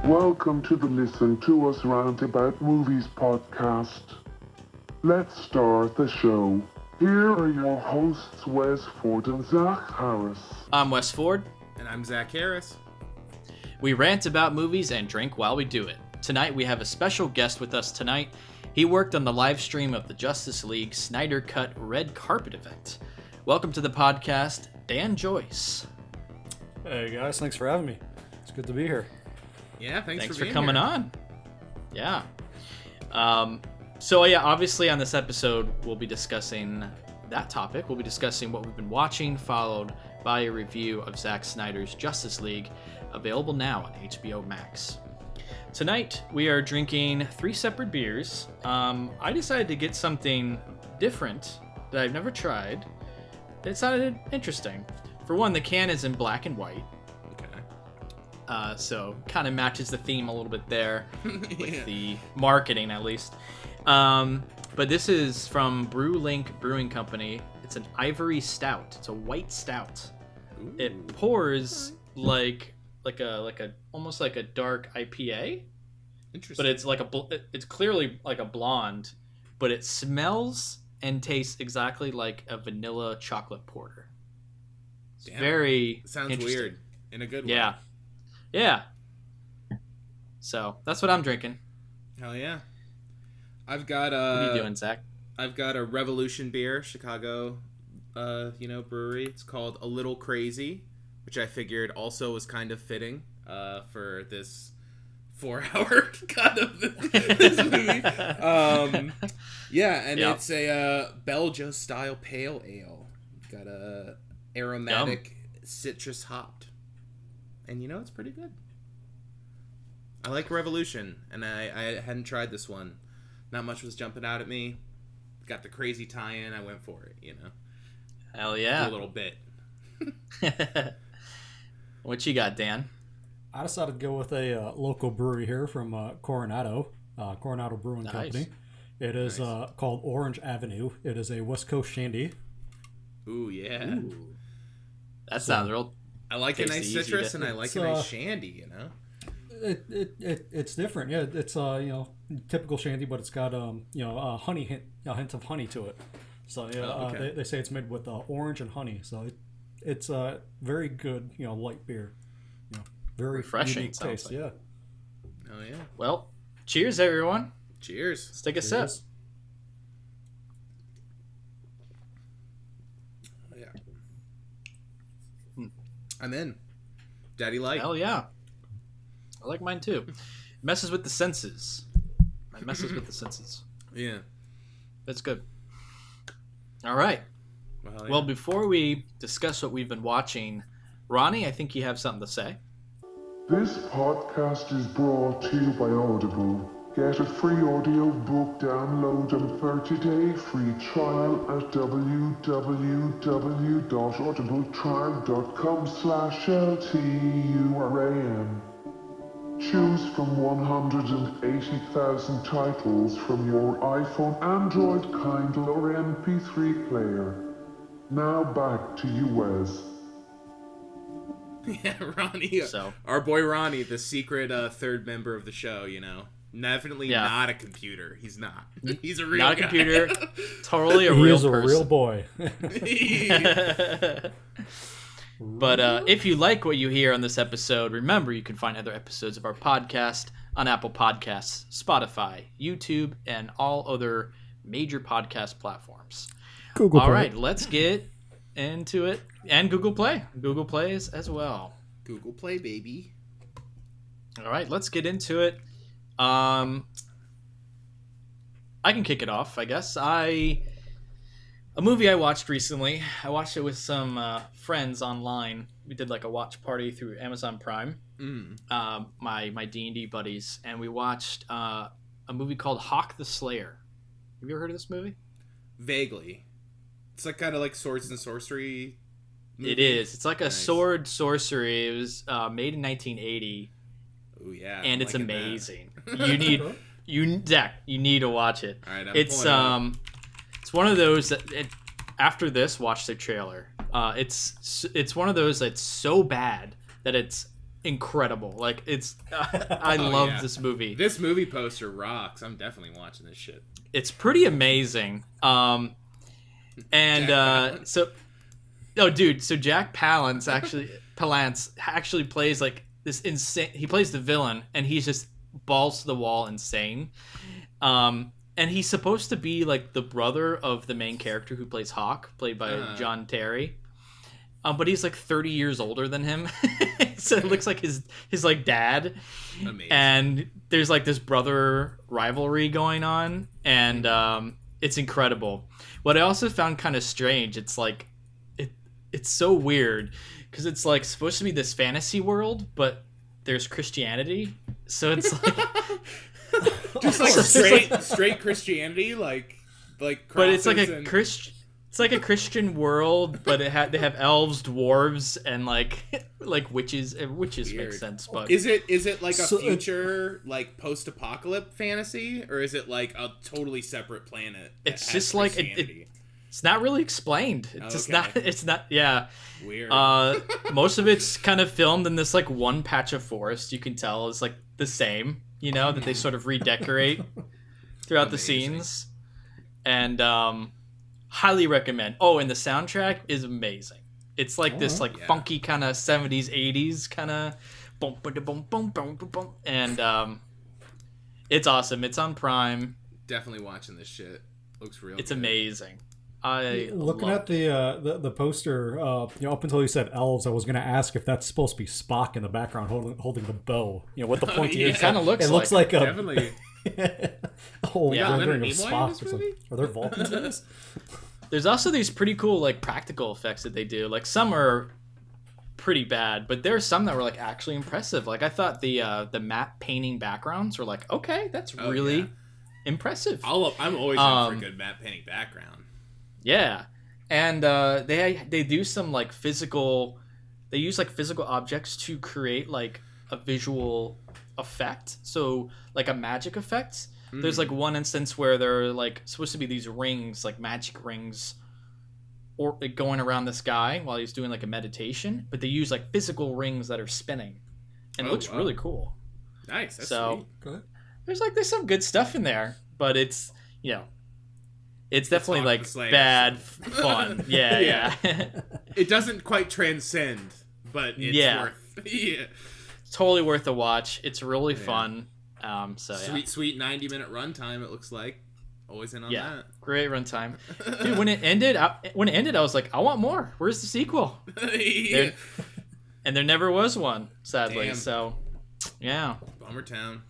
Welcome to the Listen to Us Rant About Movies podcast. Let's start the show. Here are your hosts, Wes Ford and Zach Harris. I'm Wes Ford. And I'm Zach Harris. We rant about movies and drink while we do it. Tonight we have a special guest with us tonight. He worked on the live stream of the Justice League Snyder Cut Red Carpet event. Welcome to the podcast, Dan Joyce. Hey guys, thanks for having me. It's good to be here. Yeah, thanks for being coming here. on. Yeah. So obviously on this episode, we'll be discussing that topic. We'll be discussing what we've been watching, followed by a review of Zack Snyder's Justice League, available now on HBO Max. Tonight, we are drinking 3 separate beers. I decided to get something different that I've never tried. It sounded interesting. For one, the can is in black and white. So kind of matches the theme a little bit there with the marketing, at least. But this is from BrewLink Brewing Company. It's an Ivory Stout. It's a white stout. Ooh. It pours like a almost like a dark IPA. Interesting. But it's clearly like a blonde, but it smells and tastes exactly like a vanilla chocolate porter. It's very sounds weird in a good way. Yeah. So that's what I'm drinking. Hell yeah. I've got What are you doing, Zach? I've got a Revolution beer, Chicago, brewery. It's called A Little Crazy, which I figured also was kind of fitting for this 4-hour cut of this movie. It's a Belgia style pale ale. Got a aromatic citrus hopped. And it's pretty good. I like Revolution, and I hadn't tried this one. Not much was jumping out at me. Got the crazy tie-in, I went for it, Hell yeah. Do a little bit. What you got, Dan? I decided to go with a local brewery here from Coronado Brewing Company. It is called Orange Avenue. It is a West Coast shandy. Ooh, yeah. Ooh. That sounds real. I like a nice citrus, and I like a nice shandy, It's different, yeah. It's typical shandy, but it's got a hint of honey to it. So they say it's made with orange and honey. So it's a very good light beer. Very refreshing taste. Like. Yeah. Oh yeah. Well, cheers everyone. Cheers. Let's take a sip. I'm in. Daddy light. Hell yeah. I like mine too. Messes with the senses. Mine messes with the senses. Yeah. That's good. All right. Well, before we discuss what we've been watching, Ronnie, I think you have something to say. This podcast is brought to you by Audible. Get a free audiobook download and 30-day free trial at www.audibletrial.com/LTURAM. Choose from 180,000 titles from your iPhone, Android, Kindle, or MP3 player. Now back to you, Wes. Yeah, Ronnie. Our boy Ronnie, the secret third member of the show, Definitely not a computer. He's not. He's a real not guy. A computer. Totally a real person. He's a real boy. But if you like what you hear on this episode, remember you can find other episodes of our podcast on Apple Podcasts, Spotify, YouTube, and all other major podcast platforms. Google Play. All right, let's get into it. And Google Play. Google Plays as well. Google Play, baby. All right, let's get into it. I can kick it off, I guess. A movie I watched recently. I watched it with some friends online. We did like a watch party through Amazon Prime. My D&D buddies, and we watched a movie called Hawk the Slayer. Have you ever heard of this movie? Vaguely. It's like kind of like Swords and Sorcery movie. It is. It's like a sword sorcery. It was made in 1980. Oh yeah. And it's amazing. Zach, you need to watch it. All right, it's one of those that after this, watch the trailer. It's one of those that's so bad that it's incredible. Like it's I love this movie. This movie poster rocks. I'm definitely watching this shit. It's pretty amazing. So Jack Palance actually plays like this insane. He plays the villain, and he's just balls to the wall insane. And he's supposed to be like the brother of the main character who plays Hawk, played by John Terry. But he's like 30 years older than him, so it looks like his like dad. Amazing. And there's like this brother rivalry going on, and it's incredible. What I also found kind of strange, it's like it's so weird because it's like supposed to be this fantasy world, but there's Christianity, so it's like just like straight Christianity, like but it's like a Christian. It's like a Christian world, but they have elves, dwarves, and like witches. Witches make sense, but is it like a future like post-apocalypse fantasy, or is it like a totally separate planet? It's just like it's not really explained. It's not. Yeah. Weird. Most of it's kind of filmed in this like one patch of forest. You can tell is like the same, that they sort of redecorate throughout the scenes, and highly recommend. Oh, and the soundtrack is amazing. It's like funky kind of 70s, 80s kind of boom, boom, boom, boom, boom, and it's awesome. It's on Prime. Definitely watching this shit. Looks real. It's good. Amazing. Looking at the poster, up until you said elves, I was going to ask if that's supposed to be Spock in the background holding the bow. What the point is? It kind of looks. It looks like a definitely. rendering of Spock or something. Are there Vulcans in this? There's also these pretty cool like practical effects that they do. Like some are pretty bad, but there's some that were like actually impressive. Like I thought the matte painting backgrounds were like, okay, that's really impressive. I'm always in for a good matte painting background. Yeah, and they do some like physical. They use like physical objects to create like a visual effect. So like a magic effect. There's like one instance where they're like supposed to be these rings, like magic rings, or like, going around this guy while he's doing like a meditation. But they use like physical rings that are spinning, and it looks really cool. Nice. That's so sweet. there's some good stuff in there, but it's it's definitely like bad fun. Yeah. It doesn't quite transcend, but it's worth. Yeah. It's totally worth a watch. It's really fun. Sweet 90-minute runtime. It looks like always in on that. Great runtime, dude. When it ended, I was like, I want more. Where's the sequel? And there never was one, sadly. Damn. So, yeah, Bummer Town.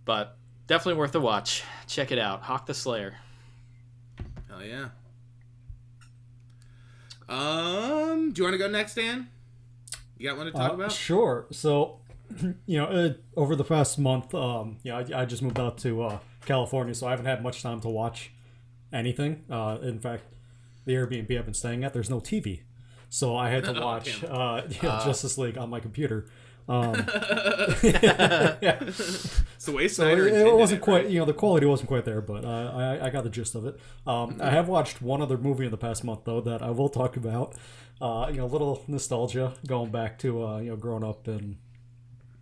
But definitely worth a watch. Check it out, Hawk the Slayer. Hell yeah. Do you want to go next, Dan? You got one to talk about? Sure. So. Over the past month, I just moved out to California, so I haven't had much time to watch anything. In fact, the Airbnb I've been staying at, there's no TV, so I had to watch Justice League on my computer. It's the way Snyder it wasn't quite, the quality wasn't quite there, but I got the gist of it. I have watched one other movie in the past month, though, that I will talk about. A little nostalgia going back to growing up and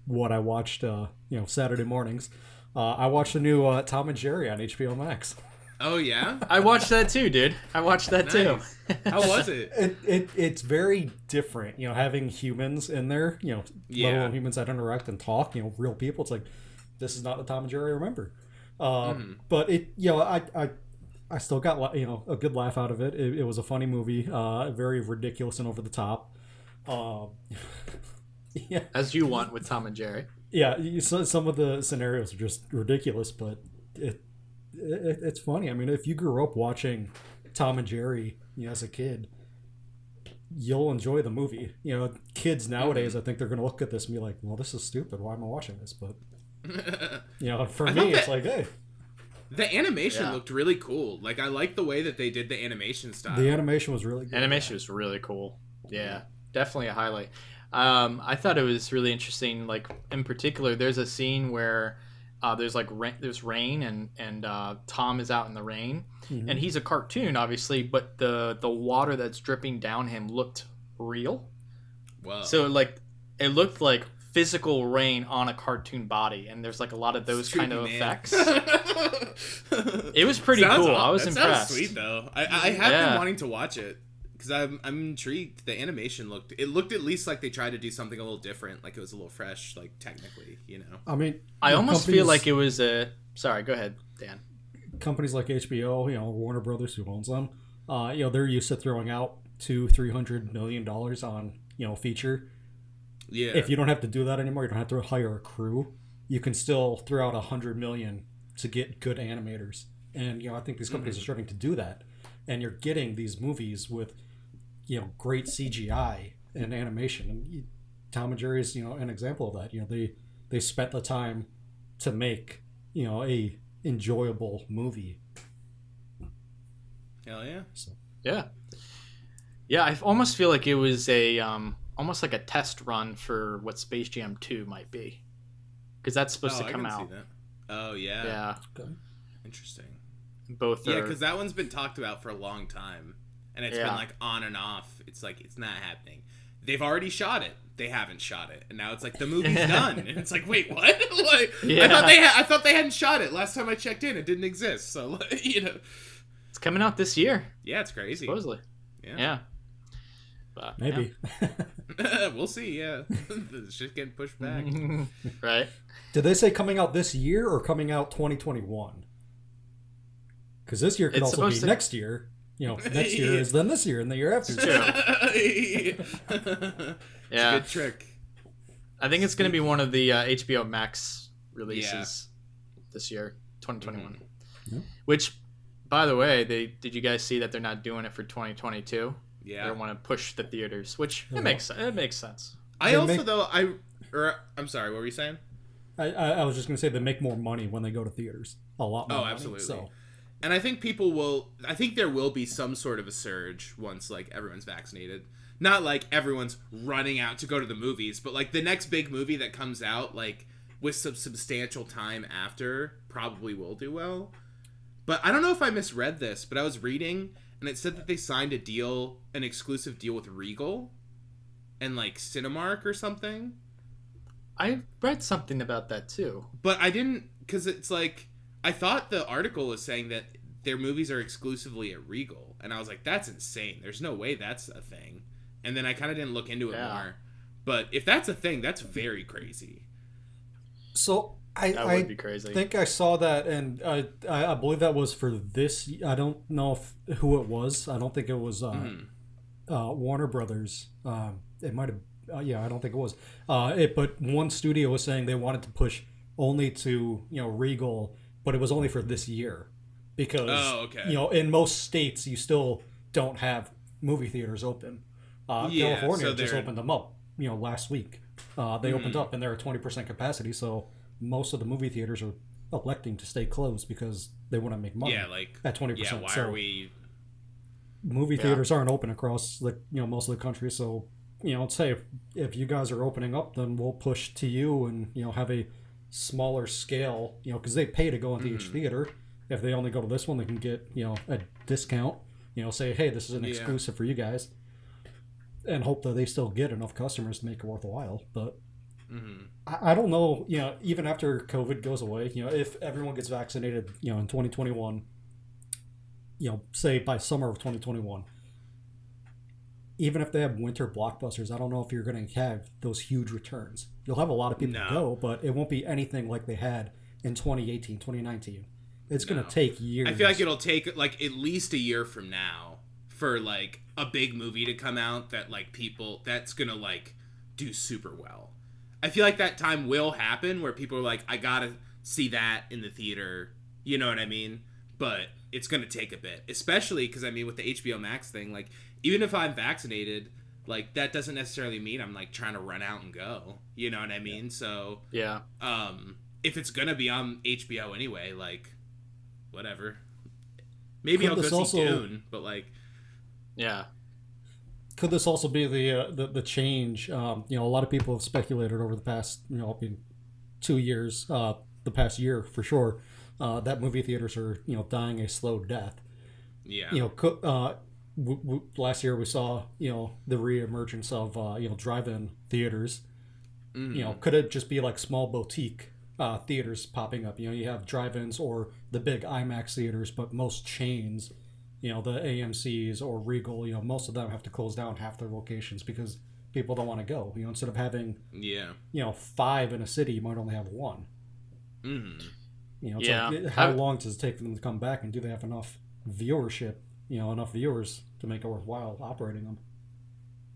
what I watched, Saturday mornings. I watched the new Tom and Jerry on HBO Max. Oh yeah, I watched that too, dude. I watched that too. How was it? It's very different, having humans in there, little humans that interact and talk, real people. It's like, this is not the Tom and Jerry I remember. But I still got a good laugh out of it. It was a funny movie, very ridiculous and over the top. Yeah, as you want with Tom and Jerry. Yeah, some of the scenarios are just ridiculous, but it's funny. I mean, if you grew up watching Tom and Jerry, as a kid, you'll enjoy the movie. Kids nowadays, I think they're going to look at this and be like, "Well, this is stupid. Why am I watching this?" But for me, it's like, hey. The animation looked really cool. Like, I like the way that they did the animation style. The animation was really good. Animation was really cool. Yeah, definitely a highlight. I thought it was really interesting. Like, in particular, there's a scene where there's rain and Tom is out in the rain, and he's a cartoon, obviously, but the water that's dripping down him looked real. Wow. So it looked like physical rain on a cartoon body, and there's like a lot of those kind of effects. It was pretty cool. I was impressed. Sounds sweet though. I have been wanting to watch it because I'm intrigued. The animation looked at least like they tried to do something a little different, like it was a little fresh, like technically, you know. I mean, I almost feel like it was a. Sorry, go ahead, Dan. Companies like HBO, Warner Brothers, who owns them, they're used to throwing out $200-300 million on feature. Yeah. If you don't have to do that anymore, you don't have to hire a crew. You can still throw out $100 million to get good animators, and I think these companies are starting to do that. And you're getting these movies with great CGI and animation. And Tom and Jerry is an example of that. They spent the time to make a enjoyable movie. Hell yeah. So. Yeah, I almost feel like it was a almost like a test run for what Space Jam 2 might be, because that's supposed to come out. See that. Oh yeah. Yeah. Okay. Interesting. Both. Yeah, because that one's been talked about for a long time, and it's been like on and off. It's like it's not happening. They've already shot it. They haven't shot it, and now it's like the movie's done. And it's like, wait, what? Like, I thought they hadn't shot it. Last time I checked in, it didn't exist. So it's coming out this year. Yeah, it's crazy. Supposedly. Yeah. But, maybe. We'll see. Yeah, the shit's getting pushed back. Right. Did they say coming out this year or coming out 2021? Because this year could also be next year. Next year is then this year and the year after. Yeah. Good trick. I think it's going to be one of the HBO Max releases this year, 2021. Mm-hmm. Which, by the way, did you guys see that they're not doing it for 2022? Yeah. They want to push the theaters, which it makes sense. I'm sorry, what were you saying? I was just going to say they make more money when they go to theaters. A lot more money. Absolutely. So. And I think I think there will be some sort of a surge once like everyone's vaccinated. Not like everyone's running out to go to the movies, but like the next big movie that comes out like with some substantial time after probably will do well. But I don't know if I misread this, but I was reading and it said that they signed an exclusive deal with Regal and like Cinemark or something. I read something about that too. But I didn't, because it's like, I thought the article was saying that their movies are exclusively at Regal. And I was like, that's insane. There's no way that's a thing. And then I kind of didn't look into it more. But if that's a thing, that's very crazy. So that would be crazy. I think I saw that, and I believe that was for this. I don't know who it was. I don't think it was Warner Brothers. It might have. I don't think it was. But one studio was saying they wanted to push only to Regal, but it was only for this year because in most states you still don't have movie theaters open. California just opened them up. Last week they opened up, and they're at 20% capacity. So most of the movie theaters are electing to stay closed because they want to make money. At 20%. Yeah, why are we? Movie theaters aren't open across most of the country. So say if you guys are opening up, then we'll push to you and have a smaller scale. Because they pay to go into each theater. If they only go to this one, they can get a discount. Say hey, this is an exclusive for you guys. And hope that they still get enough customers to make it worthwhile. But I don't know, even after COVID goes away, if everyone gets vaccinated, in 2021, say by summer of 2021, even if they have winter blockbusters, I don't know if you're going to have those huge returns. You'll have a lot of people go, but it won't be anything like they had in 2018, 2019. It's going to take years. I feel like it'll take like at least a year from now for like a big movie to come out that like people that's gonna like do super well. I feel like that time will happen where people are like, I gotta see that in the theater, you know what I mean? But it's gonna take a bit, especially because I mean with the HBO Max thing, like even if I'm vaccinated, like that doesn't necessarily mean I'm like trying to run out and go, you know what I mean? So if it's gonna be on HBO anyway, like whatever, maybe I'll go see Dune, but like. Yeah. Could this also be the change? A lot of people have speculated over the past 2 years, the past year for sure, that movie theaters are dying a slow death. Yeah. Last year we saw the reemergence of drive-in theaters, could it just be like small boutique theaters popping up? You have drive-ins or the big IMAX theaters, but most chains, the AMC's or Regal, most of them have to close down half their locations because people don't want to go. Instead of having 5 in a city, you might only have 1. How long does it take for them to come back, and do they have enough viewership? Enough viewers to make it worthwhile operating them.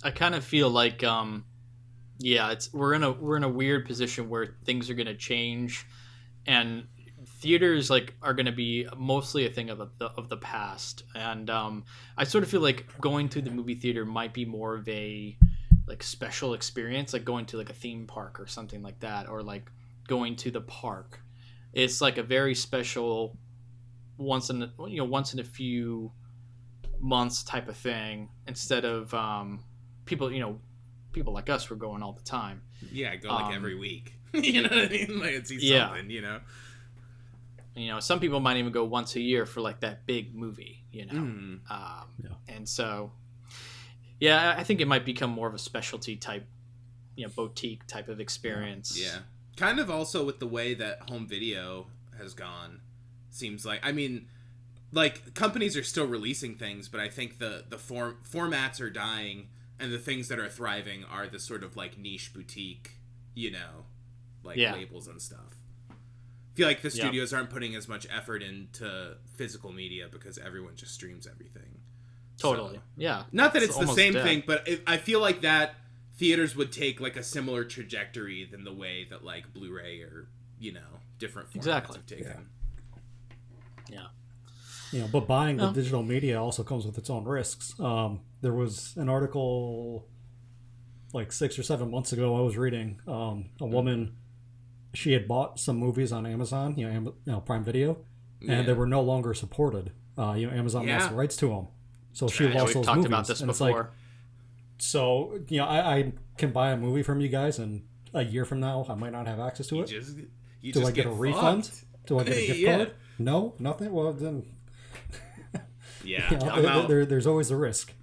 I kind of feel like we're in a weird position where things are going to change, and theaters are going to be mostly a thing of the past. And I sort of feel like going to the movie theater might be more of a special experience, like going to a theme park or something like that, or going to the park. It's a very special once in a few months type of thing, instead of people like us were going all the time. Yeah, I go every week. You know what I mean? See something, some people might even go once a year for that big movie, and so I think it might become more of a specialty type, boutique type of experience. Yeah. Kind of also with the way that home video has gone, seems like. I mean, companies are still releasing things, but I think the formats are dying, and the things that are thriving are the sort of niche boutique, labels and stuff. I feel like the studios aren't putting as much effort into physical media because everyone just streams everything. Totally. So, yeah. Not that it's the same thing, but I feel like that theaters would take a similar trajectory than the way that Blu-ray or different formats have taken. Yeah. But buying the digital media also comes with its own risks. There was an article 6 or 7 months ago I was reading. A woman, she had bought some movies on Amazon, Prime Video, and they were no longer supported. Amazon lost the rights to them, so she lost those movies. We've talked about this before. So I can buy a movie from you guys, and a year from now I might not have access to it. Do I get a refund? Do I get a gift card? No, nothing. Well then. Yeah, there's always a risk.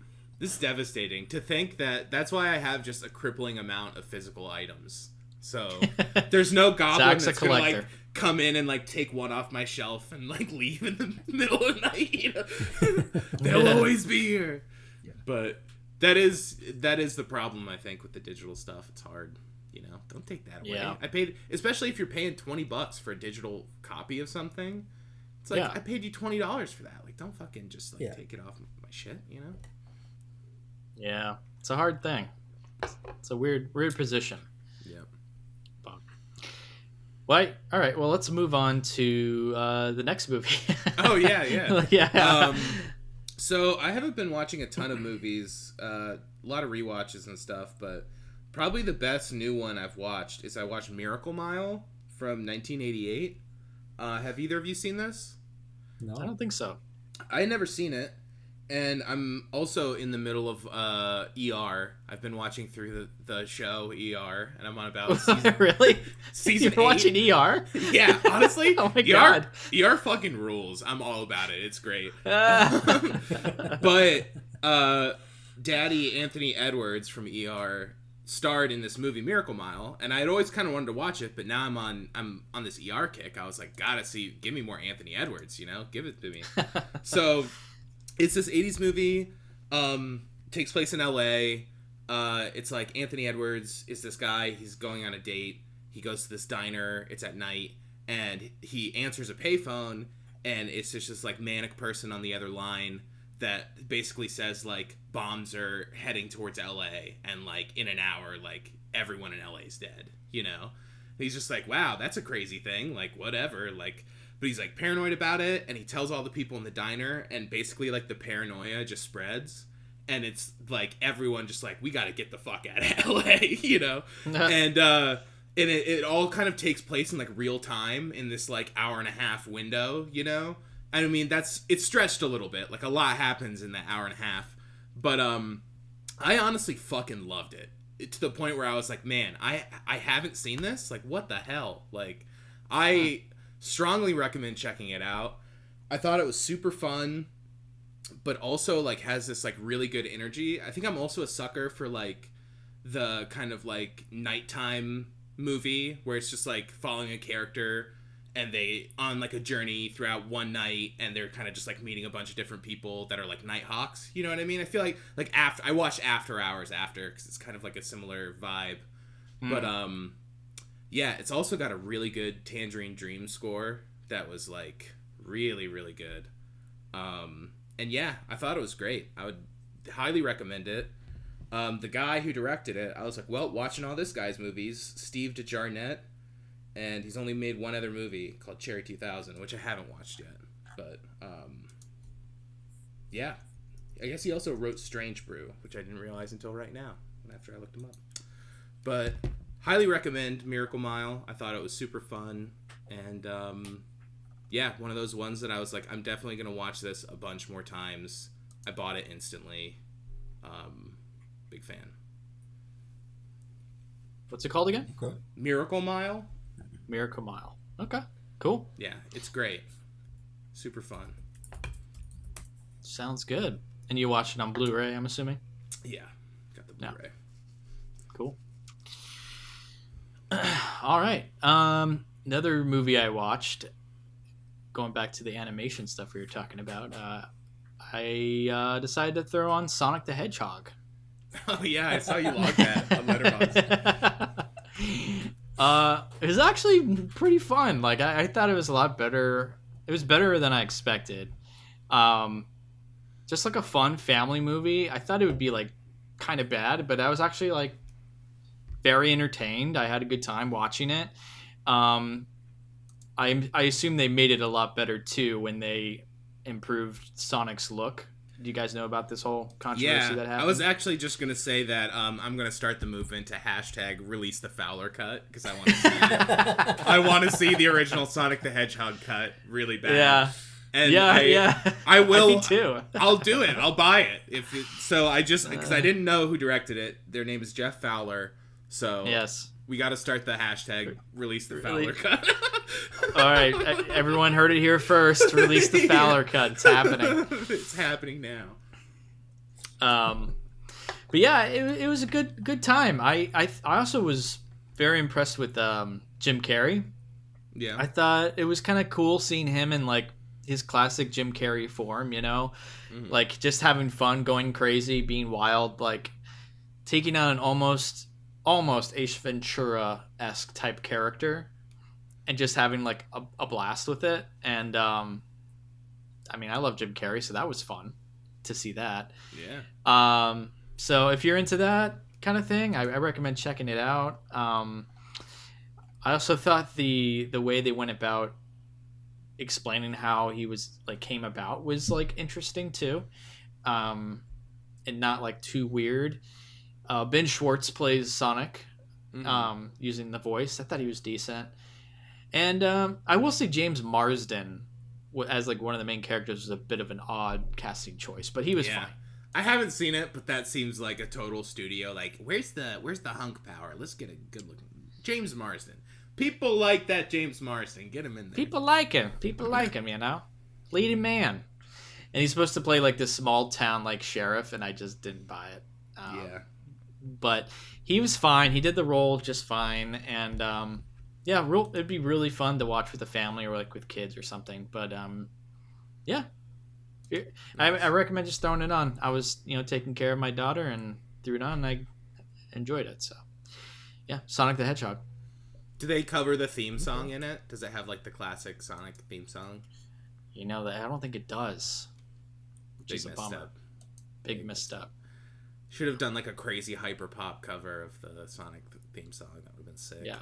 This is devastating to think that's why I have just a crippling amount of physical items. So there's no goblin that's gonna come in and like take one off my shelf and like leave in the middle of the night. You know? They'll always be here. Yeah. But that is the problem, I think, with the digital stuff. It's hard. You know, don't take that away. Yeah. I paid, especially if you're paying $20 for a digital copy of something. It's like, I paid you $20 for that. Like, don't fucking just like take it off my shit, you know? Yeah, it's a hard thing. It's a weird position. Yep. Well, all right. Well, let's move on to the next movie. Oh yeah. Yeah. So I haven't been watching a ton of movies, a lot of rewatches and stuff, but probably the best new one I've watched is I watched Miracle Mile from 1988. Have either of you seen this? No, I don't think so. I had never seen it, and I'm also in the middle of ER. I've been watching through the show ER, and I'm on about season. Really? Season 8. You're watching ER? Yeah, honestly. Oh my god. ER fucking rules. I'm all about it. It's great. But Daddy Anthony Edwards from ER starred in this movie Miracle Mile, and I had always kind of wanted to watch it, but now I'm on this ER kick. I was like, gotta see, give me more Anthony Edwards, you know, give it to me. So it's this 80s movie, takes place in LA. It's like Anthony Edwards is this guy, he's going on a date, he goes to this diner, it's at night, and he answers a payphone, and it's just this like manic person on the other line that basically says like bombs are heading towards LA and like in an hour like everyone in LA is dead, you know? And he's just like, wow, that's a crazy thing, like whatever, like, but he's like paranoid about it, and he tells all the people in the diner, and basically like the paranoia just spreads, and it's like everyone just like, we gotta get the fuck out of LA, you know? And it all kind of takes place in like real time in this like hour and a half window, you know? I mean, it's stretched a little bit. Like, a lot happens in that hour and a half. But I honestly fucking loved it. To the point where I was like, man, I haven't seen this? Like, what the hell? Like, I strongly recommend checking it out. I thought it was super fun, but also, like, has this, like, really good energy. I think I'm also a sucker for, like, the kind of like nighttime movie where it's just like following a character and they on like a journey throughout one night, and they're kind of just like meeting a bunch of different people that are like night hawks. You know what I mean? I feel like after I watched After Hours because it's kind of like a similar vibe. But yeah, it's also got a really good Tangerine Dream score that was like really, really good. And yeah, I thought it was great. I would highly recommend it. The guy who directed it, I was like, well, watching all this guy's movies, Steve DeJarnette, and he's only made one other movie called Cherry 2000, which I haven't watched yet. But yeah, I guess he also wrote Strange Brew, which I didn't realize until right now after I looked him up. But highly recommend Miracle Mile. I thought it was super fun, and yeah, one of those ones that I was like, I'm definitely gonna watch this a bunch more times. I bought it instantly. Big fan. What's it called again? Okay. Miracle Mile. Miracle Mile. Okay, cool. Yeah, it's great. Super fun. Sounds good. And you watched it on Blu-ray, I'm assuming? Yeah, got the Blu-ray. Cool. All right. Another movie I watched, going back to the animation stuff we were talking about, I decided to throw on Sonic the Hedgehog. Oh yeah, I saw you log that on Letterboxd. It was actually pretty fun. Like I thought it was a lot better. It was better than I expected. Just like a fun family movie. I thought it would be like kind of bad, but I was actually like very entertained. I had a good time watching it. I assume they made it a lot better too when they improved Sonic's look. Do you guys know about this whole controversy that happened? I was actually just going to say that I'm going to start the movement to hashtag release the Fowler cut, because I want to see it. I want to see the original Sonic the Hedgehog cut really bad. Yeah. And yeah. I will. Me too. I'll do it. I'll buy it. So I just, because I didn't know who directed it. Their name is Jeff Fowler. So yes. We got to start the hashtag release the Fowler cut. All right, everyone heard it here first. Release the Fowler cut. It's happening. It's happening now. But yeah, it was a good time. I also was very impressed with Jim Carrey. Yeah, I thought it was kind of cool seeing him in like his classic Jim Carrey form. You know, like just having fun, going crazy, being wild, like taking on an almost Ace Ventura-esque type character. And just having like a blast with it. And I mean, I love Jim Carrey, so that was fun to see that. Yeah. So if you're into that kind of thing, I recommend checking it out. I also thought the way they went about explaining how he was like came about was like interesting too, and not like too weird. Ben Schwartz plays Sonic, using the voice. I thought he was decent. And I will say James Marsden as like one of the main characters was a bit of an odd casting choice, but he was fine. I haven't seen it, but that seems like a total studio. Like, where's the hunk power? Let's get a good looking James Marsden. People like that James Marsden. Get him in there. People like him. You know, leading man. And he's supposed to play like this small town like sheriff, and I just didn't buy it. But he was fine. He did the role just fine, and yeah, it'd be really fun to watch with the family or like with kids or something. But yeah, I recommend just throwing it on. I was taking care of my daughter and threw it on, and I enjoyed it. So yeah, Sonic the Hedgehog. Do they cover the theme song in it? Does it have like the classic Sonic theme song? You know that I don't think it does. Which is a bummer. Up. Big misstep. Should have done like a crazy hyper pop cover of the Sonic theme song. That would have been sick. Yeah.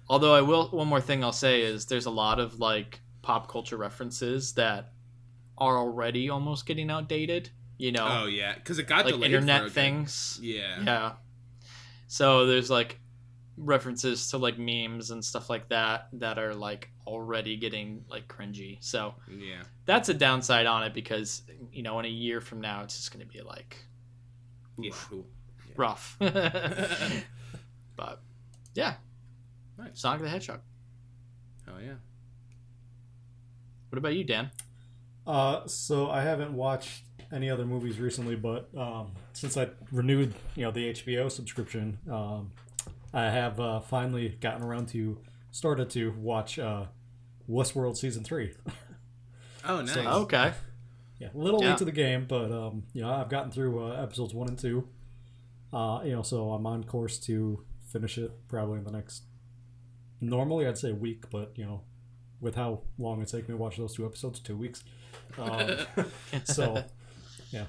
Although one more thing I'll say is there's a lot of like pop culture references that are already almost getting outdated. Oh yeah, because it got like delayed internet for things. Yeah. So there's like references to like memes and stuff like that are like already getting like cringy. So yeah, that's a downside on it because in a year from now it's just going to be like rough. But yeah, nice. Sonic the Hedgehog. Oh yeah. What about you, Dan? So I haven't watched any other movies recently, but since I renewed, the HBO subscription, I have finally gotten around to started to watch Westworld season 3. Oh, nice. So, okay. Yeah, a little late to the game, but I've gotten through episodes 1 and 2. So I'm on course to finish it probably in the next. Normally, I'd say a week, but with how long it takes me to watch those 2 episodes, 2 weeks. So, yeah.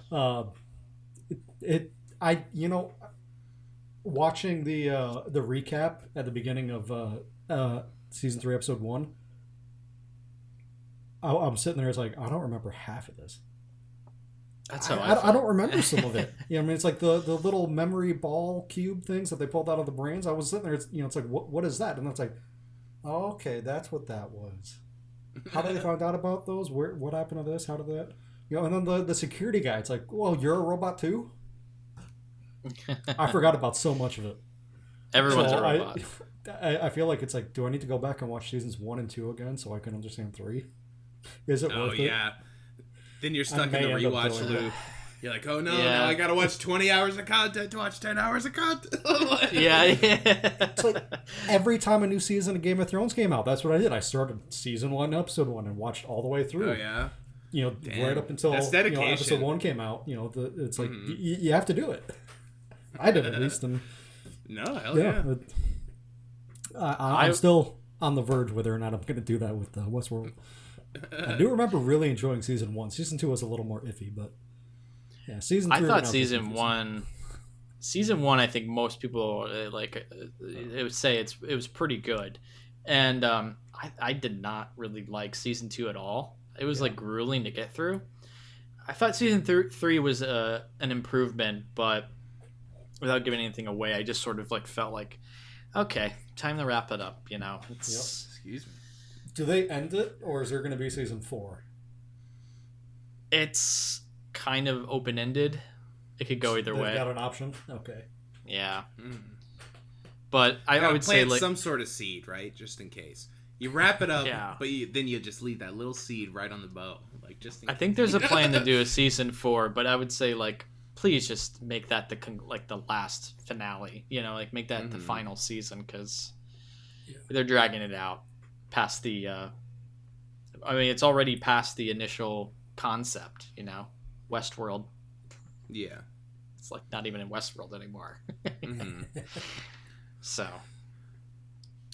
Watching the recap at the beginning of season 3, episode 1. I'm sitting there, it's like, I don't remember half of this. That's how I don't remember some of it. It's like the little memory ball cube things that they pulled out of the brains. I was sitting there, it's like, what is that? And it's like, oh, okay, that's what that was. How did they find out about those? What happened to this? How did that? And then the security guy, it's like, well, you're a robot too? I forgot about so much of it. Everyone's a robot. I feel like it's like, do I need to go back and watch seasons 1 and 2 again so I can understand 3? Is it worth it? Oh, yeah. Then you're stuck in the rewatch loop. You're like, oh no, now I gotta watch 20 hours of content to watch 10 hours of content. yeah. It's like every time a new season of Game of Thrones came out, that's what I did. I started season 1, episode 1, and watched all the way through. Oh, yeah? Right up until episode 1 came out. It's like, you have to do it. I did at least. And, no, hell yeah. I'm still on the verge whether or not I'm going to do that with Westworld. I do remember really enjoying season 1. Season 2 was a little more iffy, but yeah, season 3. I thought season 1. Season 1, I think most people it would say it was pretty good, and I did not really like season 2 at all. It was like grueling to get through. I thought season 3 was an improvement, but without giving anything away, I just sort of felt like, okay, time to wrap it up. Excuse me. Do they end it, or is there going to be season 4? It's kind of open-ended. It could go either way. Got an option? Okay. Yeah. But I would say some sort of seed, right? Just in case. You wrap it up, but then you just leave that little seed right on the bow. I think there's a plan to do a season 4, but I would say, please just make that the last finale. Make that the final season, because they're dragging it out. Past the it's already past the initial concept, Westworld. Yeah, it's not even in Westworld anymore. So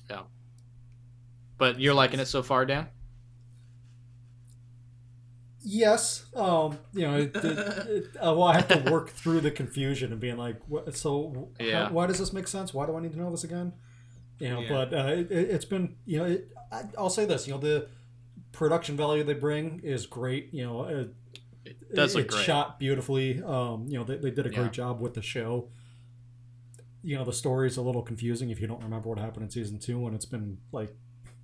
yeah, but you're liking it so far, Dan? Yes. I have to work through the confusion and being like, why does this make sense? Why do I need to know this again? But it's been, I'll say this, the production value they bring is great. It does look great. Shot beautifully. They did a great job with the show. The story's a little confusing if you don't remember what happened in season 2, and it's been I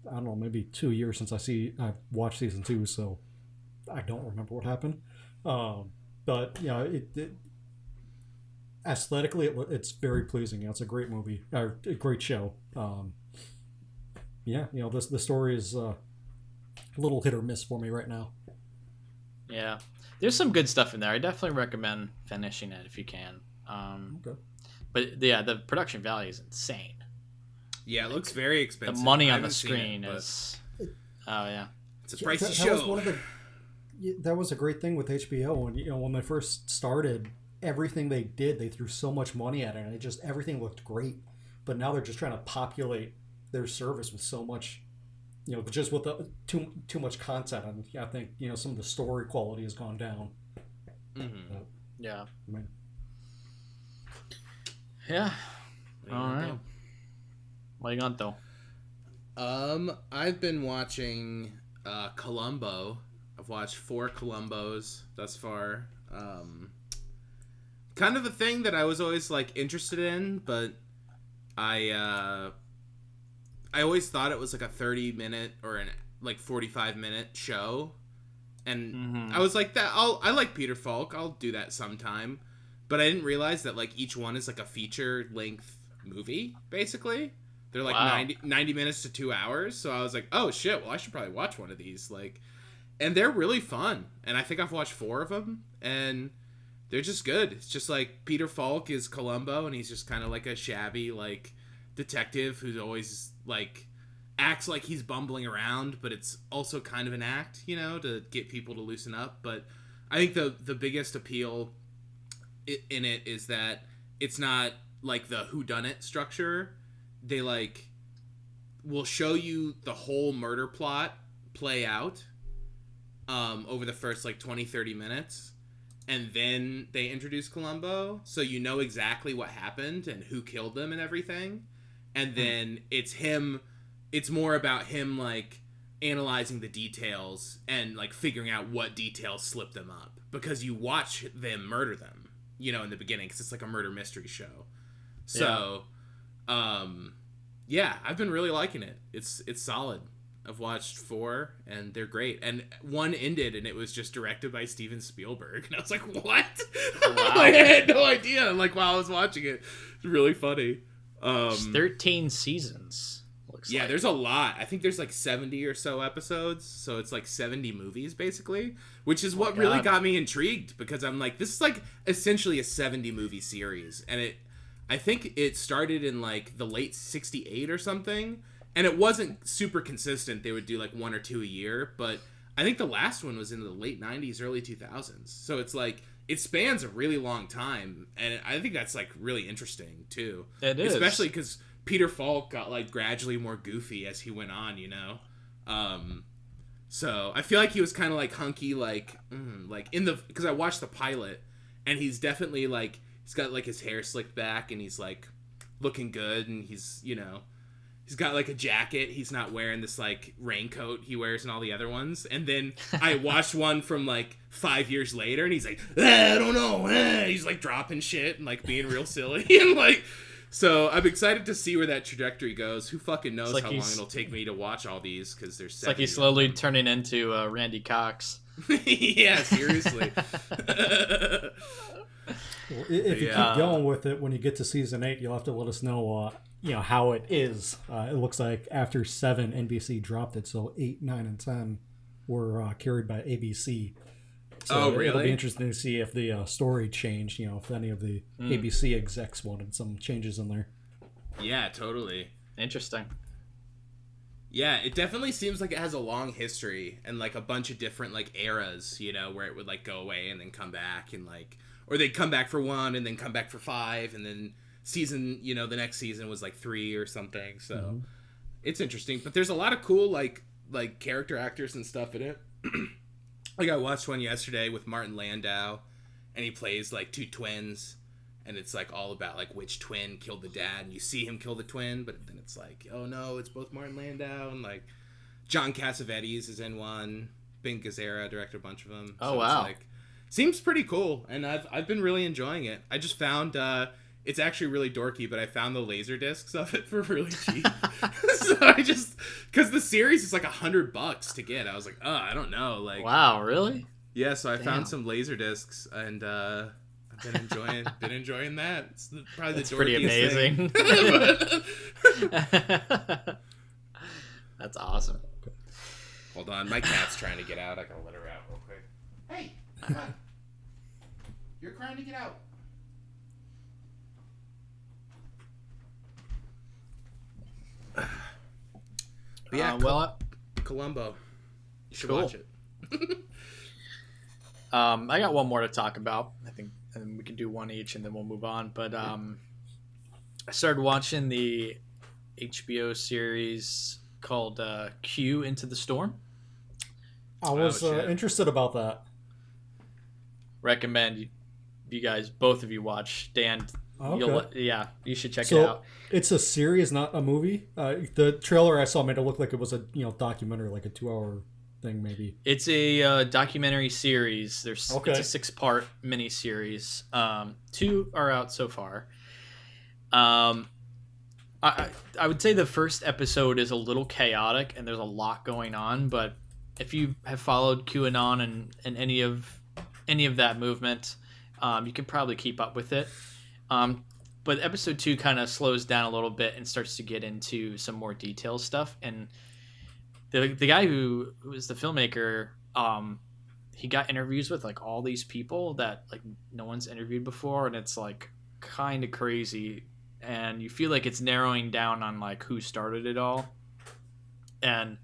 don't know, maybe 2 years since I've watched season 2, so I don't remember what happened. But aesthetically, it's very pleasing. It's a great movie, or a great show. The story is a little hit or miss for me right now. Yeah, there's some good stuff in there. I definitely recommend finishing it if you can. Okay. But the production value is insane. Yeah, it looks very expensive. The money on the screen is. Oh yeah, it's a pricey show. That was a great thing with HBO when they first started. Everything they did, they threw so much money at it, and everything looked great. But now they're just trying to populate their service with so much, just with too much content. And I think some of the story quality has gone down. Mm-hmm. Yeah. Yeah. All right. What you got though? I've been watching Columbo. I've watched 4 Columbos thus far. Kind of a thing that I was always interested in, but I always thought it was a 30-minute or an 45-minute show, and I was like, that I like Peter Falk, I'll do that sometime, but I didn't realize that each one is a feature length movie. Basically, they're 90 minutes to 2 hours. So I was like, oh shit, well I should probably watch one of these. and they're really fun. And I think I've watched 4 of them, and they're just good. It's just like Peter Falk is Columbo, and he's just kind of like a shabby like detective who's always like acts like he's bumbling around, but it's also kind of an act, you know, to get people to loosen up. But I think the biggest appeal in it is that it's not like the whodunit structure. They like will show you the whole murder plot play out over the first like 20-30 minutes, and then they introduce Columbo, so you know exactly what happened and who killed them and everything. And then it's more about him like analyzing the details and like figuring out what details slip them up, because you watch them murder them, you know, in the beginning, because it's like a murder mystery show. So yeah, I've been really liking it. It's solid. I've watched 4, and they're great. And 1 ended, and it was just directed by Steven Spielberg. And I was like, what? Wow. I had no idea. Like, while I was watching it. It's really funny. 13 seasons. Yeah, there's a lot. I think there's like 70 or so episodes. So it's like 70 movies, basically. Which is what really got me intrigued. Because I'm like, this is like essentially a 70 movie series. And I think it started in like the late 68 or something. And it wasn't super consistent. They would do like 1 or 2 a year. But I think the last one was in the late 90s, early 2000s. So it's like, it spans a really long time. And I think that's like really interesting too. It is. Especially because Peter Falk got like gradually more goofy as he went on, you know? So I feel like he was kind of like hunky, like because I watched the pilot, and he's definitely like, he's got like his hair slicked back, and he's like looking good, and he's, you know, he's got like a jacket. He's not wearing this like raincoat he wears in all the other ones. And then I watched one from like 5 years later, and he's like, I don't know. He's like dropping shit and like being real silly. And like, so I'm excited to see where that trajectory goes. Who fucking knows how long it'll take me to watch all these, because there's 70. It's like he's slowly turning into Randy Cox. Yeah, seriously. Well, if you keep going with it, when you get to season 8, you'll have to let us know, you know, how it is. It looks like after 7, NBC dropped it, so 8, 9, and 10 were carried by ABC. So really? It'll be interesting to see if the story changed, you know, if any of the ABC execs wanted some changes in there. Yeah, totally. Interesting. Yeah, it definitely seems like it has a long history and like a bunch of different like eras, you know, where it would like go away and then come back, and like, or they'd come back for 1 and then come back for 5, and then season, you know, the next season was like 3 or something. So it's interesting, but there's a lot of cool like character actors and stuff in it. Like I watched one yesterday with Martin Landau, and he plays like 2 twins, and it's like all about like which twin killed the dad, and you see him kill the twin, but then it's like, oh no, it's both Martin Landau. And like John Cassavetes is in one. Ben Gazzara directed a bunch of them. Oh, so wow. It's like, seems pretty cool, and I've been really enjoying it. I just found it's actually really dorky, but I found the laser discs of it for really cheap. So I just, because the series is like $100 to get. I was like, oh, I don't know, like, wow, really? Yeah. So I found some laser discs, and I've been enjoying that. It's probably the dorkiest pretty amazing. That's awesome. Hold on, my cat's trying to get out. I gotta let her out real quick. Hey, come on. You're crying to get out. But yeah, Columbo. You should watch it. I got one more to talk about, I think, and we can do one each, and then we'll move on. But I started watching the HBO series called Q Into the Storm. I was interested about that. Recommend you guys, both of you, watch. Dan, okay. You should check it out. It's a series, not a movie. The trailer I saw made it look like it was a documentary, like a 2-hour thing, maybe. It's a documentary series. It's a 6-part miniseries. 2 are out so far. I would say the first episode is a little chaotic and there's a lot going on, but if you have followed QAnon and any of that movement, you can probably keep up with it. But episode 2 kind of slows down a little bit and starts to get into some more detailed stuff. And the guy who is the filmmaker he got interviews with like all these people that like no one's interviewed before, and it's like kind of crazy, and you feel like it's narrowing down on like who started it all. And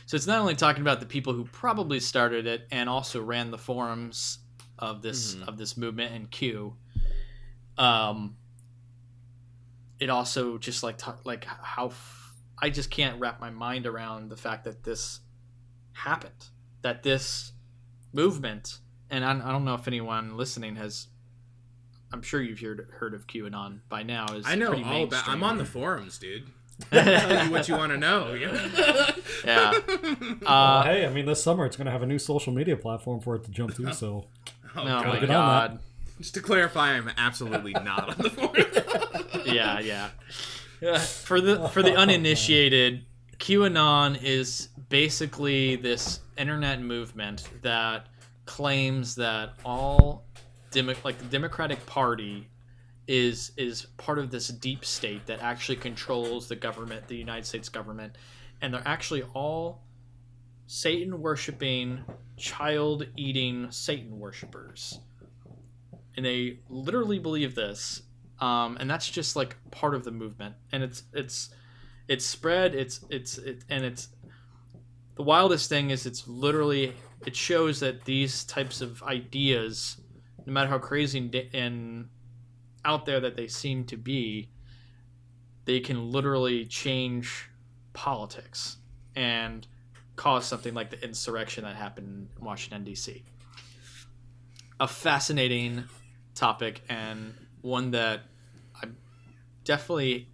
so it's not only talking about the people who probably started it and also ran the forums of this movement in Q. It also just like how I just can't wrap my mind around the fact that this happened, that this movement, and I don't know if anyone listening has. I'm sure you've heard of QAnon by now. I know all about. I'm on the forums, dude. I'll tell you what you want to know. Yeah. Hey, I mean, this summer it's going to have a new social media platform for it to jump to. So, oh my God. Just to clarify, I'm absolutely not on the forums. Yeah. For the uninitiated, QAnon is basically this internet movement that claims that all the Democratic Party is part of this deep state that actually controls the government, the United States government, and they're actually all Satan worshipping, child eating Satan worshippers, and they literally believe this, and that's just like part of the movement, and it's spread, it's the wildest thing is it shows that these types of ideas, no matter how crazy and out there that they seem to be, they can literally change politics and cause something like the insurrection that happened in Washington, D.C. A fascinating topic, and one that I definitely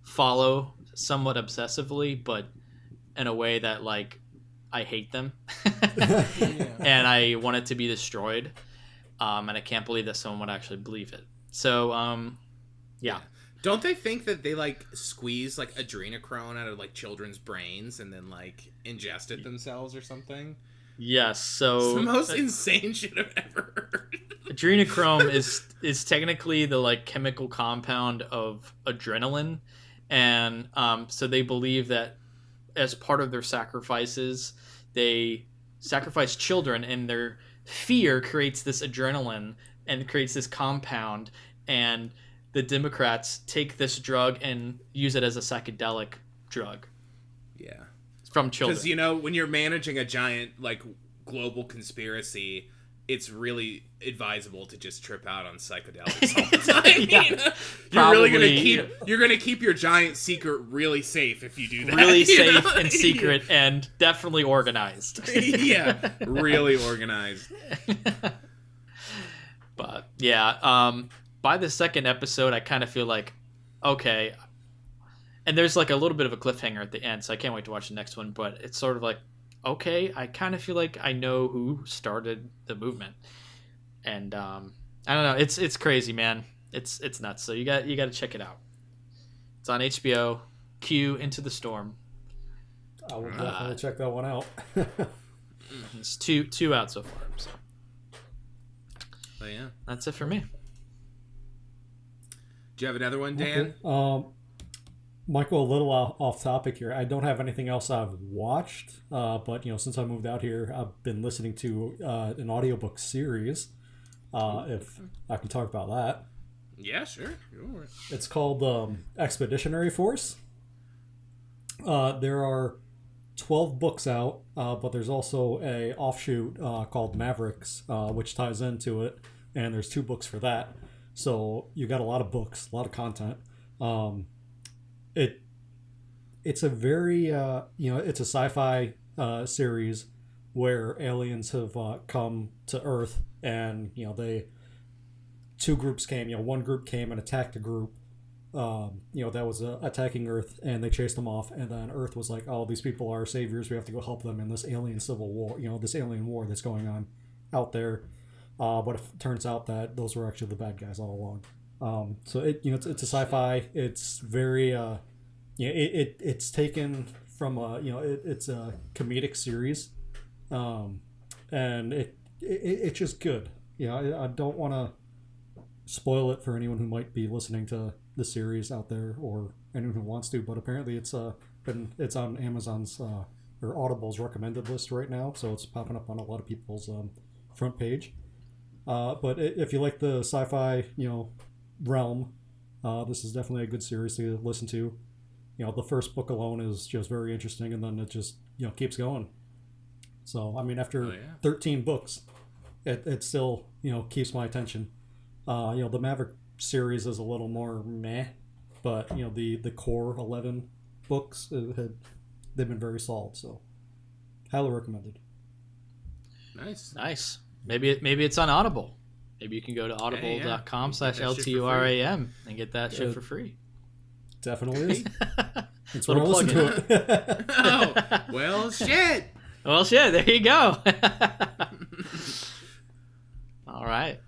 follow somewhat obsessively, but in a way that like I hate them and I want it to be destroyed, and I can't believe that someone would actually believe it. So yeah. Don't they think that they like squeeze like adrenochrome out of like children's brains and then like ingest it themselves or something? Yes. So it's the most insane shit I've ever heard. Adrenochrome is technically the like chemical compound of adrenaline, and so they believe that as part of their sacrifices, they sacrifice children, and their fear creates this adrenaline and creates this compound, and the Democrats take this drug and use it as a psychedelic drug. Yeah. From children. Because, you know, when you're managing a giant, like, global conspiracy, it's really advisable to just trip out on psychedelics all the time. Yeah, you know? You're gonna keep your giant secret really safe if you do that. Really safe and secret and definitely organized. Yeah, really organized. But yeah, by the second episode, I kind of feel like, okay, and there's like a little bit of a cliffhanger at the end, so I can't wait to watch the next one. But it's sort of like, okay, I kind of feel like I know who started the movement, and I don't know, it's crazy, man. It's nuts. So you got to check it out. It's on HBO. Q Into the Storm. I will definitely check that one out. It's two out so far. So. But yeah, that's it for me. Do you have another one, Dan? Okay. Michael, a little off topic here. I don't have anything else I've watched, but you know, since I moved out here, I've been listening to an audiobook series. If I can talk about that. Yeah, sure. It's called Expeditionary Force. There are 12 books out, but there's also a offshoot called Mavericks, which ties into it, and there's 2 books for that. So you got a lot of books, a lot of content. It's a very it's a sci-fi series where aliens have come to Earth, and you know 2 groups came. One group came and attacked a group that was attacking Earth, and they chased them off, and then Earth was like, oh, these people are saviors, we have to go help them in this alien civil war, this alien war that's going on out there. But it turns out that those were actually the bad guys all along. So it's a sci-fi. It's very it's taken from it's a comedic series, and it's just good. I don't want to spoil it for anyone who might be listening to the series out there or anyone who wants to, but apparently it's on Amazon's or Audible's recommended list right now, so it's popping up on a lot of people's front page. But if you like the sci-fi, realm, this is definitely a good series to listen to. The first book alone is just very interesting, and then it just keeps going. So I mean, after 13 books, it still keeps my attention. The Maverick series is a little more meh, but the core 11 books they've been very solid. So highly recommended. Nice. Maybe it's on Audible. Maybe you can go to audible.com/LTURAM and get that shit for free. Definitely is. It's Little where I listen to it. Oh, well, shit. Well, shit. There you go. All right.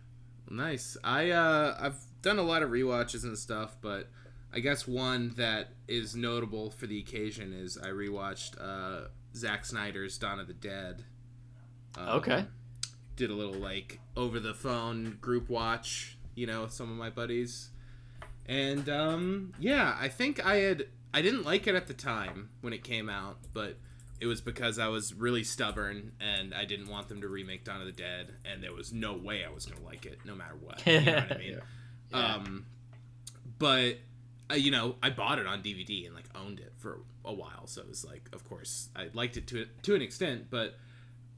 Nice. I've done a lot of rewatches and stuff, but I guess one that is notable for the occasion is I rewatched Zack Snyder's Dawn of the Dead. Okay. Did a little over the phone group watch, with some of my buddies. And I think I didn't like it at the time when it came out, but it was because I was really stubborn and I didn't want them to remake Dawn of the Dead, and there was no way I was going to like it no matter what. You know what I mean? Yeah. But I bought it on DVD and owned it for a while, so it was of course I liked it to an extent, but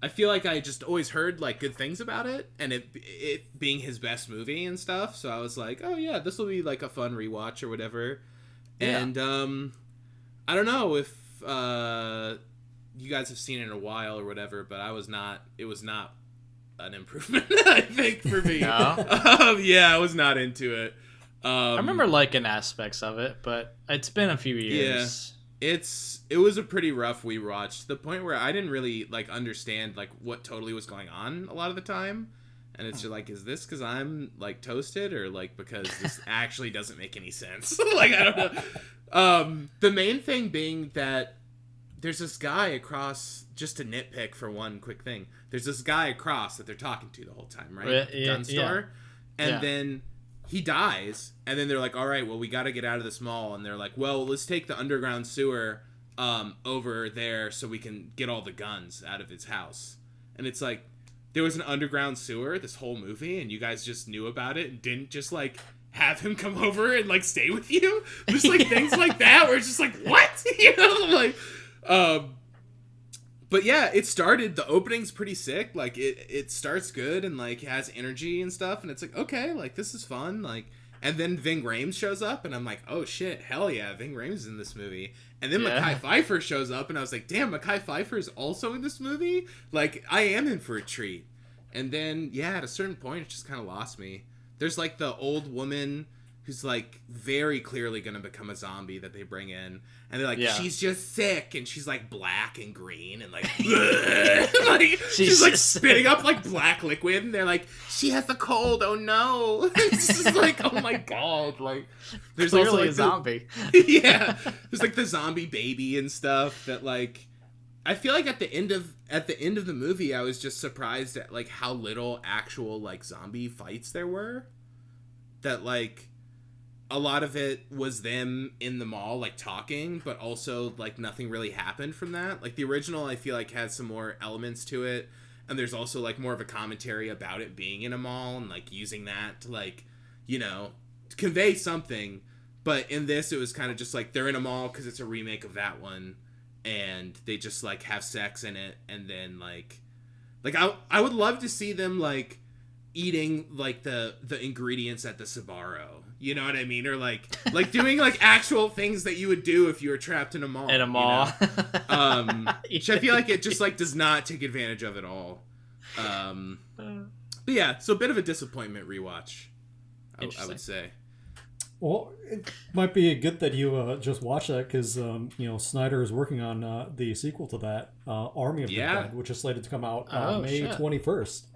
I feel like I just always heard good things about it, and it being his best movie and stuff. So I was like, oh yeah, this will be a fun rewatch or whatever. Yeah. And I don't know if you guys have seen it in a while or whatever, but it was not an improvement. I think for me. No? I was not into it. I remember liking aspects of it, but it's been a few years. Yeah. It was a pretty rough rewatch, to the point where I didn't really understand what totally was going on a lot of the time, and it's just is this because I'm toasted, or because this actually doesn't make any sense? I don't know. The main thing being that there's this guy across, just to nitpick for one quick thing, there's this guy across that they're talking to the whole time, right? Gun store, and then he dies, and then they're like, all right, well, we got to get out of this mall. And they're like, well, let's take the underground sewer over there so we can get all the guns out of his house. And it's there was an underground sewer this whole movie, and you guys just knew about it and didn't just have him come over and stay with you. Just things like that where it's just what? But yeah, the opening's pretty sick. It starts good and has energy and stuff, and it's okay, this is fun. And then Ving Rhames shows up, and I'm like, oh shit, hell yeah, Ving Rhames is in this movie. And then Mekhi Phifer shows up, and I was like, damn, Mekhi Phifer is also in this movie? I am in for a treat. And then, at a certain point, it just kind of lost me. There's the old woman who's very clearly gonna become a zombie that they bring in, and they're she's just sick, and she's black and green and she's spitting up black liquid, and they're she has a cold, oh no. It's just oh my god, there's clearly also a zombie. Yeah, there's the zombie baby and stuff that I feel at the end of the movie I was just surprised at how little actual zombie fights there were, that a lot of it was them in the mall talking, but also nothing really happened from that. The original I feel had some more elements to it, and there's also more of a commentary about it being in a mall and using that to to convey something. But in this it was kind of just they're in a mall because it's a remake of that one, and they just have sex in it, and then I would love to see them eating the ingredients at the Sbarro. You know what I mean? Or doing actual things that you would do if you were trapped in a mall. In a mall. Which I feel it just does not take advantage of at all. But yeah, so a bit of a disappointment rewatch, I would say. Well, it might be good that you just watched that, because Snyder is working on the sequel to that, Army of the Dead, which is slated to come out May 21st.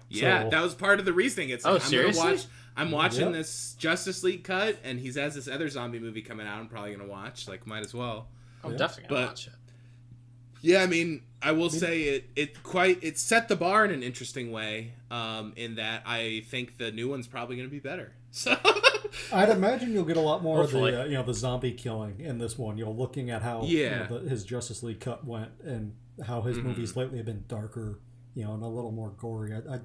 Yeah, so, that was part of the reasoning. It's seriously? I'm watching this Justice League cut, and he has this other zombie movie coming out I'm probably going to watch. Might as well. I'm definitely going to watch it. Yeah, I mean, I will say it set the bar in an interesting way, in that I think the new one's probably going to be better. So I'd imagine you'll get a lot more Hopefully. of the the zombie killing in this one. Looking at how his Justice League cut went and how his movies lately have been darker, and a little more gory. I'd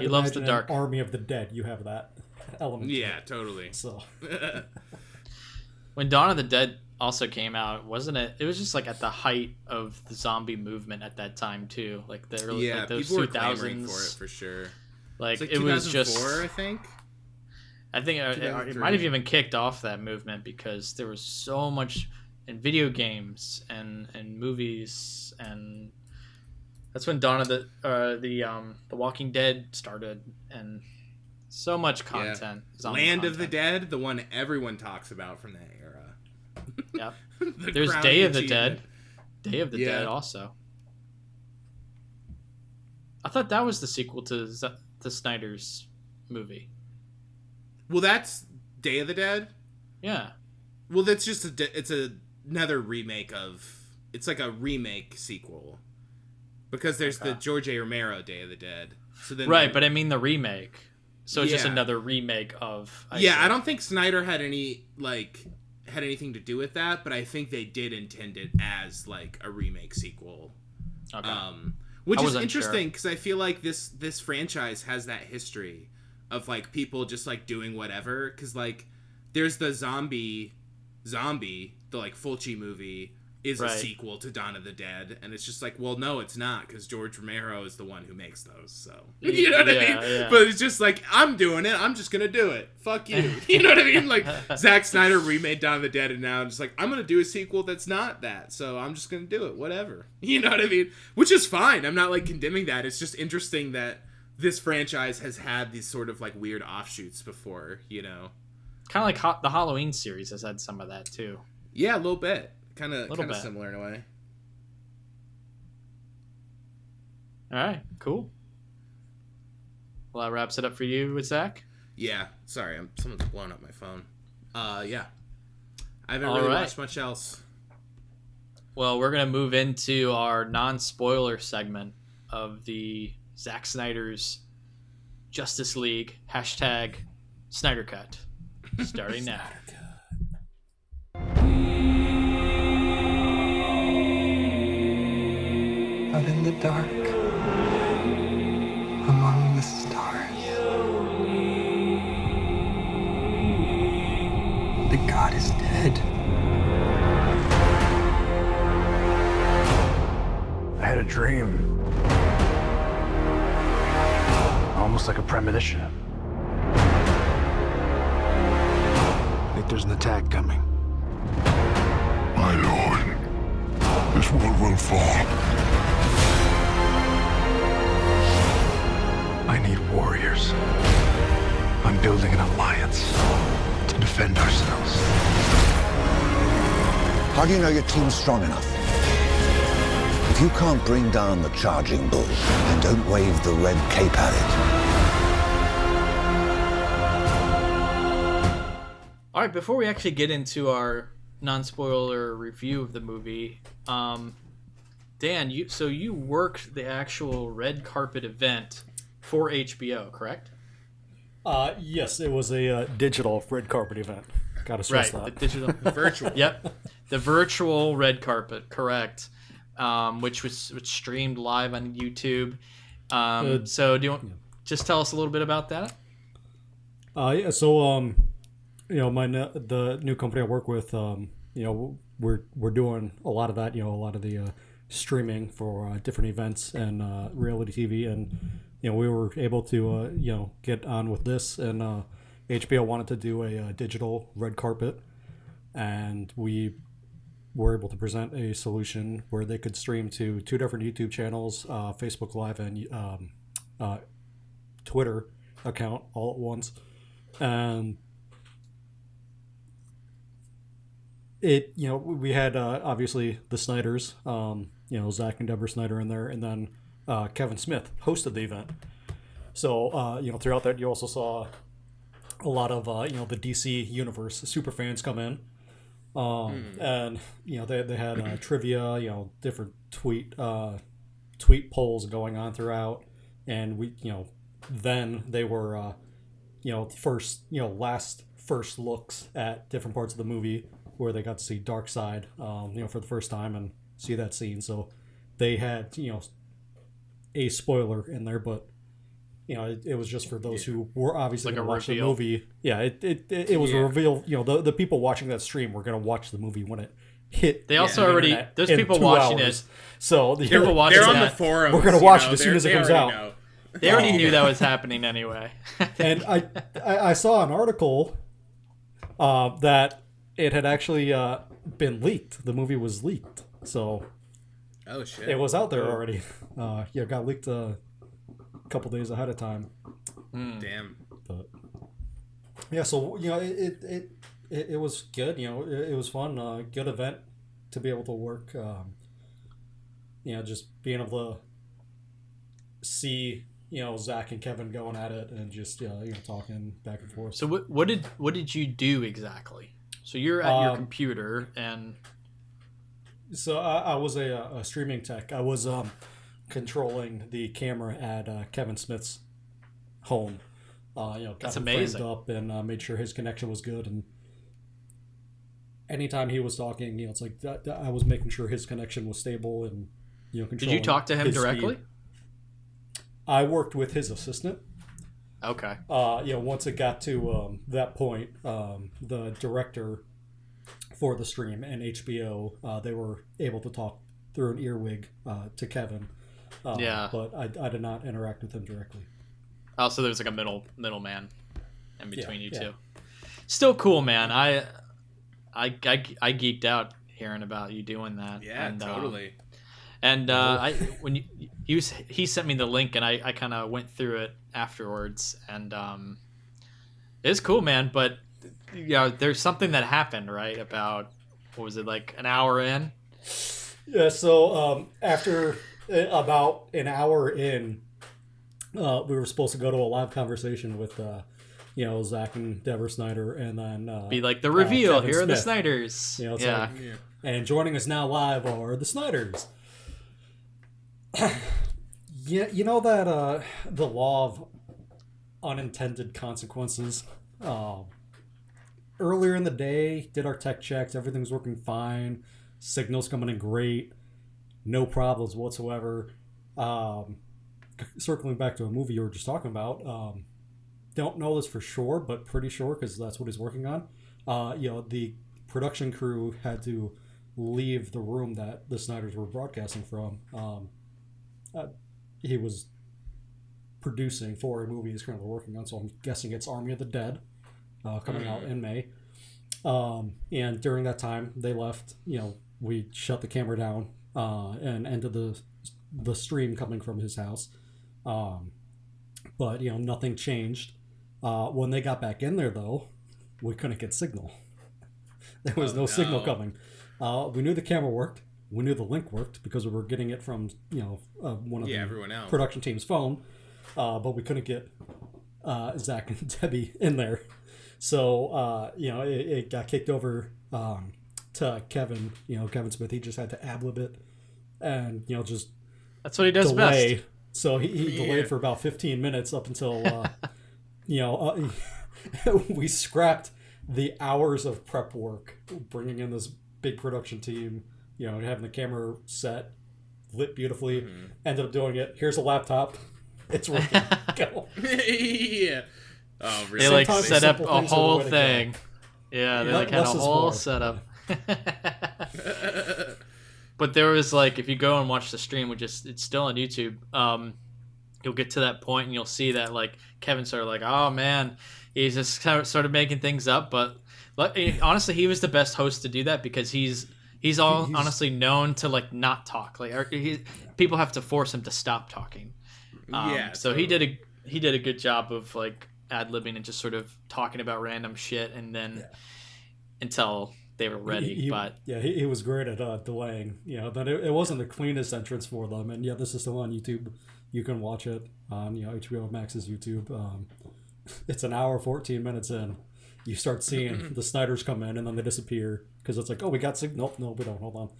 He loves the imagine dark. in Army of the Dead, you have that element. yeah, totally. So When Dawn of the Dead also came out, wasn't it? It was just like at the height of the zombie movement at that time too, like the early, like those people were 2000s. clamoring for it for sure. Like, It's it was just. 2004, I think. I think it might have even kicked off that movement because there was so much in video games and movies, and that's when Dawn of the Walking Dead started, and so much content. zombie Land of the content. Dead, the one everyone talks about from that era. Yep. The There's crowning Day of the achievement. Dead. Day of the Dead also. I thought that was the sequel to Snyder's movie. Well, that's Day of the Dead. Yeah. Well, that's just another remake of. It's like a remake sequel, because there's the George A. Romero Day of the Dead. So then Right, but I mean the remake. So it's just Yeah. another remake of. I don't think Snyder had anything to do with that, but I think they did intend it as like a remake sequel. Okay. Which I is wasn't interesting because I feel like this franchise has that history of like people just like doing whatever. Because like there's the zombie, the like Fulci movie is a sequel to Dawn of the Dead, and it's just like, well, no, it's not, because George Romero is the one who makes those. So you know what I mean? Yeah. But it's just like, I'm doing it. I'm just gonna do it. Fuck you. You know what I mean? Like Zack Snyder remade Dawn of the Dead, and now I'm just like, I'm gonna do a sequel that's not that. So I'm just gonna do it. Whatever. You know what I mean? Which is fine. I'm not like condemning that. It's just interesting that this franchise has had these sort of like weird offshoots before. You know? Kind of like the Halloween series has had some of that too. Yeah, a little bit. Kind of bit. similar in a way. All right, cool. Well, that wraps it up for you with Zach. Yeah, sorry, someone's blowing up my phone. Yeah, I haven't All really right. watched much else. Well, we're gonna move into our non-spoiler segment of the Zack Snyder's Justice League # Snyder Cut, starting now. Out in the dark, among the stars, the god is dead. I had a dream. Almost like a premonition. I think there's an attack coming. My lord, this world will fall. I need warriors. I'm building an alliance to defend ourselves. How do you know your team's strong enough? If you can't bring down the charging bull, then don't wave the red cape at it. All right, before we actually get into our non-spoiler review of the movie, Dan, you worked the actual red carpet event for HBO, correct? Yes, it was a digital red carpet event. Gotta stress The that. digital, Virtual. Yep, the virtual red carpet, correct? Which was streamed live on YouTube. So do you want just tell us a little bit about that? Yeah. So the new company I work with, we're doing a lot of that. A lot of the streaming for different events and reality TV, and we were able to get on with this, and HBO wanted to do a digital red carpet, and we were able to present a solution where they could stream to 2 different YouTube channels, Facebook Live and Twitter account all at once, and we had obviously the Snyders, Zack and Deborah Snyder in there, and then Kevin Smith hosted the event. So throughout that, you also saw a lot of the DC universe super fans come in, and they had trivia, different tweet polls going on throughout, and we then they were first looks at different parts of the movie where they got to see Darkseid, for the first time and see that scene. So they had, a spoiler in there, but it was just for those who were obviously like going to watch reveal. the movie. Yeah, it was a reveal. The people watching that stream were going to watch the movie when it hit. They also already, there's people watching it. So People watching They're on the that. forums. We're going to watch it as soon as it comes out. Know. They already knew that was happening anyway. And I saw an article that it had actually been leaked. The movie was leaked, so Oh shit! it was out there already. It got leaked a couple days ahead of time. Damn. But yeah, so it was good. It was fun. Good event to be able to work. Just being able to see Zach and Kevin going at it and just talking back and forth. So what did you do exactly? So you're at your computer and. So I was a streaming tech. I was controlling the camera at Kevin Smith's home. Got That's him amazing. framed up and made sure his connection was good. And anytime he was talking, it's like that, I was making sure his connection was stable and controlling. Did you talk to him his directly? speed. I worked with his assistant. Okay. Once it got to that point, the director for the stream and HBO, they were able to talk through an earwig to Kevin. Yeah. But I did not interact with him directly. Oh, so there's like a middleman in between you yeah. two. Still cool, man. I geeked out hearing about you doing that. Yeah, and, totally. He sent me the link and I kind of went through it afterwards and it's cool, man. But there's something that happened, right? About what was it, like an hour in? Yeah. So after about an hour in, we were supposed to go to a live conversation with Zach and Deborah Snyder, and then Be like the reveal. Kevin Here are the Smith. Snyders. It's Yeah. like, and joining us now live are the Snyders. Yeah, that the law of unintended consequences. Earlier in the day, did our tech checks. Everything's working fine. Signal's coming in great. No problems whatsoever. Circling back to a movie you were just talking about. Don't know this for sure, but pretty sure because that's what he's working on. The production crew had to leave the room that the Snyders were broadcasting from. He was producing for a movie he's currently working on, so I'm guessing it's Army of the Dead, coming out in May. And during that time, they left. We shut the camera down and ended the stream coming from his house. But nothing changed. When they got back in there, though, we couldn't get signal. There was no signal coming. We knew the camera worked. We knew the link worked because we were getting it from one of the everyone else. production team's phone, but we couldn't get Zach and Debbie in there. So it got kicked over to Kevin. Kevin Smith. He just had to ad-lib it and just That's what he does delay. best. So he delayed for about 15 minutes up until we scrapped the hours of prep work, bringing in this big production team, having the camera set, lit beautifully. Ended up doing it. Here's a laptop. It's working. Go. Yeah. Oh, really? They like Sometimes set up simple a things are the whole way to thing. go. Yeah, they Yeah, like had a less is whole more. setup. But there was like, if you go and watch the stream, which is it's still on YouTube, you'll get to that point and you'll see that like Kevin's sort of like, oh man, he's just kind of sort of making things up. But honestly, he was the best host to do that because he's honestly known to like not talk. Like people have to force him to stop talking. So he did a good job of like ad-libbing and just sort of talking about random shit and then until they were ready. He was great at delaying. That it wasn't the cleanest entrance for them. And this is still on YouTube. You can watch it on HBO Max's YouTube. It's an hour 14 minutes in. You start seeing the Snyders come in and then they disappear because it's like, oh, we got signal. No, we don't. Hold on.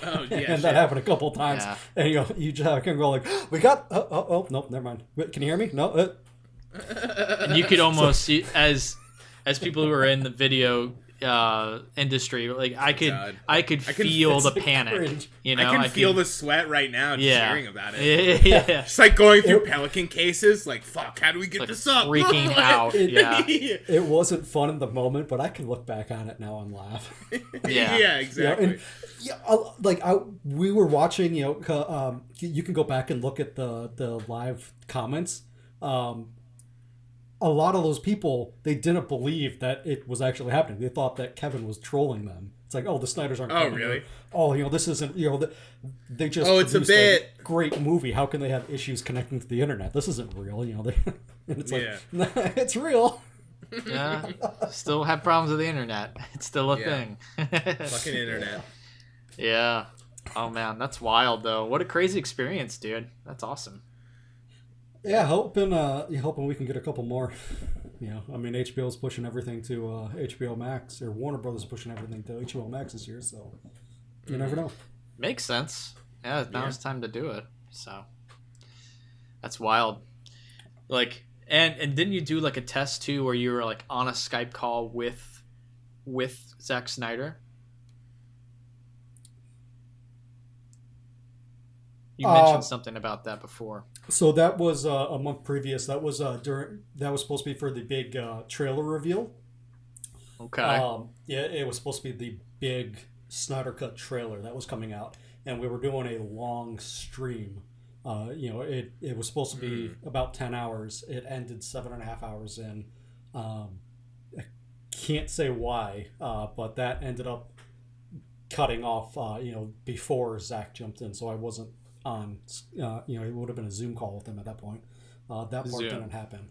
Oh yeah. And that happened a couple of times. Yeah. And you just can go like, we got. Oh, nope, never mind. Wait, can you hear me? No. And you could almost as people who are in the video industry, like I could feel the panic. cringe. You know, I can feel the sweat right now just hearing about it. Yeah. It's like going through Pelican cases. Like, fuck, how do we get Like this up? freaking out. Yeah. It wasn't fun in the moment, but I can look back on it now and laugh. Yeah. Yeah, exactly. We were watching. You can go back and look at the live comments. A lot of those people, they didn't believe that it was actually happening. They thought that Kevin was trolling them. It's like, oh, the Snyders aren't. Oh, coming really? here. Oh, this isn't. They just. Oh, it's a produced bit. great movie. How can they have issues connecting to the internet? This isn't real. And it's like, Yeah. it's real. Yeah. Still have problems with the internet. It's still a thing. Fucking internet. Yeah. Oh man, that's wild though. What a crazy experience, dude. That's awesome. Yeah, hoping we can get a couple more. I mean, HBO's pushing everything to HBO Max, or Warner Brothers is pushing everything to HBO Max this year, so you never know. Makes sense. Yeah, now it's time to do it. So that's wild. Like, and didn't you do like a test too, where you were like on a Skype call with Zack Snyder? You mentioned something about that before. So that was a month previous. That was that was supposed to be for the big trailer reveal. Okay. It was supposed to be the big Snyder Cut trailer that was coming out, and we were doing a long stream. It was supposed to be about 10 hours. It ended 7.5 hours in. I can't say why, but that ended up cutting off. Before Zach jumped in, so I wasn't on. It would have been a Zoom call with him at that point. That part didn't happen.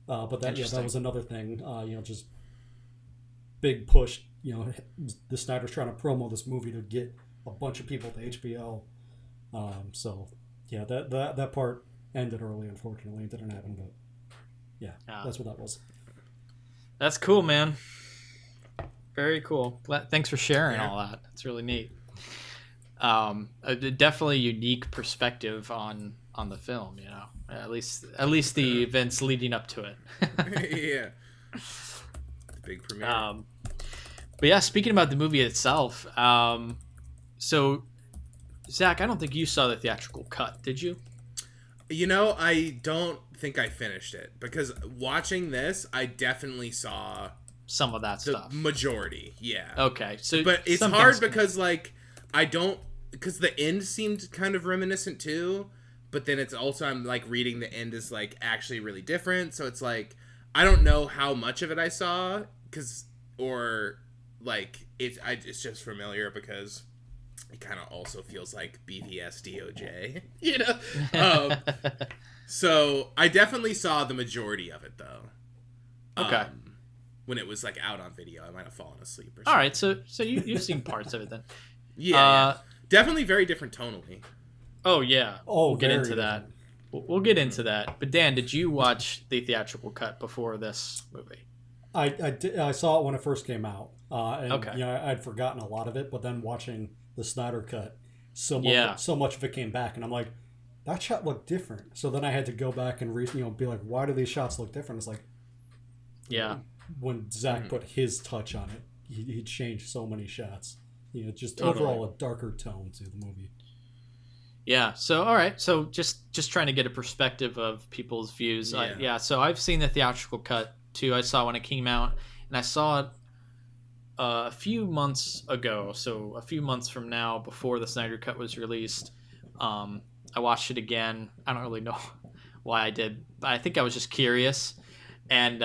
But that was another thing. Just big push. The Snyder's trying to promo this movie to get a bunch of people to HBO. That part ended early. Unfortunately, it didn't happen. But that's what that was. That's cool, man. Very cool. Thanks for sharing all that. It's really neat. Definitely a unique perspective on the film. At least the events leading up to it. Yeah. The big premiere. But yeah, speaking about the movie itself, so Zach, I don't think you saw the theatrical cut, did you? I don't think I finished it, because watching this, I definitely saw some of that the stuff. Majority, yeah. Okay, so but it's hard because because the end seemed kind of reminiscent too, but then it's also I'm like reading the end is like actually really different, so it's like I don't know how much of it I saw it's just familiar because it kind of also feels like BVS DOJ, So I definitely saw the majority of it though. Okay. When it was like out on video, I might have fallen asleep or something. All right, so you've seen parts of it then. Yeah. Definitely very different tonally. Oh yeah. Oh, we'll get into that. We'll get into that. But Dan, did you watch the theatrical cut before this movie? I did. I saw it when it first came out. Okay. I'd forgotten a lot of it, but then watching the Snyder cut, so much of it came back, and I'm like, that shot looked different. So then I had to go back and be like, why do these shots look different? It's like, when Zach put his touch on it, he changed so many shots. Just overall a darker tone to the movie. Yeah. So all right. So just trying to get a perspective of people's views. Yeah. So I've seen the theatrical cut too. I saw when it came out, and I saw it a few months ago. So a few months from now, before the Snyder cut was released, I watched it again. I don't really know why I did, but I think I was just curious, and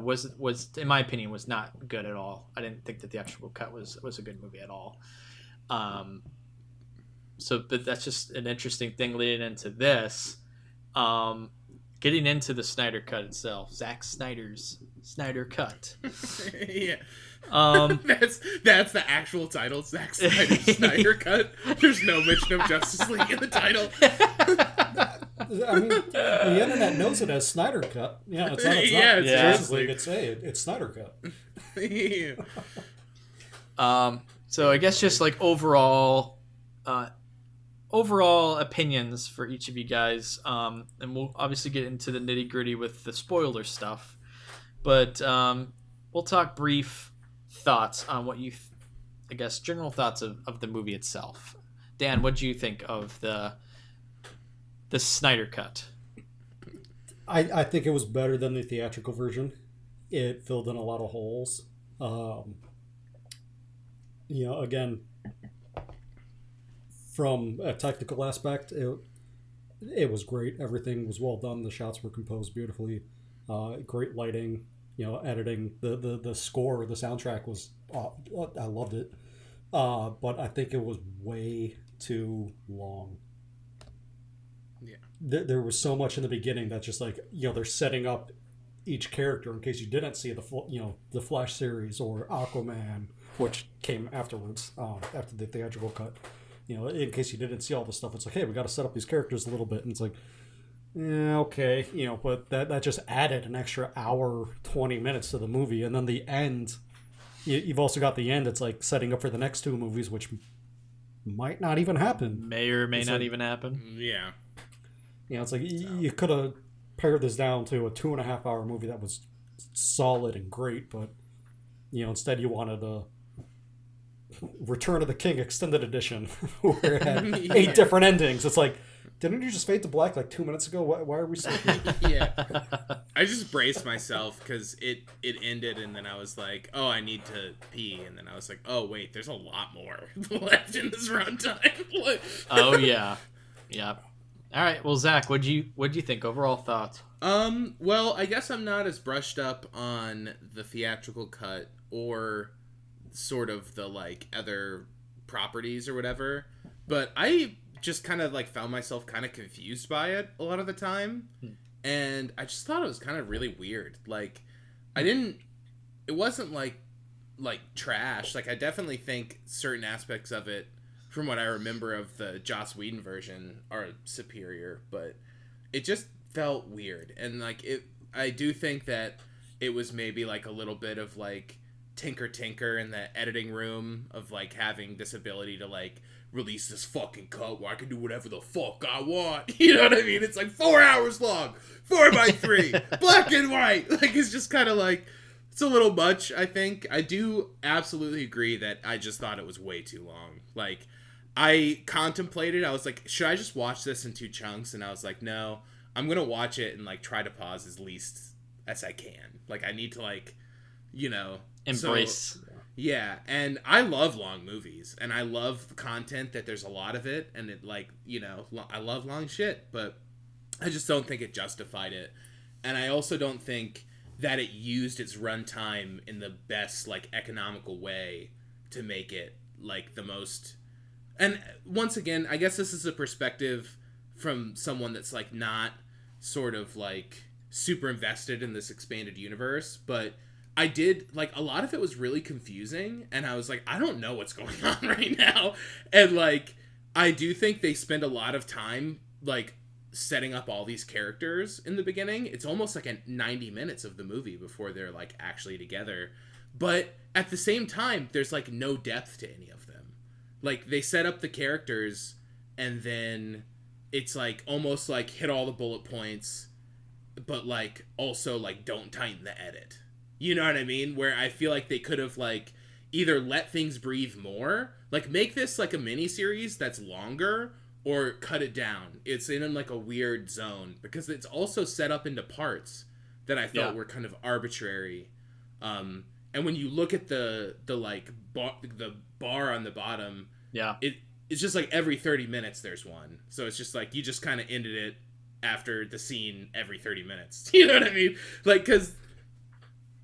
was in my opinion was not good at all. I didn't think the theatrical cut was a good movie at all. But that's just an interesting thing leading into this. Getting into the Snyder cut itself, Zack Snyder's Snyder cut. Yeah. That's the actual title, Zack Snyder's Snyder cut. There's no mention of Justice League in the title. I mean, the internet knows it as Snyder Cut. Yeah, it's not. It's Justice League. It's Snyder Cut. Yeah. So I guess just like overall, overall opinions for each of you guys, and we'll obviously get into the nitty gritty with the spoiler stuff. But we'll talk brief thoughts on what you, I guess, general thoughts of the movie itself. Dan, what do you think of the Snyder cut? I think it was better than the theatrical version. It filled in a lot of holes. Again, from a technical aspect, it was great. Everything was well done. The shots were composed beautifully. Great lighting. Editing. The score, the soundtrack was. I loved it. But I think it was way too long. Yeah. There was so much in the beginning that just like they're setting up each character in case you didn't see the Flash series or Aquaman, which came afterwards after the theatrical cut. In case you didn't see all the stuff, it's like, hey, we got to set up these characters a little bit, and it's like, yeah, okay, but that just added an extra hour 20 minutes to the movie, and then the end. You've also got the end. It's like setting up for the next two movies, which might not even happen. May or may not even happen. Yeah. It's like you could have pared this down to a 2.5 hour movie that was solid and great, but instead you wanted a Return of the King extended edition where it had 8 different endings. It's like, didn't you just fade to black like 2 minutes ago? Why are we still here? Yeah. I just braced myself because it ended, and then I was like, oh, I need to pee, and then I was like, oh wait, there's a lot more left in this runtime. Oh yeah. All right, well, Zach, what'd you think? Overall thoughts? Well, I guess I'm not as brushed up on the theatrical cut or sort of the like other properties or whatever, but I just kind of like found myself kind of confused by it a lot of the time, and I just thought it was kind of really weird. Like, it wasn't like trash. Like, I definitely think certain aspects of it, from what I remember of the Joss Whedon version, are superior, but it just felt weird. And like I do think that it was maybe like a little bit of like tinker in the editing room of like having this ability to like release this fucking cut where I can do whatever the fuck I want. You know what I mean? It's like 4 hours long, 4x3, black and white. Like, it's just kind of like, it's a little much, I think. I do absolutely agree that I just thought it was way too long. Like, I contemplated, I was like, should I just watch this in 2 chunks? And I was like, no, I'm going to watch it and like try to pause as least as I can. Like, I need to like, embrace. So, yeah, and I love long movies, and I love content that there's a lot of it, and it like, I love long shit, but I just don't think it justified it. And I also don't think that it used its runtime in the best like economical way to make it like the most. And once again, I guess this is a perspective from someone that's like not sort of like super invested in this expanded universe, but I did, like, a lot of it was really confusing, and I was like, I don't know what's going on right now. And like, I do think they spend a lot of time like setting up all these characters in the beginning. It's almost like 90 minutes of the movie before they're like actually together, but at the same time there's like no depth to any of them. Like, they set up the characters, and then it's like almost like hit all the bullet points, but like also like don't tighten the edit. You know what I mean? Where I feel like they could have like either let things breathe more, like make this like a mini series that's longer, or cut it down. It's in like a weird zone because it's also set up into parts that I felt were kind of arbitrary. And when you look at the like the bar on the bottom, it's just like every 30 minutes there's one. So it's just like you just kind of ended it after the scene every 30 minutes. You know what I mean? Like, because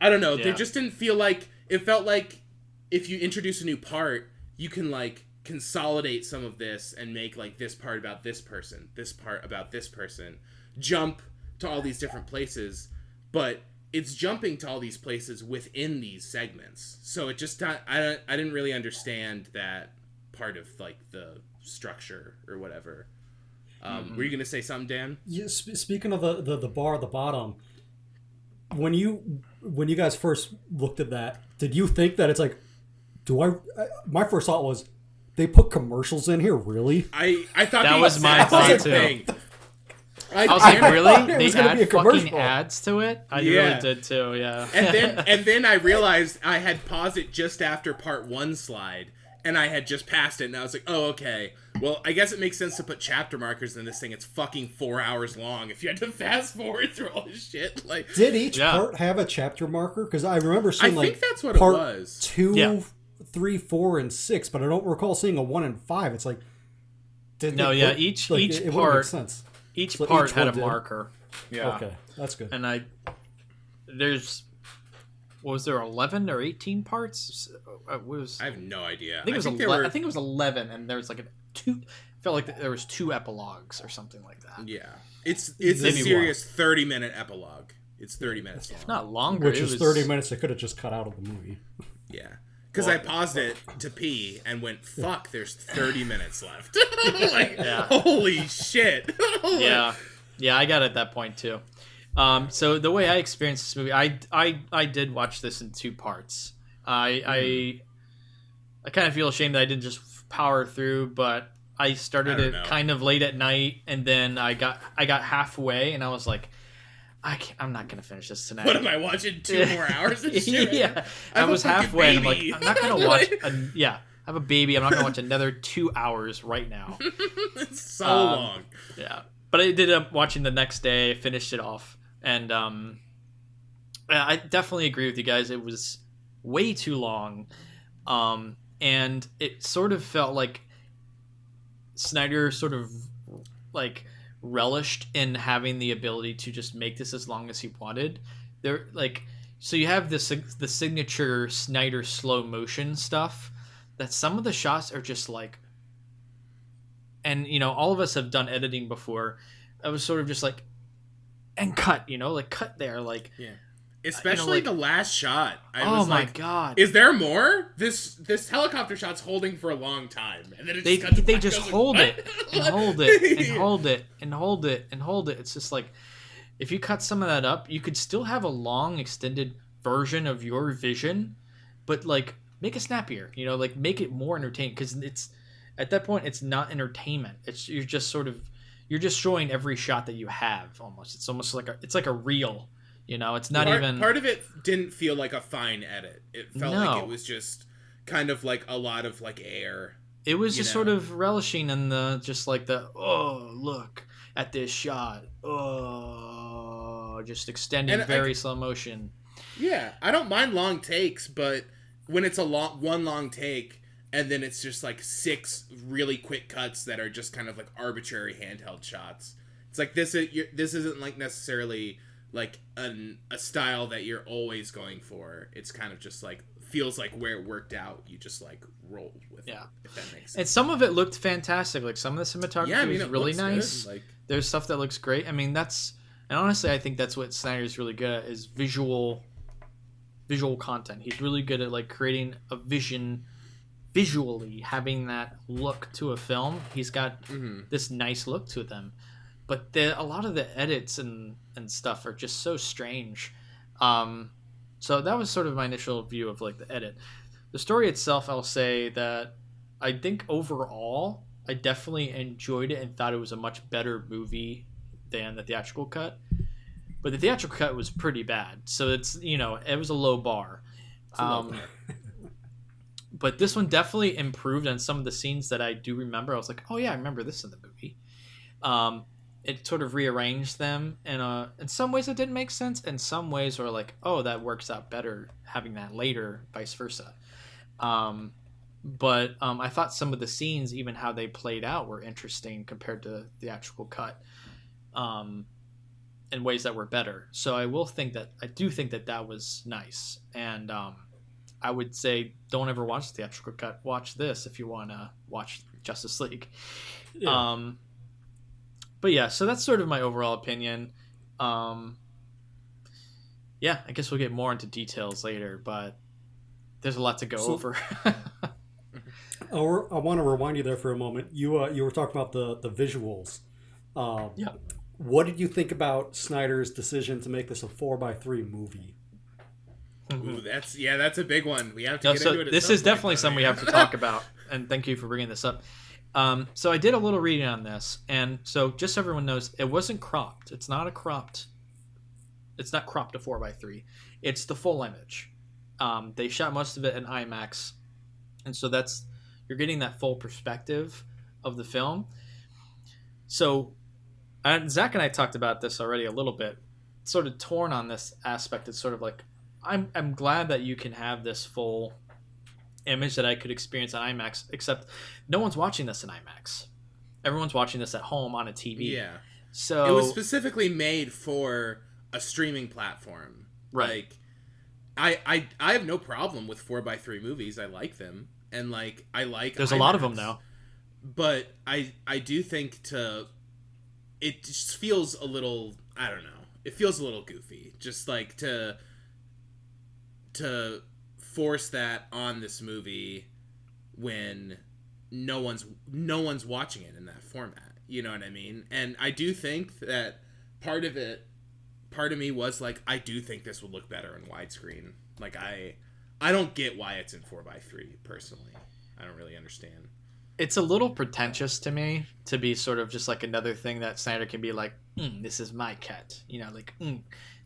I don't know, they just didn't feel like, it felt like if you introduce a new part, you can like consolidate some of this and make like this part about this person, this part about this person, jump to all these different places, but it's jumping to all these places within these segments. So it just, I didn't really understand that part of like the structure or whatever. Were you gonna say something, Dan? Yeah, speaking of the bar at the bottom, when you guys first looked at that, did you think that it's like, my first thought was, they put commercials in here, really? I thought That the was my exact thought, same too. thing. I was like, really? it They was gonna be add a commercial. fucking ads to it? I Yeah. really did too, yeah. And then I realized I had paused it just after part 1 slide, and I had just passed it, and I was like, oh, okay. Well, I guess it makes sense to put chapter markers in this thing. It's fucking 4 hours long. If you had to fast forward through all this shit, like... Did each Yeah. part have a chapter marker? Because I remember seeing, I like, think that's what it part was. 2, Yeah. 3, 4, and 6, but I don't recall seeing a 1 and 5. It's like... No, they yeah, put- each like, each it wouldn't make part sense. each So part each had a one did. marker. Yeah. Okay, that's good. And there's, what was there, 11 or 18 parts? I have no idea. I think it was there were- I think it was 11, and there was like felt like there was 2 epilogues or something like that. Yeah. It's a Maybe serious 30-minute epilogue. It's 30 minutes long. If not longer. Which it is was 30 minutes they could have just cut out of the movie. Yeah. Because I paused it to pee and went, fuck, there's 30 minutes left. Like, Yeah. holy shit. Yeah, yeah, I got it at that point too. So the way I experienced this movie, I did watch this in 2 parts. I kind of feel ashamed that I didn't just power through, but I started it kind of late at night, and then I got halfway, and I was like, I'm not gonna finish this tonight. What am I watching? 2 more hours of shit? Yeah, I I was halfway, and I'm like, baby. I'm not gonna watch. I have a baby. I'm not gonna watch another 2 hours right now. It's so long. Yeah, but I did up watching the next day, finished it off, and I definitely agree with you guys. It was way too long, and it sort of felt like Snyder sort of like relished in having the ability to just make this as long as he wanted. There, like, so you have the signature Snyder slow motion stuff. That some of the shots are just like, and you know, all of us have done editing before. I was sort of just like, and cut, you know, like cut there, like, Yeah. Especially like, the last shot. I oh was my like, god, is there more? This helicopter shot's holding for a long time, and then it they just cuts they back, just goes hold like, it what? and hold it and hold it and hold it and hold it. It's just like, if you cut some of that up, you could still have a long extended version of your vision, but like make it snappier, you know, like make it more entertaining, because it's at that point it's not entertainment. You're just showing every shot that you have. Almost, it's almost like it's like a reel, you know. It's not even part of it didn't feel like a fine edit. It felt like it was just kind of like a lot of like air. It was just sort of relishing in the just like the, oh, look at this shot, oh, just extending very slow motion. Yeah, I don't mind long takes, but when it's one long take and then it's just like 6 really quick cuts that are just kind of like arbitrary handheld shots, it's like this isn't like necessarily like a style that you're always going for. It's kind of just like feels like where it worked out, you just like rolled with it, if that makes sense. And some of it looked fantastic. Like some of the cinematography was really nice. Like, there's stuff that looks great. I mean, and honestly, I think that's what Snyder's really good at, is visual content. He's really good at like creating a vision, visually having that look to a film. He's got this nice look to them, but a lot of the edits and stuff are just so strange. So that was sort of my initial view of like the edit. The story itself, I'll say that I think overall I definitely enjoyed it and thought it was a much better movie than the theatrical cut. But the theatrical cut was pretty bad, so it's, you know, it was a low bar. But this one definitely improved on some of the scenes that I do remember. I was like, oh yeah, I remember this in the movie. It sort of rearranged them, and in some ways it didn't make sense. In some ways were like, oh, that works out better having that later, vice versa. But I thought some of the scenes, even how they played out, were interesting compared to the theatrical cut. In ways that were better. So I do think that was nice. And I would say don't ever watch the theatrical cut. Watch this if you want to watch Justice League. Yeah. But yeah, so that's sort of my overall opinion. Yeah, I guess we'll get more into details later, but there's a lot to go over. I want to rewind you there for a moment. You were talking about the visuals. Yeah. What did you think about Snyder's decision to make this a 4x3 movie? Ooh, that's a big one. We have to get into it. This is definitely something we have to talk about. and thank you for bringing this up. So I did a little reading on this, and so just so everyone knows, it wasn't cropped. It's not cropped to 4:3. It's the full image. They shot most of it in IMAX, and so you're getting that full perspective of the film. So, and Zach and I talked about this already a little bit, sort of torn on this aspect. It's sort of like, I'm glad that you can have this full image that I could experience on IMAX, except no one's watching this in IMAX. Everyone's watching this at home on a TV. Yeah. So it was specifically made for a streaming platform. Right. Like, I have no problem with 4:3 movies. I like them. And like, there's IMAX, a lot of them now. But I do think it just feels a little, I don't know. It feels a little goofy. Just like to force that on this movie when no one's watching it in that format. You know what I mean? And I do think that part of me was like, I do think this would look better in widescreen. Like, I don't get why it's in 4:3 personally. I don't really understand. It's a little pretentious to me to be sort of just like another thing that Snyder can be like, this is my cut. You know, like,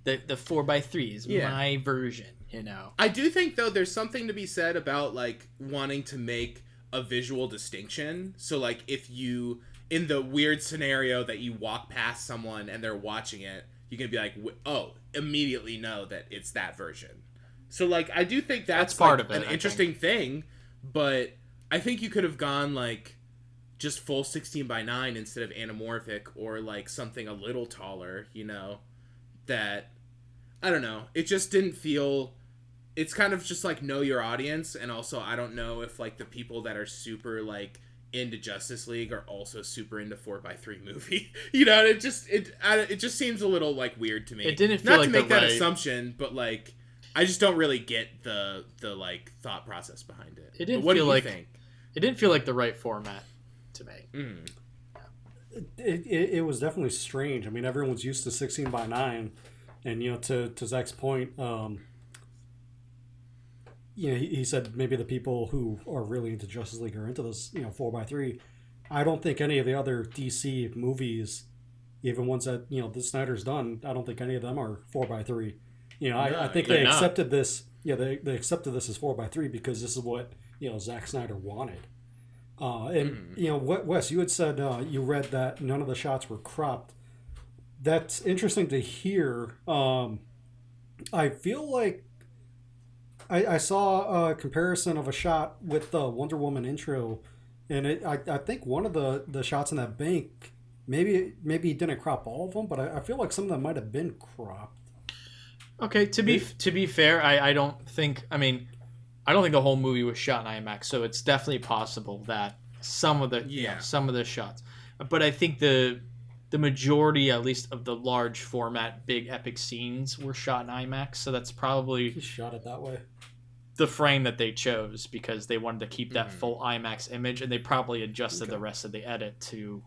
the 4:3 is my version, you know. I do think, though, there's something to be said about, like, wanting to make a visual distinction. So, like, if you, in the weird scenario that you walk past someone and they're watching it, you can be like, oh, immediately know that it's that version. So, like, I do think that's part like, of it, an interesting thing, but I think you could have gone, like, just full 16:9 instead of anamorphic, or, like, something a little taller, you know, that, I don't know, it just didn't feel, it's kind of just, like, know your audience, and also I don't know if, like, the people that are super, like, into Justice League are also super into 4:3 movie. You know, it just seems a little, like, weird to me. It didn't feel not like to make the that right assumption, but, like, I just don't really get the like thought process behind it. It didn't what feel do you like think? It didn't feel like the right format to me. It was definitely strange. I mean, everyone's used to 16:9, and you know, to Zach's point, you know, he said maybe the people who are really into Justice League are into this, you know, 4:3. I don't think any of the other DC movies, even ones that, you know, the Snyder's done, I don't think any of them are 4:3. You know, I think they accepted this. Yeah, they accepted this as 4:3 because this is what, you know, Zack Snyder wanted. And you know, Wes, you had said you read that none of the shots were cropped. That's interesting to hear. I feel like I saw a comparison of a shot with the Wonder Woman intro, and I think one of the shots in that bank, maybe he didn't crop all of them, but I feel like some of them might have been cropped. Okay, to be fair, I don't think the whole movie was shot in IMAX, so it's definitely possible that some of the shots. But I think the majority, at least of the large format, big epic scenes, were shot in IMAX. So that's probably He shot it that way. the frame that they chose because they wanted to keep that full IMAX image, and they probably adjusted the rest of the edit to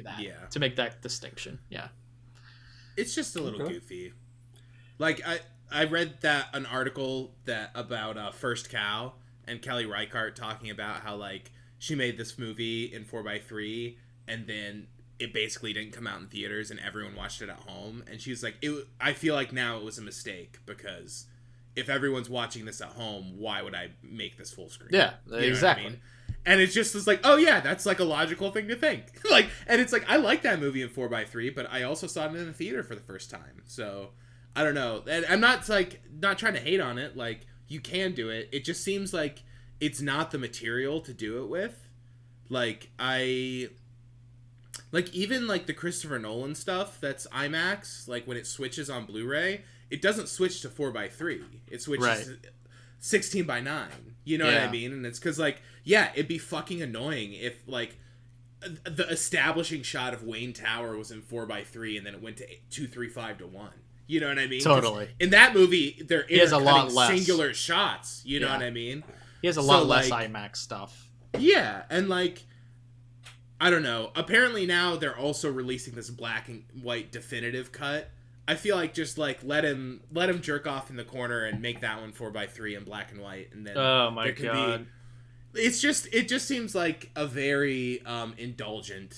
that to make that distinction. Yeah, it's just a little goofy. Like, I read an article about First Cow and Kelly Reichardt talking about how, like, she made this movie in 4:3 and then it basically didn't come out in theaters and everyone watched it at home. And she was like, I feel like now it was a mistake because if everyone's watching this at home, why would I make this full screen? Yeah, you know exactly. what I mean? And it's just was like, oh yeah, that's like a logical thing to think. Like, and it's like, I like that movie in 4:3, but I also saw it in the theater for the first time. So I don't know. And I'm not trying to hate on it. Like, you can do it. It just seems like it's not the material to do it with. Like, even like the Christopher Nolan stuff that's IMAX, like when it switches on Blu-ray, it doesn't switch to 4:3. It switches to 16:9. You know what I mean? And it's because, like, it'd be fucking annoying if, like, the establishing shot of Wayne Tower was in 4:3 and then it went to 2:3:5 to 1. You know what I mean? Totally. In that movie, they're intercutting singular shots. You know what I mean? He has a lot less IMAX stuff. Yeah, and, like, I don't know. Apparently now they're also releasing this black and white definitive cut. I feel like just, like, let him jerk off in the corner and make that one 4:3 in black and white, and then oh my god, it just seems like a very indulgent.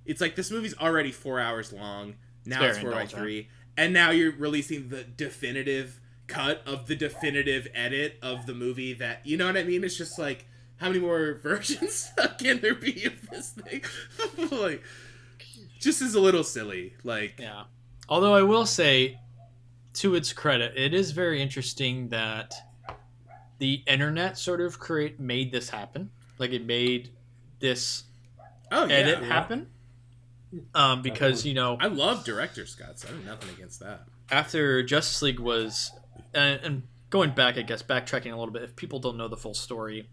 It's like this movie's already 4 hours long. Now it's 4x3, and now you're releasing the definitive cut of the definitive edit of the movie. That, you know what I mean? It's just like, how many more versions can there be of this thing? Like, just is a little silly. Like, yeah. Although I will say, to its credit, it is very interesting that the internet sort of made this happen. Like, it made this edit happen. Because, you know, I love director's cuts. I have nothing against that. After Justice League was, and going back, I guess, backtracking a little bit, if people don't know the full story.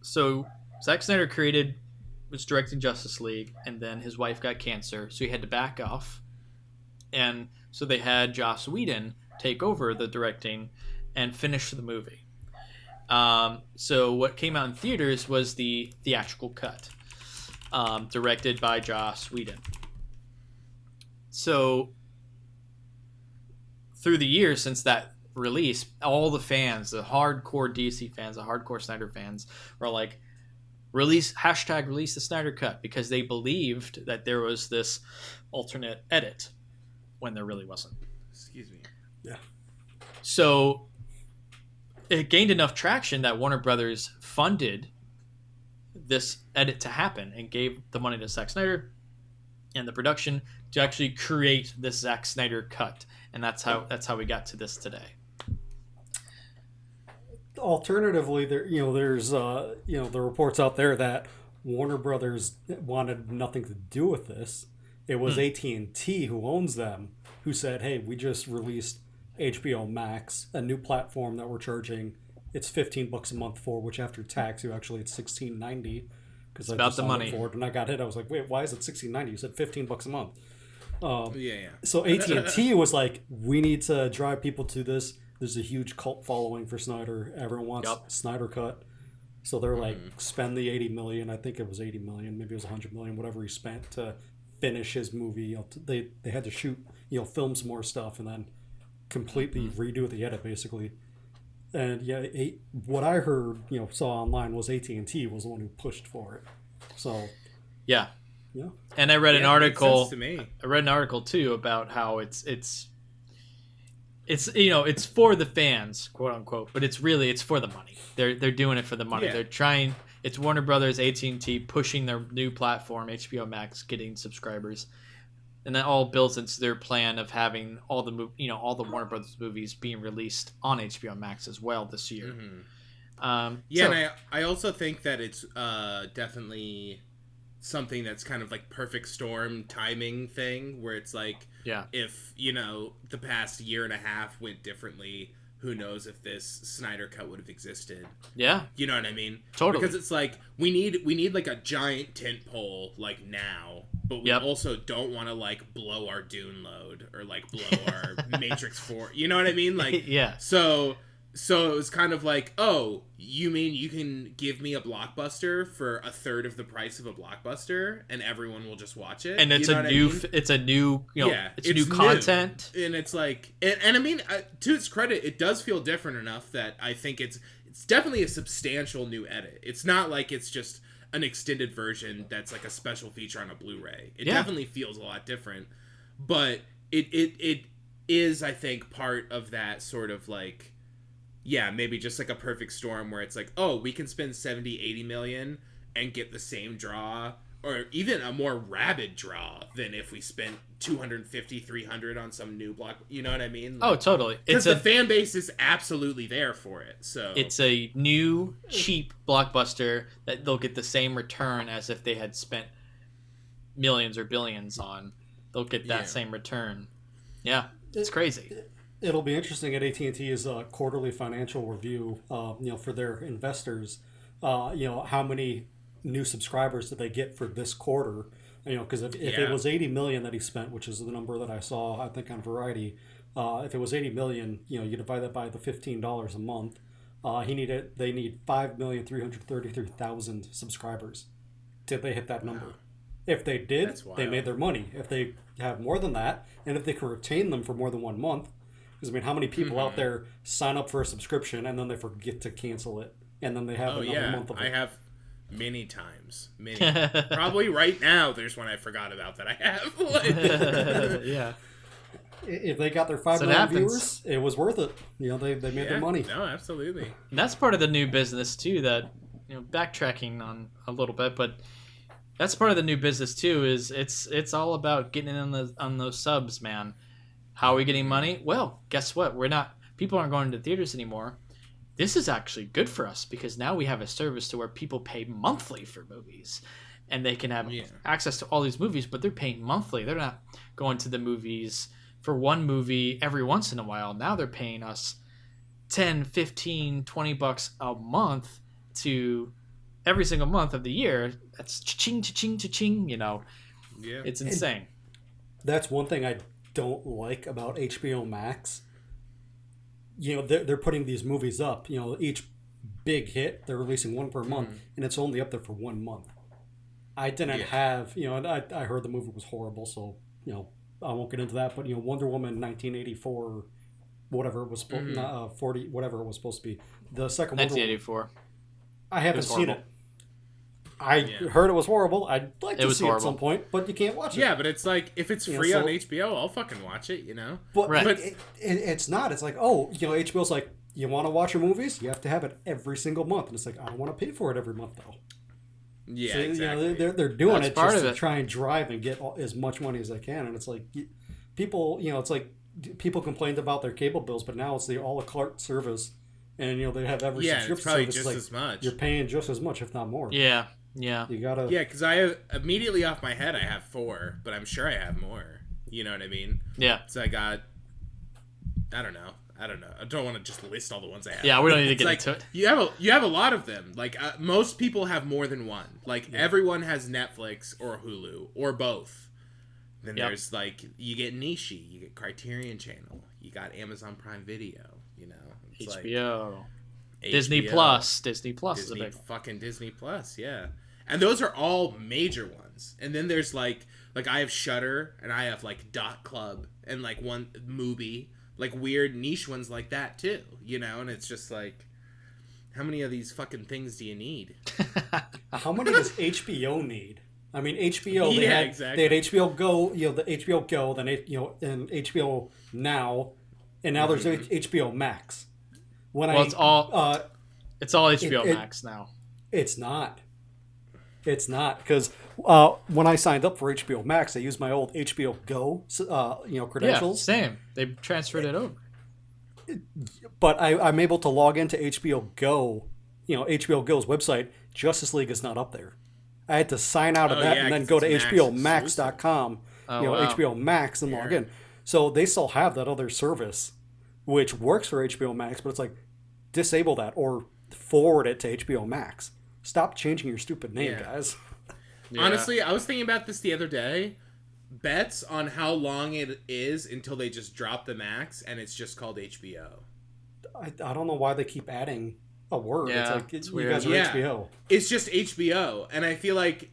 So Zack Snyder was directing Justice League, and then his wife got cancer, so he had to back off. And so they had Joss Whedon take over the directing and finish the movie. So what came out in theaters was the theatrical cut. Directed by Joss Whedon. So, through the years since that release, all the fans, the hardcore DC fans, the hardcore Snyder fans, were like, release the Snyder Cut, because they believed that there was this alternate edit when there really wasn't. Excuse me. Yeah. So, it gained enough traction that Warner Brothers funded this edit to happen and gave the money to Zack Snyder and the production to actually create this Zack Snyder cut, and that's how we got to this today. Alternatively, there's the reports out there that Warner Brothers wanted nothing to do with this. It was AT&T, who owns them, who said, "Hey, we just released HBO Max, a new platform that we're charging. It's $15 a month for, which after tax, it's $16.90." Because I about just the money. For it, and I got hit. I was like, "Wait, why is it $16.90? You said $15 a month." Yeah. So AT&T was like, "We need to drive people to this. There's a huge cult following for Snyder. Everyone wants Snyder Cut." So they're like, "Spend the $80 million." I think it was $80 million. Maybe it was $100 million. Whatever he spent to finish his movie. They had to shoot, film some more stuff, and then completely redo the edit, basically. And yeah, what I heard, saw online was AT&T was the one who pushed for it. So yeah. And I read an article. To me. I read an article too about how it's it's for the fans, quote unquote, but it's for the money. They're doing it for the money. Yeah. They're trying. It's Warner Brothers, AT&T pushing their new platform, HBO Max, getting subscribers. And that all builds into their plan of having all the Warner Brothers movies being released on HBO Max as well this year. And I also think that it's definitely something that's kind of like perfect storm timing thing, where it's like, if the past year and a half went differently, who knows if this Snyder Cut would have existed? Yeah, you know what I mean? Totally. Because it's like we need like a giant tent pole like now. But we also don't want to like blow our Dune load or like blow our Matrix 4. You know what I mean? Like, yeah. So it was kind of like, oh, you mean you can give me a blockbuster for a third of the price of a blockbuster, and everyone will just watch it? And it's it's new content, and it's like, and I mean, to its credit, it does feel different enough that I think it's definitely a substantial new edit. It's not like it's just an extended version that's like a special feature on a Blu-ray. It definitely feels a lot different, but it is, I think, part of that sort of like, maybe just like a perfect storm where it's like, oh, we can spend 70-80 million and get the same draw, or even a more rabid draw than if we spent 250-300 on some new block. You know what I mean? Like, oh, totally. Because the fan base is absolutely there for it. So it's a new, cheap blockbuster that they'll get the same return as if they had spent millions or billions on. They'll get that same return. Yeah, it's crazy. It'll be interesting at AT&T's quarterly financial review, for their investors, how many new subscribers did they get for this quarter? Because if it was 80 million that he spent, which is the number that I saw, I think on Variety, if it was 80 million, you divide that by the $15 a month. They need 5,333,000 subscribers. Did they hit that number? Wow. If they did, they made their money. If they have more than that, and if they can retain them for more than 1 month, because how many people out there sign up for a subscription and then they forget to cancel it and then they have another month of it. I have many times. Probably right now there's one I forgot about that I have. Yeah. If they got their 5 million viewers, it was worth it. You know, they made their money. No, absolutely. And that's part of the new business too. That backtracking on a little bit, but that's part of the new business too. Is it's all about getting in on those subs, man. How are we getting money? Well, guess what? People aren't going to theaters anymore. This is actually good for us because now we have a service to where people pay monthly for movies, and they can have access to all these movies, but they're paying monthly. They're not going to the movies for one movie every once in a while. Now they're paying us $10, $15, $20 a month to every single month of the year. That's cha-ching, cha-ching, cha-ching, Yeah. It's insane. And that's one thing I don't like about HBO Max. They're putting these movies up. Each big hit, they're releasing one per month, and it's only up there for 1 month. I didn't have, I heard the movie was horrible, so, I won't get into that, but Wonder Woman 1984, whatever it was 40, whatever it was supposed to be. The second 1984. I haven't seen it. I heard it was horrible. I'd like to see it at some point, but you can't watch it. Yeah, but it's like if it's free on HBO, I'll fucking watch it. But it's not. It's like HBO's like, you want to watch your movies? You have to have it every single month, and it's like I don't want to pay for it every month though. Yeah, so, exactly. They're doing it just to try and drive and get as much money as they can, and it's like people, it's like people complained about their cable bills, but now it's the a la carte service, and they have every subscription it's probably service. just as much. You're paying just as much, if not more. Yeah. You gotta. Yeah, because I immediately off my head I have 4, but I'm sure I have more. You know what I mean? Yeah. So I got. I don't know. I don't want to just list all the ones I have. Yeah, we don't need to get into it. You have a lot of them. Like most people have more than one. Like everyone has Netflix or Hulu or both. Then there's like you get Niche, you get Criterion Channel, you got Amazon Prime Video. It's HBO. Like, Disney Plus. Disney Plus is a big one. Fucking Disney Plus, yeah. And those are all major ones. And then there's like I have Shudder and I have like Dot Club and like one movie, like weird niche ones like that too, and it's just like how many of these fucking things do you need? How many does HBO need? I mean, HBO, they had HBO Go, the HBO Go, then and HBO Now, and now there's HBO Max. It's all HBO Max now. It's not. It's not because when I signed up for HBO Max, I used my old HBO Go, credentials. Yeah, same. They transferred it over. But I'm able to log into HBO Go, HBO Go's website. Justice League is not up there. I had to sign out of that and then go to HBOMax.com, HBO Max, and log in. So they still have that other service, which works for HBO Max, but it's like, disable that or forward it to HBO Max. Stop changing your stupid name, guys. Yeah. Honestly, I was thinking about this the other day. Bets on how long it is until they just drop the Max and it's just called HBO. I don't know why they keep adding a word. Yeah, it's weird. You guys are HBO. It's just HBO, and I feel like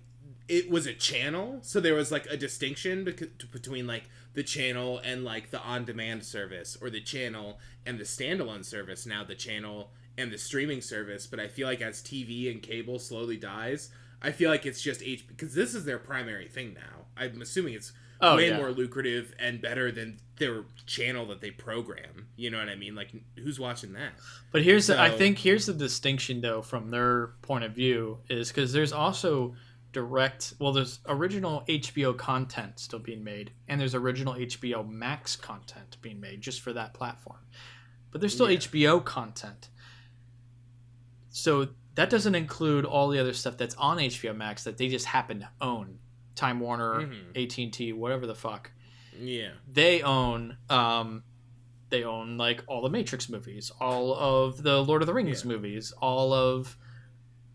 it was a channel, so there was like a distinction between like the channel and like the on-demand service, or the channel and the standalone service. Now the channel and the streaming service. But I feel like as TV and cable slowly dies, I feel like it's just because this is their primary thing now. I'm assuming it's way more lucrative and better than their channel that they program. You know what I mean? Like, who's watching that? But I think here's the distinction though from their point of view is because there's also there's original HBO content still being made, and there's original HBO Max content being made just for that platform. But there's still HBO content. So that doesn't include all the other stuff that's on HBO Max that they just happen to own. Time Warner, AT&T, whatever the fuck. Yeah. They own like all the Matrix movies, all of the Lord of the Rings movies, all of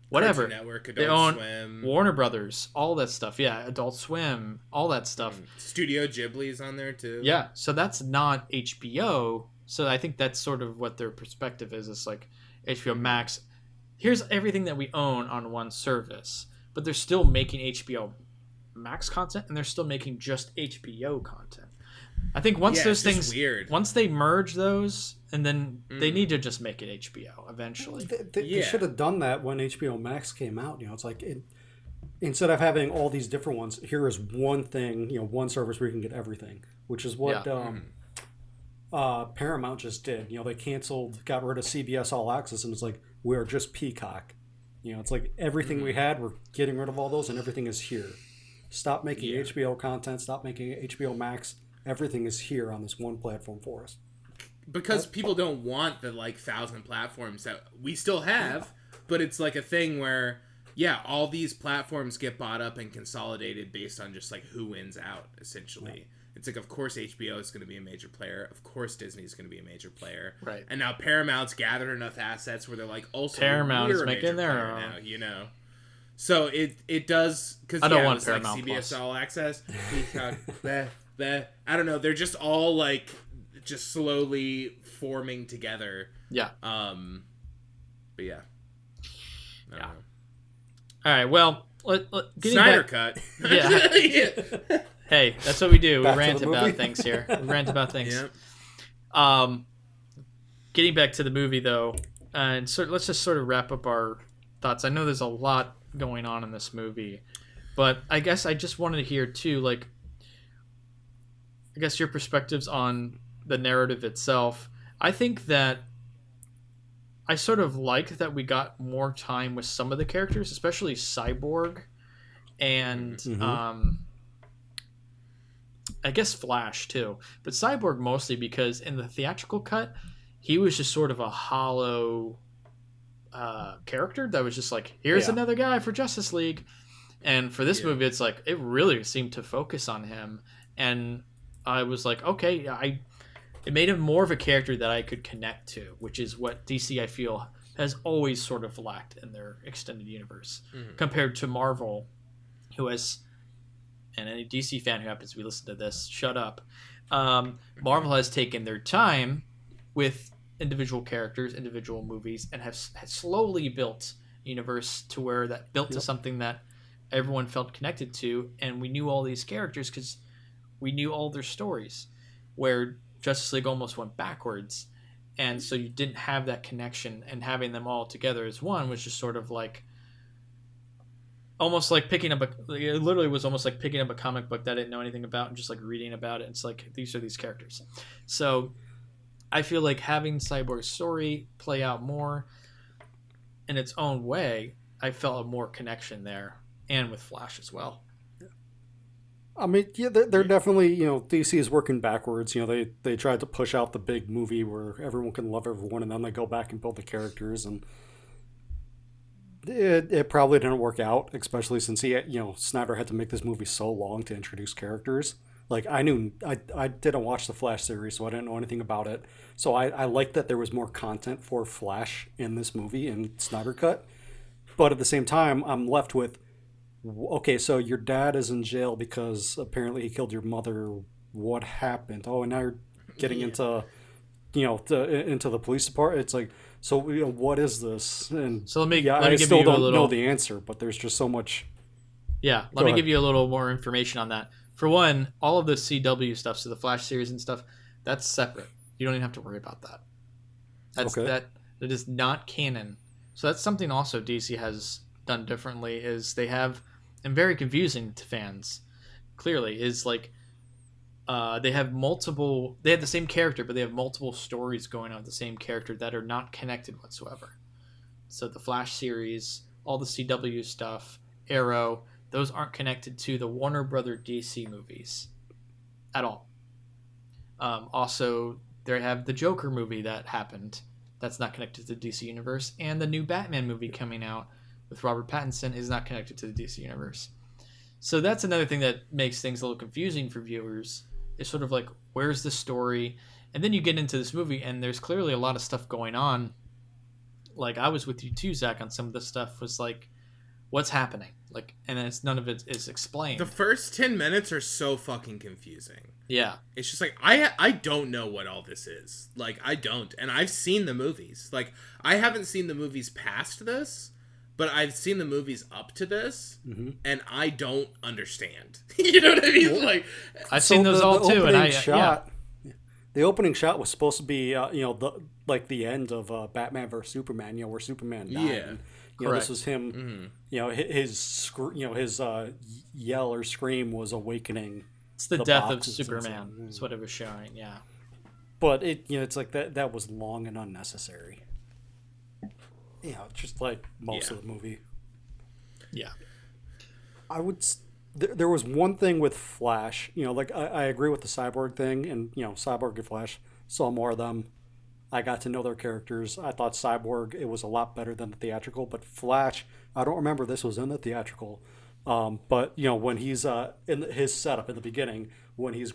whatever. Cartoon Network, they own Swim. Warner Brothers, all that stuff. Yeah, Adult Swim, all that stuff. Studio Ghibli's on there too. Yeah, so that's not HBO. So I think that's sort of what their perspective is. It's like HBO Max. Here's everything that we own on one service, but they're still making HBO Max content, and they're still making just HBO content. I think once those things, once they merge those, and then they need to just make it HBO eventually. They should have done that when HBO Max came out. It's like instead of having all these different ones, here is one thing, one service where you can get everything, which is what Paramount just did. They got rid of CBS All Access, and it's like, we're just Peacock. It's like everything we had, we're getting rid of all those, and everything is here. Stop making HBO content, stop making HBO Max. Everything is here on this one platform for us. Because people don't want the 1,000 platforms that we still have, but it's like a thing where, all these platforms get bought up and consolidated based on just who wins out, essentially. Yeah. It's like, of course HBO is going to be a major player. Of course Disney is going to be a major player. Right. And now Paramount's gathered enough assets where they're like, also, Paramount we're is a making major their player now, So it does, because I don't want Paramount CBS Plus. All Access, Peacock, I don't know. They're just all just slowly forming together. Yeah. But yeah. I don't know. All right. Well, Snyder cut. Yeah. Hey, that's what we do. We rant about things here. We rant about things. Yeah. Getting back to the movie though, and let's just sort of wrap up our thoughts. I know there's a lot going on in this movie, but I guess I just wanted to hear too, I guess your perspectives on the narrative itself. I think that I sort of like that we got more time with some of the characters, especially Cyborg and I guess Flash too, but Cyborg mostly because in the theatrical cut, he was just sort of a hollow character that was just here's another guy for Justice League. And for this movie, it's it really seemed to focus on him. And I was okay, it made him more of a character that I could connect to, which is what DC, I feel, has always sort of lacked in their extended universe compared to Marvel, who has, and any DC fan who happens to be listening to this, shut up. Marvel has taken their time with individual characters, individual movies, and has slowly built a universe to where that built to something that everyone felt connected to, and we knew all these characters because we knew all their stories, where Justice League almost went backwards, and so you didn't have that connection, and having them all together as one was just sort of almost picking up it literally was almost like picking up a comic book that I didn't know anything about and just reading about it. It's these are these characters. So I feel having Cyborg's story play out more in its own way, I felt a more connection there, and with Flash as well. I mean, they're definitely, DC is working backwards. They tried to push out the big movie where everyone can love everyone, and then they go back and build the characters, and it probably didn't work out, especially since Snyder had to make this movie so long to introduce characters. I didn't watch the Flash series, so I didn't know anything about it. So I liked that there was more content for Flash in this movie in Snyder Cut. But at the same time, I'm left with, okay, so your dad is in jail because apparently he killed your mother. What happened? Oh, and now you're getting into the police department. It's so what is this? And so let me I give still you don't know the answer, but there's just so much. Yeah, let me give you a little more information on that. For one, all of the CW stuff, so the Flash series and stuff, that's separate. You don't even have to worry about that. That is not canon. So that's something also DC has done differently, is they have, and very confusing to fans, clearly, is they have the same character, but they have multiple stories going on with the same character that are not connected whatsoever. So the Flash series, all the CW stuff, Arrow, those aren't connected to the Warner Brother DC movies at all. Also, they have the Joker movie that happened. That's not connected to the DC universe. And the new Batman movie coming out with Robert Pattinson is not connected to the DC universe. So that's another thing that makes things a little confusing for viewers. It's sort of where's the story? And then you get into this movie, and there's clearly a lot of stuff going on. I was with you too, Zach, on some of this stuff. Was what's happening? And then none of it is explained. The first 10 minutes are so fucking confusing. Yeah. It's just I don't know what all this is. I don't. And I've seen the movies. I haven't seen the movies past this, but I've seen the movies up to this, and I don't understand. You know what I mean? I've seen those all too, and the opening shot was supposed to be, the end of Batman vs Superman, where Superman died. Yeah. And, Correct. this was him. His yell or scream was awakening. It's the death of boxes Superman. That's what it was showing. Yeah. But it's like that was long and unnecessary. Just like most of the movie. Yeah. There was one thing with Flash, I agree with the Cyborg thing, and Cyborg and Flash, saw more of them. I got to know their characters. I thought Cyborg, it was a lot better than the theatrical, but Flash, I don't remember this was in the theatrical. But when he's in his setup in the beginning, when he's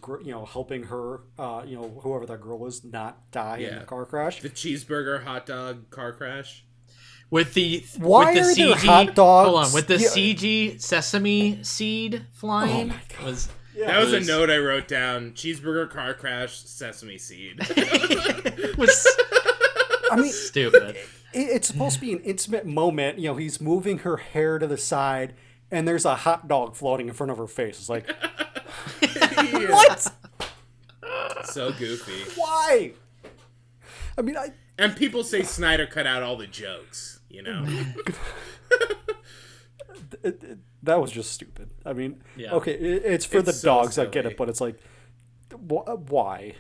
helping her, whoever that girl is, not die in the car crash. The cheeseburger hot dog car crash. With the Why with the are there CG hot dogs? Hold on, with the CG sesame seed flying was that was a note I wrote down. Cheeseburger car crash, sesame seed. was I mean, stupid. It's supposed to be an intimate moment. He's moving her hair to the side, and there's a hot dog floating in front of her face. It's like, what? So goofy. Why? I mean, And people say Snyder cut out all the jokes. That was just stupid. I mean, Yeah. okay, it's for the so dogs. I get silly. it, but it's like, why?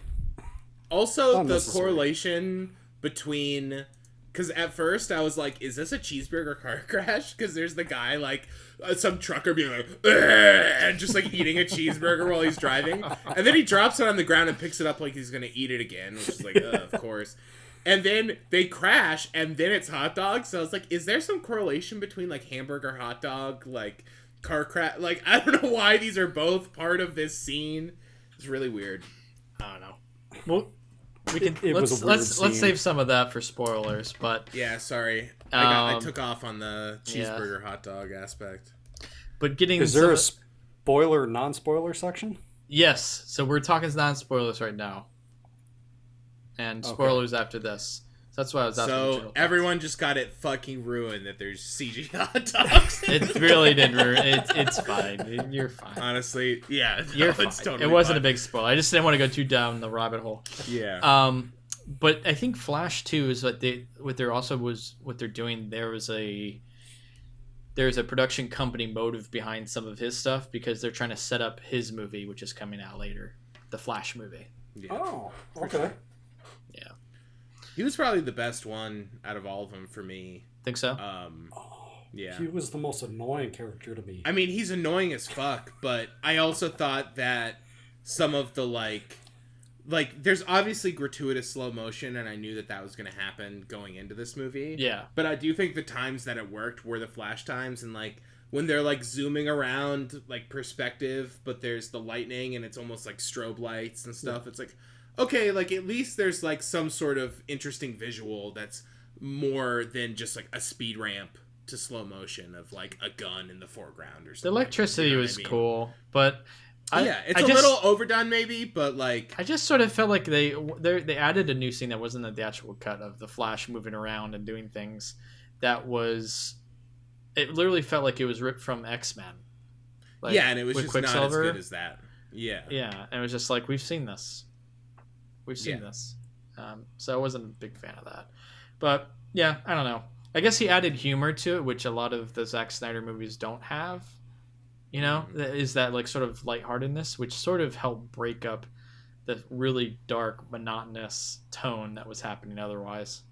Also, the Unnecessary. correlation between... Because at first I was like, is this a cheeseburger car crash? Because there's the guy, like, some trucker being like, "Ugh," and just, like, eating a cheeseburger while he's driving. And then he drops it on the ground and picks it up like he's going to eat it again, which is like, of course. And then they crash, and then it's hot dog. So I was like, is there some correlation between, like, hamburger, hot dog, like, car crash? Like, I don't know why these are both part of this scene. It's really weird. I don't know. Well, we can It was a weird let's scene. save some of that for spoilers, but Yeah, sorry. I took off on the cheeseburger hot dog aspect. but getting Is there a some- spoiler, non-spoiler section? yes, so we're talking non-spoilers right now. And spoilers after this. So that's why I was asking. So general everyone just got it fucking ruined that there's CG hot dogs. thoughts. It really did ruin it's fine. You're fine. Honestly, yeah. You're no, fine. it's totally It wasn't fine. a big spoiler. I just didn't want to go too down the rabbit hole. Yeah. But I think Flash 2 is what they're doing. There's a production company motive behind some of his stuff because they're trying to set up his movie, which is coming out later, the Flash movie. Yeah. Oh, okay. Yeah, He was probably the best one out of all of them for me. think so. Yeah. He was the most annoying character to me. I mean, he's annoying as fuck, but I also thought that some of the, like, there's obviously gratuitous slow motion, and I knew that was going to happen going into this movie. Yeah. But I do think the times that it worked were the Flash times, and, like, when they're, like, zooming around, like, perspective, but there's the lightning, and it's almost like strobe lights and stuff. It's like, okay, like, at least there's, like, some sort of interesting visual that's more than just, like, a speed ramp to slow motion of, like, a gun in the foreground or something. The electricity You know what was I mean? cool, but It's a little overdone maybe, but, like... I just sort of felt like they added a new scene that wasn't in the actual cut of the Flash moving around and doing things. It literally felt like it was ripped from X-Men. Like, yeah, and it was with just not as Quicksilver. good as that. Yeah. Yeah, and it was just like, we've seen this. So I wasn't a big fan of that. But, yeah, I don't know. I guess he added humor to it, which a lot of the Zack Snyder movies don't have. You know, is that, like, sort of lightheartedness, which sort of helped break up the really dark, monotonous tone that was happening otherwise.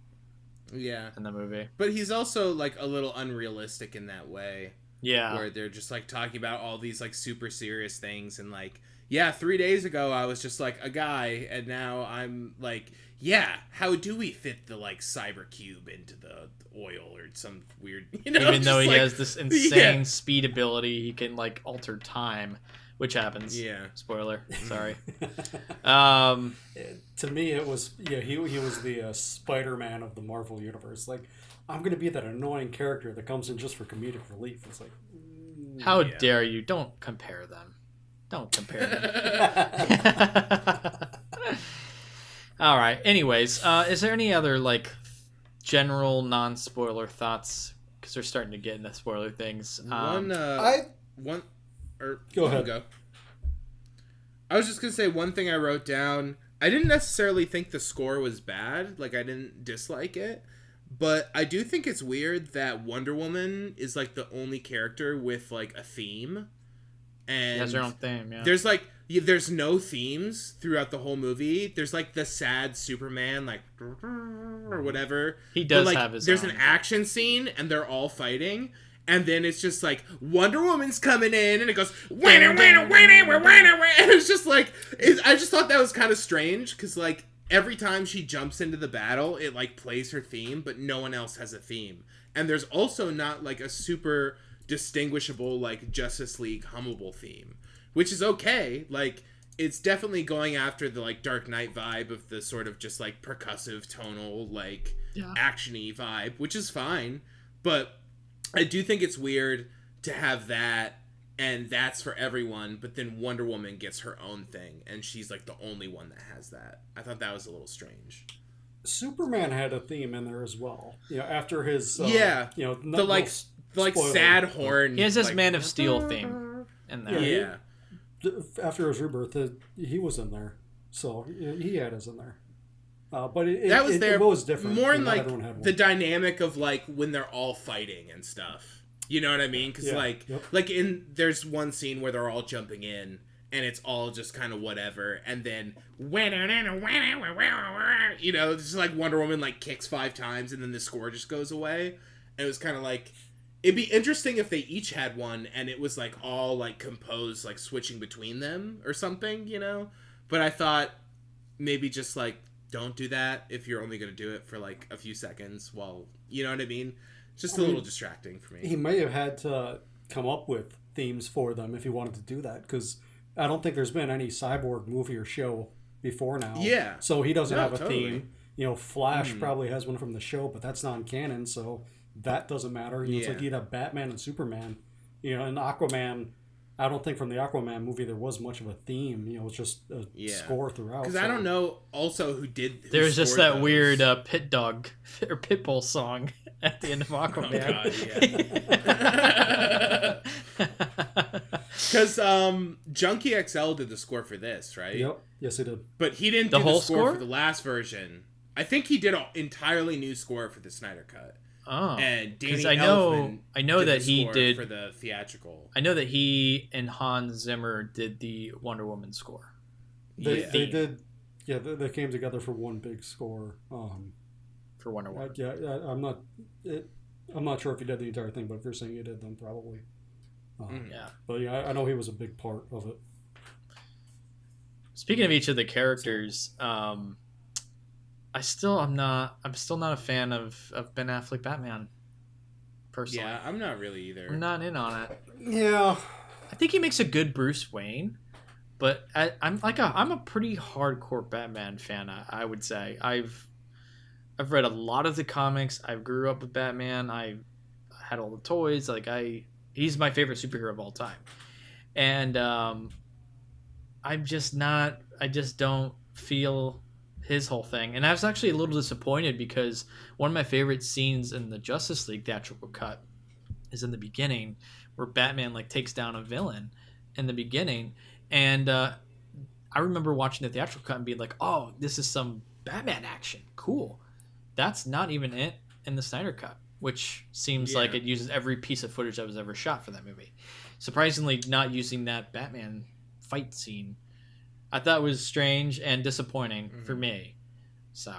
Yeah. In the movie. But he's also, like, a little unrealistic in that way. Yeah. Where they're just, like, talking about all these, like, super serious things. And, like, yeah, 3 days ago I was just, like, a guy. And now I'm, like, yeah, how do we fit the, like, cyber cube into the oil or some weird, you know? Even though he like, has this insane speed ability, he can, like, alter time, which happens. Yeah. Spoiler. Sorry. To me, it was he was the Spider-Man of the Marvel universe. Like, I'm gonna be that annoying character that comes in just for comedic relief. It's like, how dare you? Don't compare them. Don't compare them. All right. Anyways, is there any other, like, general non-spoiler thoughts? Because we're starting to get into spoiler things. Go ahead. Go. I was just gonna say one thing I wrote down I didn't necessarily think the score was bad. Like, I didn't dislike it. But I do think it's weird that Wonder Woman is, like, the only character with, like, a theme. And She has her own theme, yeah. there's, like, there's no themes throughout the whole movie. There's, like, the sad Superman, like, or whatever. He does but, like, have his there's own. an action scene, and they're all fighting. And then it's just like, Wonder Woman's coming in, and it goes, winner, winner, winner, winner, winner. And it's just like, I just thought that was kind of strange, because, like, every time she jumps into the battle, it, like, plays her theme, but no one else has a theme. And there's also not, like, a super distinguishable, like, Justice League hummable theme, which is okay. Like, it's definitely going after the, like, Dark Knight vibe of the sort of just, like, percussive, tonal, like, action-y vibe, which is fine. But I do think it's weird to have that, and that's for everyone, but then Wonder Woman gets her own thing, and she's, like, the only one that has that. I thought that was a little strange. Superman had a theme in there as well. You know, after his sad horn. He has his like, Man of Steel theme in there. Yeah. After his rebirth, he was in there, so he had his in there. But it was different. More in like the dynamic of like when they're all fighting and stuff. You know what I mean? Because there's one scene where they're all jumping in and it's all just kind of whatever, and then you know, just like Wonder Woman like kicks 5 times and then the score just goes away. And it was kind of like, it'd be interesting if they each had one and it was like all like composed, like switching between them or something, you know. But I thought maybe just like, don't do that if you're only going to do it for like a few seconds while, you know what I mean? Just a little distracting for me. He may have had to come up with themes for them if he wanted to do that, because I don't think there's been any Cyborg movie or show before now. Yeah. So he doesn't have a theme. You know, Flash probably has one from the show, but that's non-canon, so that doesn't matter. You know, it's like you'd have Batman and Superman. You know, and Aquaman, I don't think from the Aquaman movie there was much of a theme. You know, it's just a score throughout. Because I don't know also who did. There's just that weird pit dog or pit bull song at the end of Aquaman. Oh God, Because Junkie XL did the score for this, right? Yep. Yes, he did. But he didn't do the score for the last version. I think he did an entirely new score for the Snyder Cut. Oh, and Danny Elfman I know did that the he score did for the theatrical. I know that he and Hans Zimmer did the Wonder Woman score. They did. Yeah, they came together for one big score. For Wonder Woman. I'm not sure if he did the entire thing, but if you're saying he did, then probably. Yeah. But yeah, I know he was a big part of it. Speaking of each of the characters, I'm still not a fan of Ben Affleck Batman. Personally, Yeah, I'm not really either. I'm not in on it. Yeah, I think he makes a good Bruce Wayne, but I'm a pretty hardcore Batman fan. I would say I've read a lot of the comics. I grew up with Batman. I had all the toys. He's my favorite superhero of all time, and I just don't feel his whole thing. And I was actually a little disappointed because one of my favorite scenes in the Justice League theatrical cut is in the beginning where Batman like takes down a villain in the beginning. And I remember watching the theatrical cut and being like, oh, this is some Batman action. Cool. That's not even it in the Snyder cut, which seems like it uses every piece of footage that was ever shot for that movie. Surprisingly, not using that Batman fight scene, I thought was strange and disappointing for me. So,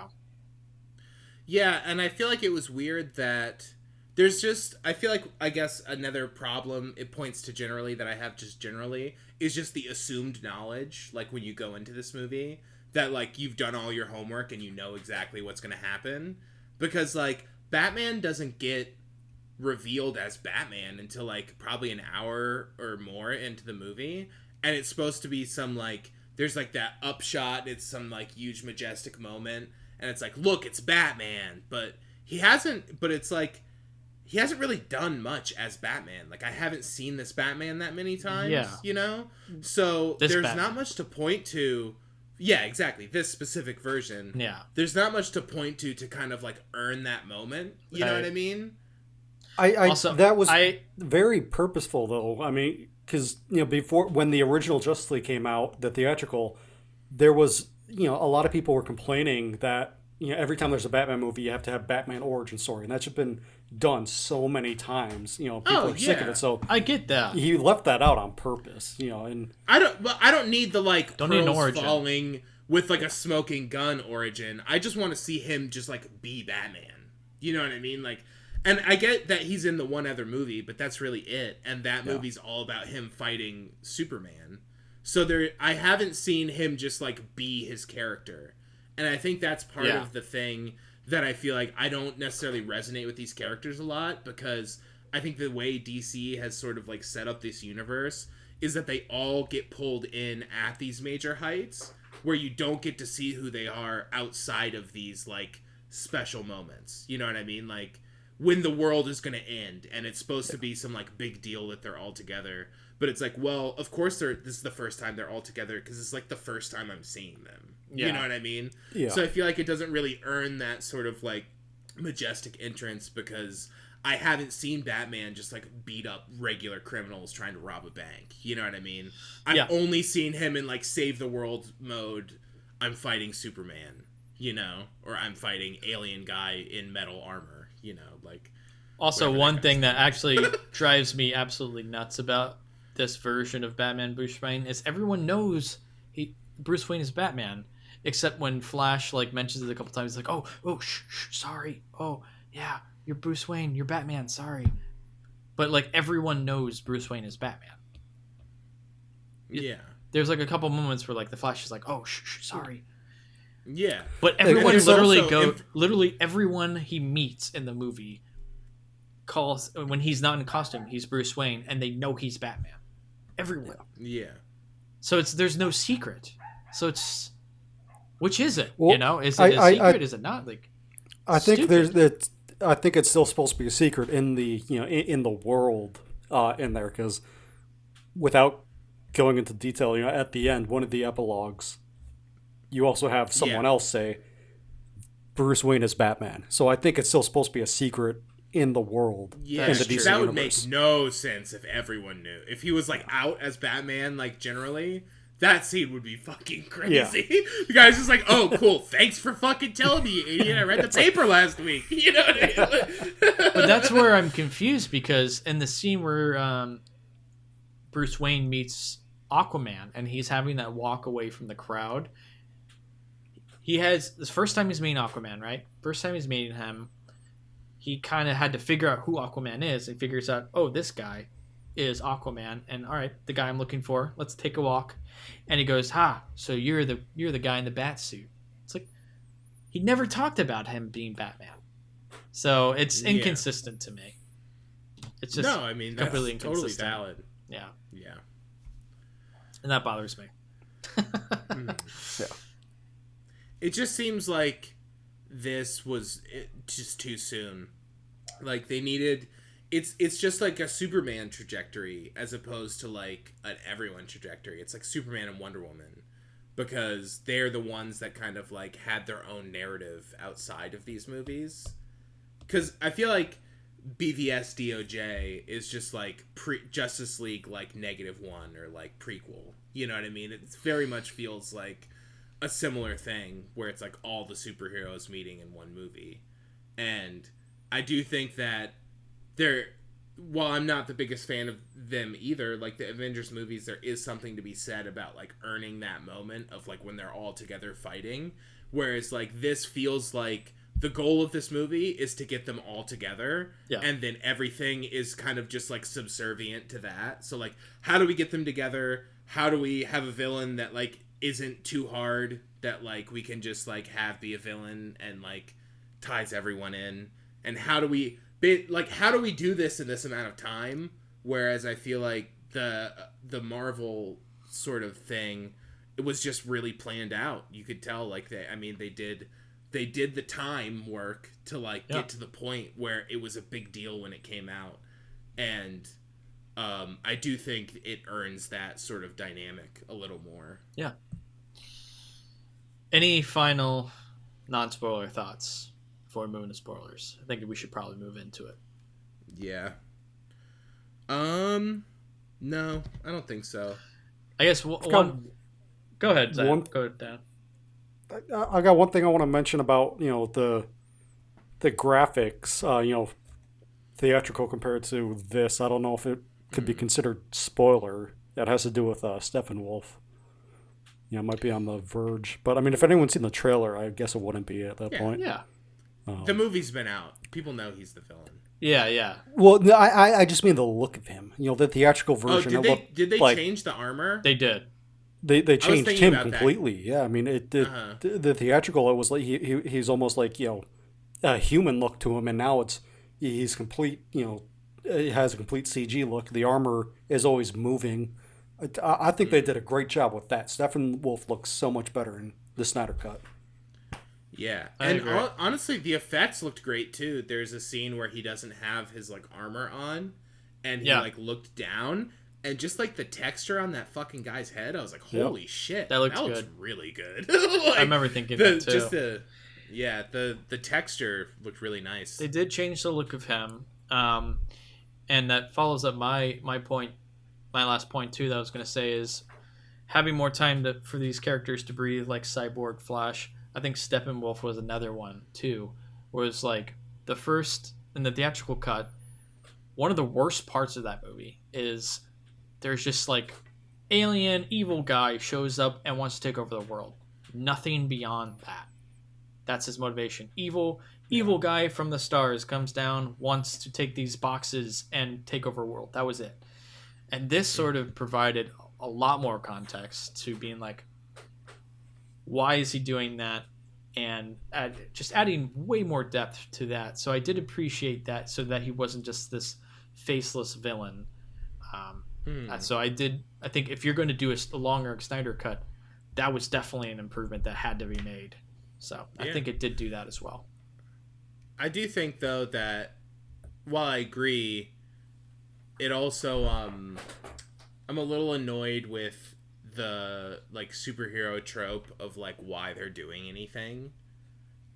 yeah, and I feel like it was weird that there's just, I feel like, I guess another problem it points to generally that I have just generally is just the assumed knowledge, like when you go into this movie, that like you've done all your homework and you know exactly what's going to happen. Because like Batman doesn't get revealed as Batman until like probably an hour or more into the movie. And it's supposed to be some like, there's like that upshot, it's some like huge majestic moment, and it's like, look, it's Batman, but it's like he hasn't really done much as Batman. Like I haven't seen this Batman that many times, you know? So there's not much to point to. Yeah, exactly. This specific version. Yeah. There's not much to point to kind of like earn that moment. You know what I mean? That was very purposeful though. I mean, because, you know, before, when the original Justice League came out, the theatrical, there was a lot of people were complaining that every time there's a Batman movie, you have to have Batman origin story, and that's just been done so many times. People are sick of it, so I get that. He left that out on purpose. And I don't need the don't need an pearls origin. falling with like a smoking gun origin. I just want to see him just like be Batman. You know what I mean? Like, and I get that he's in the one other movie, but that's really it. And that movie's all about him fighting Superman. So I haven't seen him just like be his character. And I think that's part of the thing that I feel like I don't necessarily resonate with these characters a lot, because I think the way DC has sort of like set up this universe is that they all get pulled in at these major heights where you don't get to see who they are outside of these like special moments. You know what I mean? Like when the world is going to end and it's supposed to be some like big deal that they're all together. But it's like, well, of course this is the first time they're all together because it's like the first time I'm seeing them. You know what I mean? Yeah. So I feel like it doesn't really earn that sort of like majestic entrance because I haven't seen Batman just like beat up regular criminals trying to rob a bank. You know what I mean? I've only seen him in like save the world mode. I'm fighting Superman, or I'm fighting alien guy in metal armor, like. Also, one thing that actually drives me absolutely nuts about this version of Batman Bruce Wayne is everyone knows Bruce Wayne is Batman, except when Flash like mentions it a couple times, like, oh, sorry, oh yeah, you're Bruce Wayne, you're Batman, sorry, but like everyone knows Bruce Wayne is Batman. Yeah, there's like a couple moments where like the Flash is like, oh, sorry. Yeah, but everyone literally everyone he meets in the movie calls when he's not in costume, he's Bruce Wayne, and they know he's Batman. Everyone. Yeah. So there's no secret. So it's which is it? Well, is it a secret? Is it not? Like I think I think it's still supposed to be a secret in the in the world in there, because without going into detail, at the end, one of the epilogues, you also have someone else say Bruce Wayne is Batman. So I think it's still supposed to be a secret in the world. Yeah, that would make no sense if everyone knew. If he was like out as Batman, like generally, that scene would be fucking crazy. Yeah. The guy's just like, "Oh, cool, thanks for fucking telling me, you idiot. I read the paper last week." You know what I mean? But that's where I'm confused, because in the scene where Bruce Wayne meets Aquaman and he's having that walk away from the crowd, he has this first time he's meeting Aquaman, right? First time he's meeting him. He kind of had to figure out who Aquaman is. He figures out, oh, this guy is Aquaman, and all right, the guy I'm looking for. Let's take a walk. And he goes, so you're the guy in the bat suit. It's like he never talked about him being Batman, so it's inconsistent to me. It's just completely inconsistent. Totally valid. Yeah, yeah, and that bothers me. Yeah, it just seems like this was just too soon. Like they needed, it's just like a Superman trajectory as opposed to like an everyone trajectory. It's like Superman and Wonder Woman, because they're the ones that kind of like had their own narrative outside of these movies. Because I feel like BVS DOJ is just like Justice League like -1 or like prequel. You know what I mean? It very much feels like a similar thing where it's like all the superheroes meeting in one movie. And I do think that while I'm not the biggest fan of them either, like the Avengers movies, there is something to be said about like earning that moment of like when they're all together fighting. Whereas like this feels like the goal of this movie is to get them all together, and then everything is kind of just like subservient to that. So like, how do we get them together? How do we have a villain that like isn't too hard, that like we can just like have be a villain and like ties everyone in? And how do we do this in this amount of time? Whereas I feel like the Marvel sort of thing, it was just really planned out. You could tell like they did the time work to like get to the point where it was a big deal when it came out. And I do think it earns that sort of dynamic a little more. Yeah. Any final non-spoiler thoughts before we move into spoilers? I think we should probably move into it. Yeah. No, I don't think so. I guess one. Go ahead, Zach. Go ahead, Dan. I got one thing I want to mention about the graphics. Theatrical compared to this. I don't know if it could be considered spoiler. That has to do with Steppenwolf. It might be on the verge. But I mean, if anyone's seen the trailer, I guess it wouldn't be at that point. Yeah. The movie's been out. People know he's the villain. Yeah. Well, no, I just mean the look of him. The theatrical version. Did they change the armor? They did. They changed him completely. That. Yeah, I mean, the theatrical, it was like he's almost like a human look to him, and now he's complete. It has a complete CG look. The armor is always moving. I think they did a great job with that. Steppenwolf looks so much better in the Snyder Cut. Yeah, and honestly, the effects looked great too. There's a scene where he doesn't have his armor on, and he looked down, and just the texture on that fucking guy's head, I was like, holy shit, that looks really good. I remember thinking that too. Just the texture looked really nice. They did change the look of him, and that follows up my point. My last point too that I was going to say is having more time for these characters to breathe, like Cyborg, Flash. I think Steppenwolf was another one too. Was the first in the theatrical cut. One of the worst parts of that movie is there's just alien evil guy shows up and wants to take over the world. Nothing beyond that. That's his motivation. Evil guy from the stars comes down, wants to take these boxes and take over the world. That was it. And this sort of provided a lot more context to being why is he doing that? And just adding way more depth to that. So I did appreciate that, so that he wasn't just this faceless villain. So I think if you're going to do a longer Snyder cut, that was definitely an improvement that had to be made. So I think it did do that as well. I do think, though, that while I agree, it also I'm a little annoyed with the superhero trope of why they're doing anything,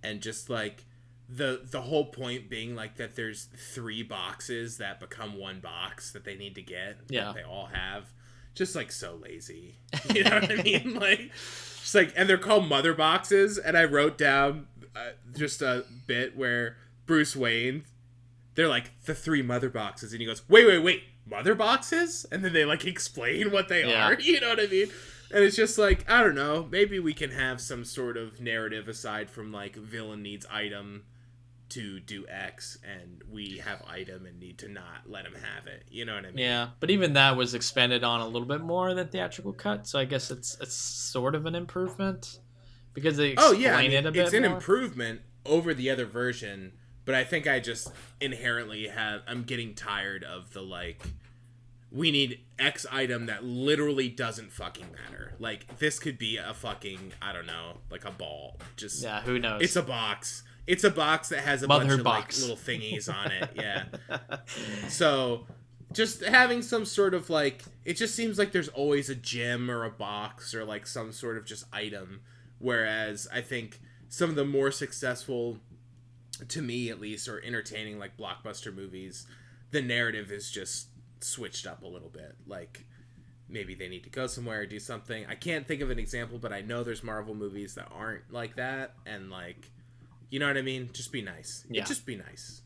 and just the whole point being that there's 3 boxes that become 1 box that they need to get that they all have, just so lazy. You know what I mean? Just and they're called mother boxes, and I wrote down just a bit where Bruce Wayne, they're the 3 mother boxes, and he goes, wait, mother boxes? And then they explain what they are. You know what I mean? And it's just I don't know, maybe we can have some sort of narrative aside from villain needs item to do X, and we have item and need to not let him have it. You know what I mean? Yeah, but even that was expanded on a little bit more than theatrical cut, so I guess it's sort of an improvement because they explain it a bit. It's an improvement over the other version. But I think I just inherently I'm getting tired of the we need X item that literally doesn't fucking matter. This could be a fucking, I don't know, a ball. Just who knows? It's a box. It's a box that has a bunch of little thingies on it. Yeah. So just having some sort of it just seems there's always a gem or a box or some sort of just item. Whereas I think some of the more successful, to me at least, or entertaining blockbuster movies, the narrative is just switched up a little bit. Maybe they need to go somewhere or do something. I can't think of an example, but I know there's Marvel movies that aren't like that, and you know what I mean? Just be nice. Yeah. Just be nice.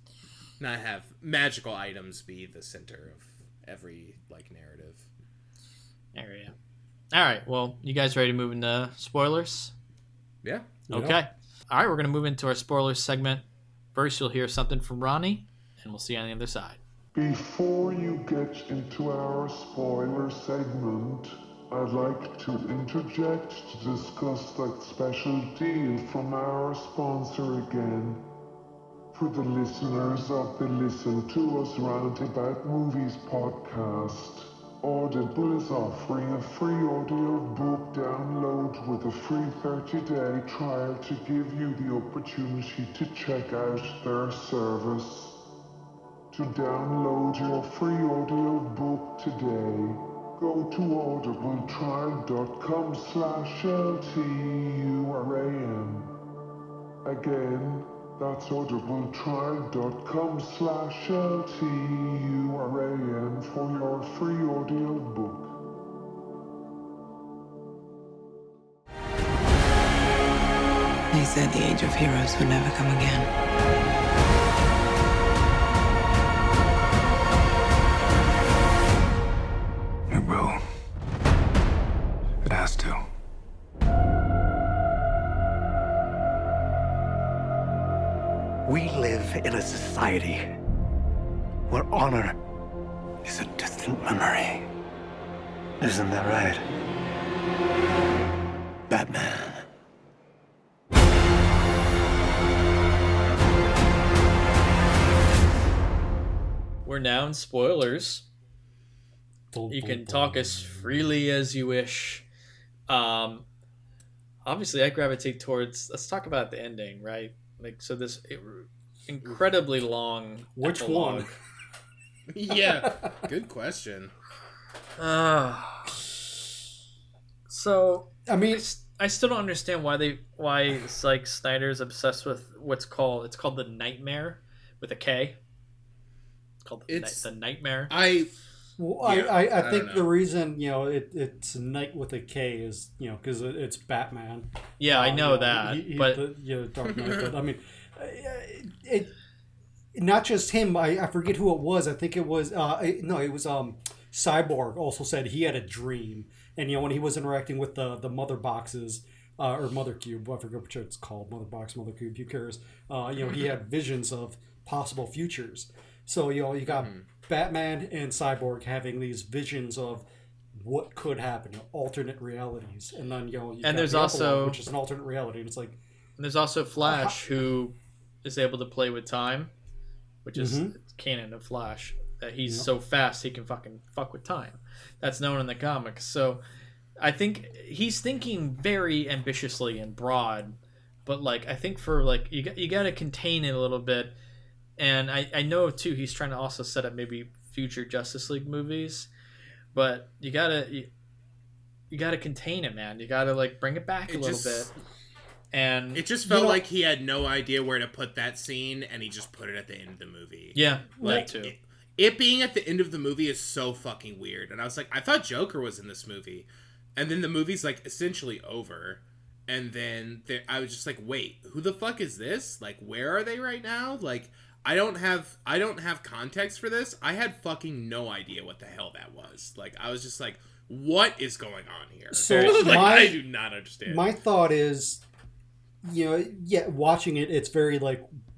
Not have magical items be the center of every narrative. Area. All right. Well, you guys ready to move into spoilers? Yeah. Okay. Yeah. All right. We're going to move into our spoilers segment. First, you'll hear something from Ronnie, and we'll see you on the other side. Before you get into our spoiler segment, I'd like to interject to discuss that special deal from our sponsor again. For the listeners of the Listen to Us Rant About Movies podcast, Audible is offering a free audio book download with a free 30-day trial to give you the opportunity to check out their service. To download your free audio book today, go to audibletrial.com/LTURAM. Again, that's audibletrial.com/LTURAM for your free audio book. they're the age of heroes who never come again. It will. It has to. We live in a society where honor is a distant memory. Isn't that right, Batman? We're now in spoilers. You can talk as freely as you wish. Obviously, I gravitate towards. Let's talk about the ending, right? Like, so this incredibly long. Which epilogue. one? Yeah, good question. So I mean, I still don't understand why like Snyder's obsessed with it's called the Nightmare with a K. It's called the Nightmare. I think know. the reason it's Night with a K is because it's Batman. Yeah, I know that, but Dark Knight. But I mean, it not just him. I forget who it was. I think it was it was Cyborg. Also said he had a dream, and when he was interacting with the mother boxes. Or Mother Cube, I forget which it's called, Mother Box, Mother Cube, who cares? He had visions of possible futures. So, you got Batman and Cyborg having these visions of what could happen, alternate realities. And then, and there's the also... epilogue, which is an alternate reality. And it's like... There's also Flash, who is able to play with time, which is canon of Flash. That he's so fast, he can fucking fuck with time. That's known in the comics. So... I think he's thinking very ambitiously and broad, but I think for you got to contain it a little bit, and I know too he's trying to also set up maybe future Justice League movies, but you gotta contain it, man. You gotta bring it back a little bit, and it just felt like he had no idea where to put that scene, and he just put it at the end of the movie. Yeah, that too. It being at the end of the movie is so fucking weird, and I was like, I thought Joker was in this movie. And then the movie's essentially over, and then I was just like, wait, who the fuck is this? Where are they right now? I don't have context for this. I had fucking no idea what the hell that was. I was just like, what is going on here? So I do not understand. My thought is, watching it, it's very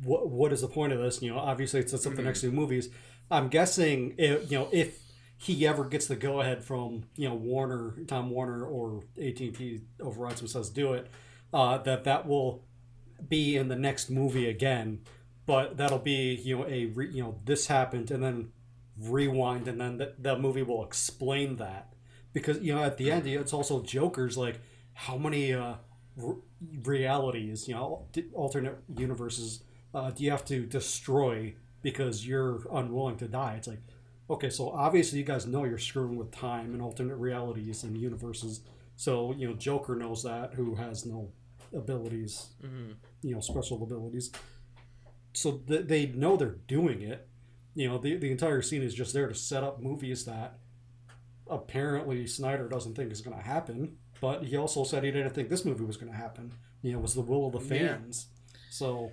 what is the point of this? Obviously it sets up the next two movies. I'm guessing, if he ever gets the go-ahead from Tom Warner or AT&T overrides him, says do it, that will be in the next movie again, but that'll be this happened and then rewind, and then that movie will explain that, because at the end it's also Joker's how many realities, alternate universes do you have to destroy because you're unwilling to die? It's okay, so obviously you guys know you're screwing with time and alternate realities and universes. So, Joker knows that, who has no abilities, special abilities. So they know they're doing it. The entire scene is just there to set up movies that apparently Snyder doesn't think is going to happen. But he also said he didn't think this movie was going to happen. It was the will of the fans. Yeah. So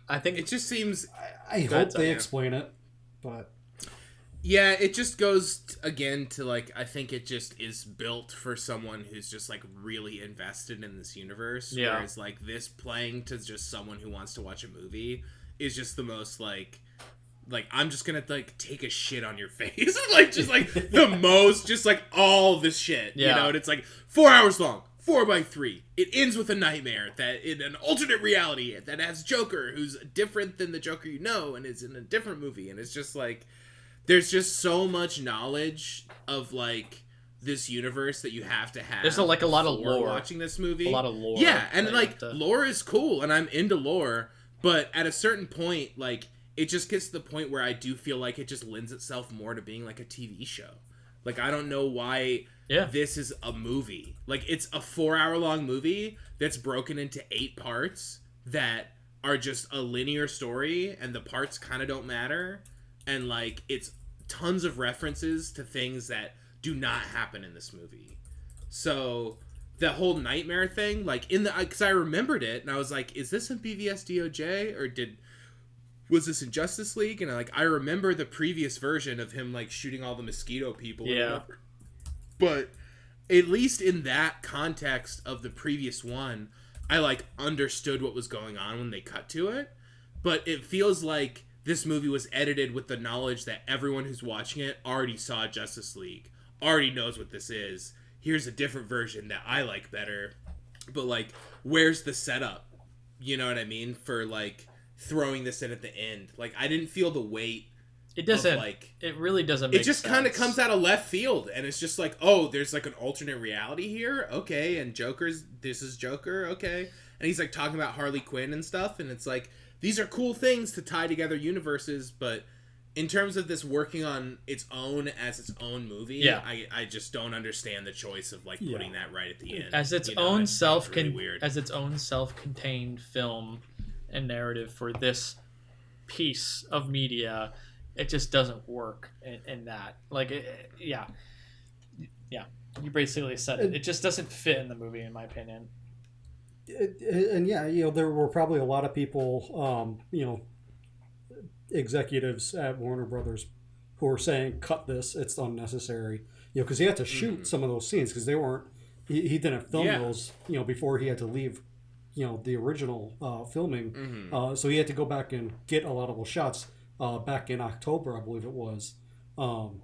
I think it just seems... I hope they explain it, but... Yeah, it just goes again to I think it just is built for someone who's just really invested in this universe. Yeah. Whereas this playing to just someone who wants to watch a movie is just the most I'm just gonna take a shit on your face. The most, just all this shit. Yeah. And it's 4 hours long, 4x3. It ends with a nightmare that in an alternate reality that has Joker who's different than the Joker and is in a different movie, and it's just there's just so much knowledge of this universe that you have to have. There's a lot of lore watching this movie. A lot of lore. Yeah, and lore is cool, and I'm into lore. But at a certain point, it just gets to the point where I do feel it just lends itself more to being a TV show. I don't know why this is a movie. It's a 4-hour-long movie that's broken into 8 parts that are just a linear story, and the parts kind of don't matter. And it's tons of references to things that do not happen in this movie. So the whole nightmare thing, like because I remembered it and I was like, is this in BVS DOJ or was this in Justice League? And I remember the previous version of him like shooting all the mosquito people. Yeah. But at least in that context of the previous one, I like understood what was going on when they cut to it. But it feels like this movie was edited with the knowledge that everyone who's watching it already saw Justice League, already knows what this is. Here's a different version that I like better. But like, where's the setup? You know what I mean? For like throwing this in at the end. Like, I didn't feel the weight. It doesn't. Like, it really doesn't make sense. It just kind of comes out of left field, and it's just like, oh, there's like an alternate reality here, okay, and this is Joker, okay, and he's like talking about Harley Quinn and stuff, and it's like, these are cool things to tie together universes, but in terms of this working on its own as its own movie, yeah. I just don't understand the choice of like putting that right at the end as its own self-contained film and narrative for this piece of media. It just doesn't work in that. Like, yeah. You basically said it. It just doesn't fit in the movie, in my opinion. And yeah, there were probably a lot of people, executives at Warner Brothers, who were saying, "Cut this. It's unnecessary." Because he had to shoot some of those scenes because they weren't. He didn't film those, before he had to leave, the original filming. So he had to go back and get a lot of those shots. Back in October, I believe it was. So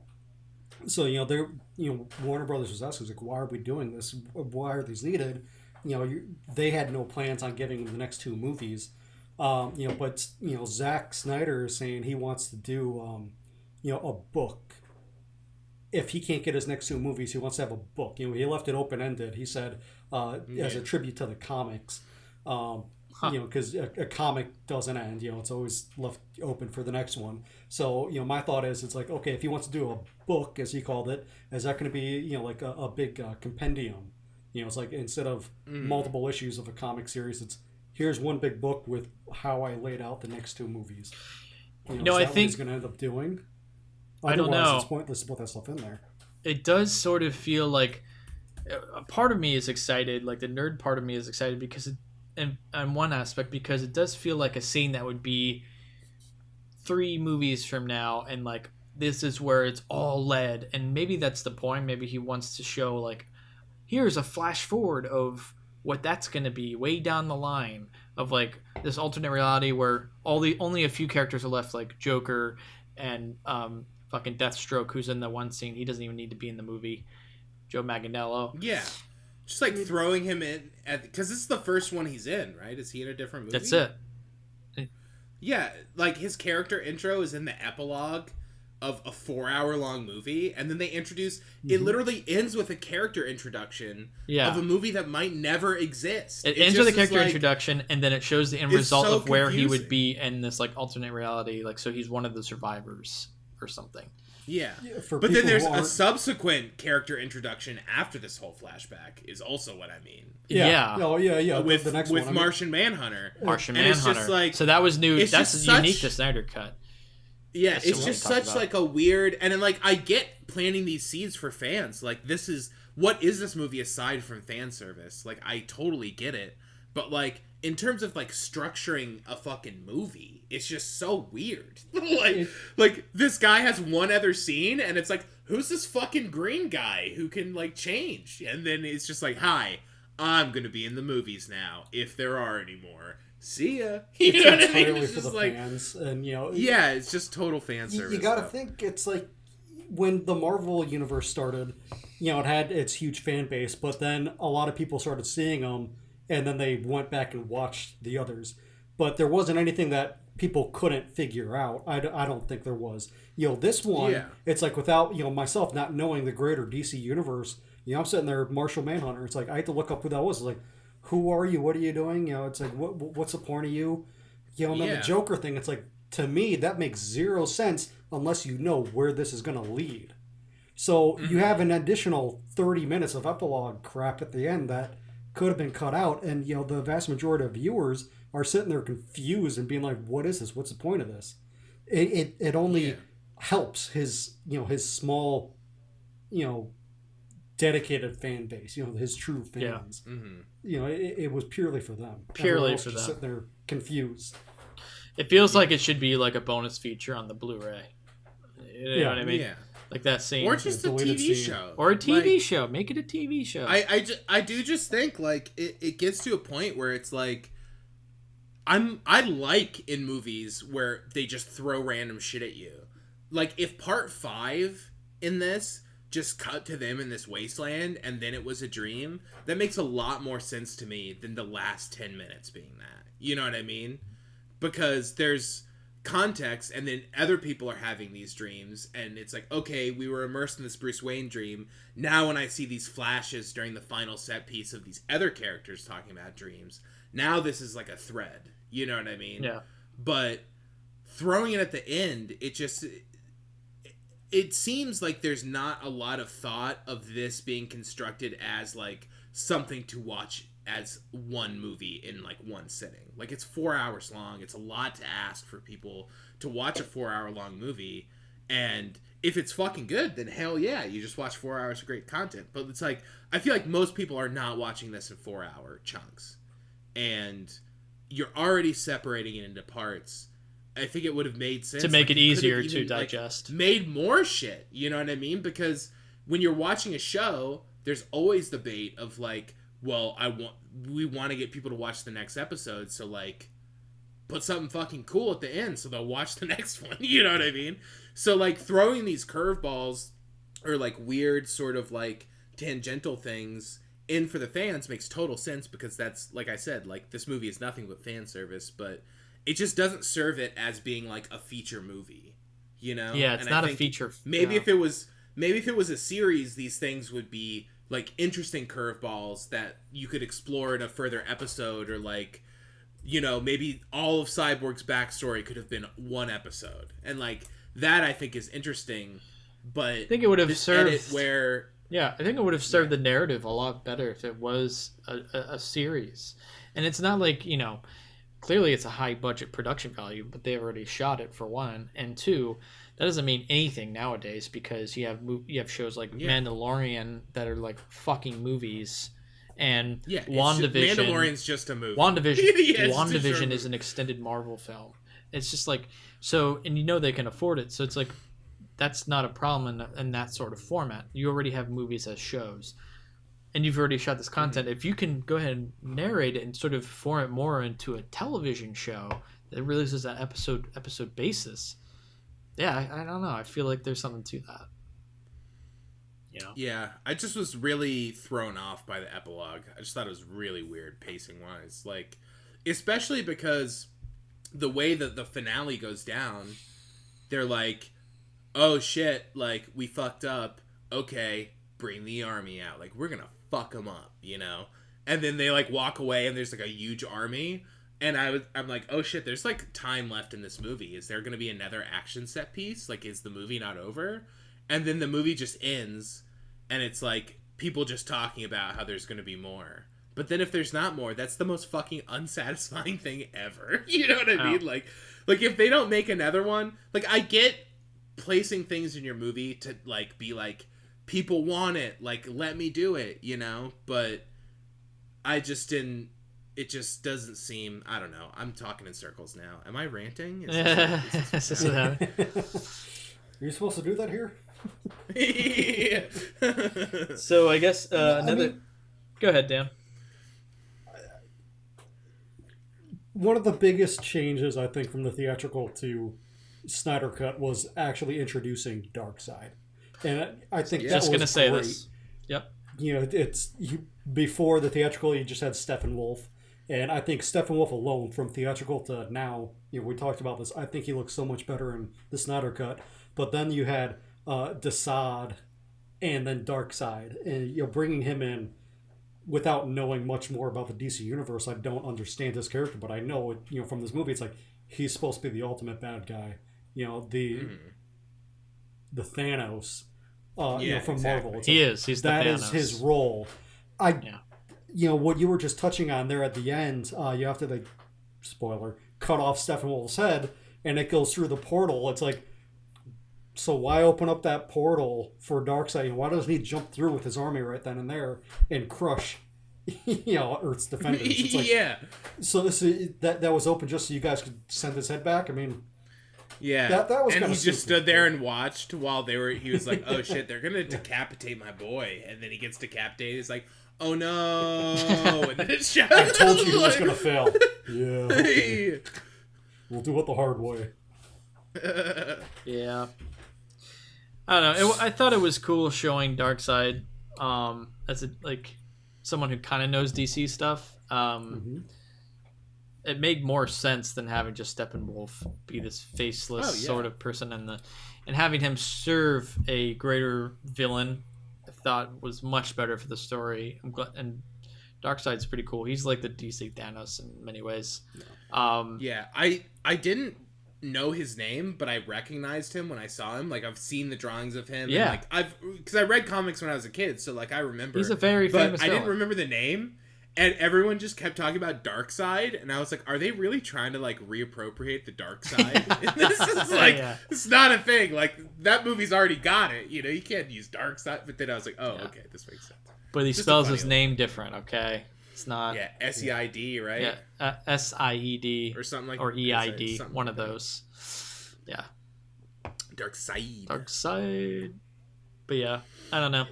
Warner Brothers was asking, like, why are we doing this? Why are these needed? They had no plans on giving them the next two movies. But Zack Snyder is saying he wants to do a book. If he can't get his next two movies, he wants to have a book. He left it open ended. He said as a tribute to the comics. Because a comic doesn't end, it's always left open for the next one. So, my thought is, it's like, okay, if he wants to do a book, as he called it, is that going to be, like a big compendium? It's like, instead of multiple issues of a comic series, it's, here's one big book with how I laid out the next two movies. I think what he's going to end up doing. I don't know. It's pointless to put that stuff in there. It does sort of feel like a part of me is excited, like the nerd part of me is excited because on one aspect, because it does feel like a scene that would be 3 movies from now, and like this is where it's all led, and maybe that's the point. Maybe he wants to show like, here's a flash forward of what that's going to be way down the line of like this alternate reality where only a few characters are left, like Joker and fucking Deathstroke, who's in the one scene. He doesn't even need to be in the movie. Joe Manganiello. Yeah. Just like throwing him in because this is the first one he's in, right? Is he in a different movie? That's it. Yeah, like his character intro is in the epilogue of a 4-hour-long movie, and then they introduce it. Literally ends with a character introduction of a movie that might never exist. It ends with a character introduction, and then it shows the end result of where he would be in this like alternate reality. Like, so he's one of the survivors or something. Yeah, but then there's a subsequent character introduction after this whole flashback is also what I mean. Yeah. Oh, yeah. With the next with one, Martian Manhunter. It's just like, so that was new. That's unique to Snyder Cut. Yeah, it's just such like a weird, and then like I get planting these seeds for fans. Like, this is, what is this movie aside from fan service? Like, I totally get it, but like in terms of like structuring a fucking movie, it's just so weird. like this guy has one other scene, and it's like, who's this fucking green guy who can like change? And then it's just like, hi, I'm gonna be in the movies now, if there are any more. See ya. You know what I mean? It's for just the like fans, and yeah, it's just total fan service. You gotta think, it's like when the Marvel universe started, it had its huge fan base, but then a lot of people started seeing them, and then they went back and watched the others. But there wasn't anything that people couldn't figure out. I don't think there was. This one, it's like, without myself not knowing the greater DC universe, I'm sitting there, Martial Manhunter. It's like I had to look up who that was. It's like, who are you? What are you doing? It's like, what's the point of you? And then the Joker thing, it's like, to me, that makes zero sense unless you know where this is going to lead. So you have an additional 30 minutes of epilogue crap at the end that could have been cut out. And, the vast majority of viewers are sitting there confused and being like, what is this? What's the point of this? It only helps his, his small, dedicated fan base, his true fans. Yeah. Mm-hmm. It was purely for them. Purely Everyone else for just them. sitting there confused. It feels like it should be like a bonus feature on the Blu-ray. You know what I mean? Yeah. Like that scene. Or just a deleted TV scene. show. Or a TV Like, show. Make it a TV show. I do just think like it gets to a point where it's like I like in movies where they just throw random shit at you. Like if part 5 in this just cut to them in this wasteland and then it was a dream, that makes a lot more sense to me than the last 10 minutes being that. You know what I mean? Because there's context and then other people are having these dreams and it's like, okay, we were immersed in this Bruce Wayne dream. Now when I see these flashes during the final set piece of these other characters talking about dreams, now this is like a thread. You know what I mean? Yeah. But throwing it at the end, it seems like there's not a lot of thought of this being constructed as like something to watch as one movie in like one sitting. Like it's 4 hours long. It's a lot to ask for people to watch a 4 hour long movie. And if it's fucking good, then hell yeah, you just watch 4 hours of great content. But it's like, I feel like most people are not watching this in 4 hour chunks. And you're already separating it into parts. I think it would have made sense to make it you could easier have to even, digest. made more shit. You know what I mean? Because when you're watching a show, there's always the bait of like, well, we want to get people to watch the next episode, so like put something fucking cool at the end so they'll watch the next one. You know what I mean? So like throwing these curveballs or like weird sort of like tangential things in for the fans makes total sense, because that's, like I said, like this movie is nothing but fan service, but it just doesn't serve it as being like a feature movie, you know? Yeah, it's And not I a think feature. Maybe if it was a series, these things would be like interesting curveballs that you could explore in a further episode, or like, you know, maybe all of Cyborg's backstory could have been one episode, and like that I think is interesting. But I think it would have served I think it would have served the narrative a lot better if it was a series. And it's not like, you know, clearly it's a high budget production value, but they've already shot it, for one, and two, that doesn't mean anything nowadays, because you have shows like Mandalorian that are like fucking movies, and WandaVision. Mandalorian's just a movie. WandaVision is an extended Marvel film. It's just like, so, and you know they can afford it, so it's like, that's not a problem in that sort of format. You already have movies as shows, and you've already shot this content. If you can go ahead and narrate it and sort of form it more into a television show that releases that episode basis, I don't know. I feel like there's something to that. You know? Yeah, I just was really thrown off by the epilogue. I just thought it was really weird pacing wise, like especially because the way that the finale goes down, they're like, oh shit, like we fucked up. Okay, bring the army out. Like we're gonna fuck them up, you know? And then they like walk away and there's like a huge army. And I'm like, oh shit, there's like time left in this movie. Is there gonna be another action set piece? Like, is the movie not over? And then the movie just ends and it's like people just talking about how there's gonna be more. But then if there's not more, that's the most fucking unsatisfying thing ever. You know what I mean? Like if they don't make another one, like I get placing things in your movie to like be like, people want it, like let me do it, you know? But I just didn't. It just doesn't seem. I don't know. I'm talking in circles now. Am I ranting? Are you supposed to do that here? So I guess another. Go ahead, Dan. One of the biggest changes, I think, from the theatrical to Snyder Cut was actually introducing Darkseid, and I think that just was gonna say great. this. Yep. You know, before the theatrical, you just had Steppenwolf. And I think Steppenwolf alone, from theatrical to now, you know, we talked about this, I think he looks so much better in the Snyder Cut. But then you had Desaad and then Darkseid. And, you know, bringing him in without knowing much more about the DC Universe, I don't understand his character. But I know, you know, from this movie, it's like he's supposed to be the ultimate bad guy. You know, the Thanos, you know, from exactly. Marvel. It's He's the that Thanos. is his role. You know, what you were just touching on there at the end, you have to, like, spoiler, cut off Steppenwolf's head, and it goes through the portal. It's like, So why open up that portal for Darkseid? Why doesn't he jump through with his army right then and there and crush, Earth's defenders? It's like, yeah. So that was open just so you guys could send his head back. I mean, yeah. That was. And he just stood there and watched while he was like, "Oh shit, they're gonna decapitate my boy," and then he gets decapitated. He's like, "Oh no!" And then it shows. I told you he was gonna fail. Yeah. Okay. We'll do it the hard way. Yeah. I don't know. I thought it was cool showing Darkseid as someone who kind of knows DC stuff. It made more sense than having just Steppenwolf be this faceless sort of person, and having him serve a greater villain. I thought was much better for the story. And Darkseid's pretty cool. He's like the DC Thanos in many ways. I didn't know his name, but I recognized him when I saw him. Like, I've seen the drawings of him. Yeah. And because I read comics when I was a kid, so like I remember. He's a very famous I didn't villain. remember the name, and everyone just kept talking about Darkseid, and I was like, are they really trying to like reappropriate the Darkseid? This is like, it's not a thing. Like, that movie's already got it. You can't use Darkseid. But then I was like, oh, okay, this makes sense. But he spells his name different. Okay. It's not SEID, right? Yeah, SIED or something like, or EID, one like of those. Yeah, Darkseid. But yeah, I don't know.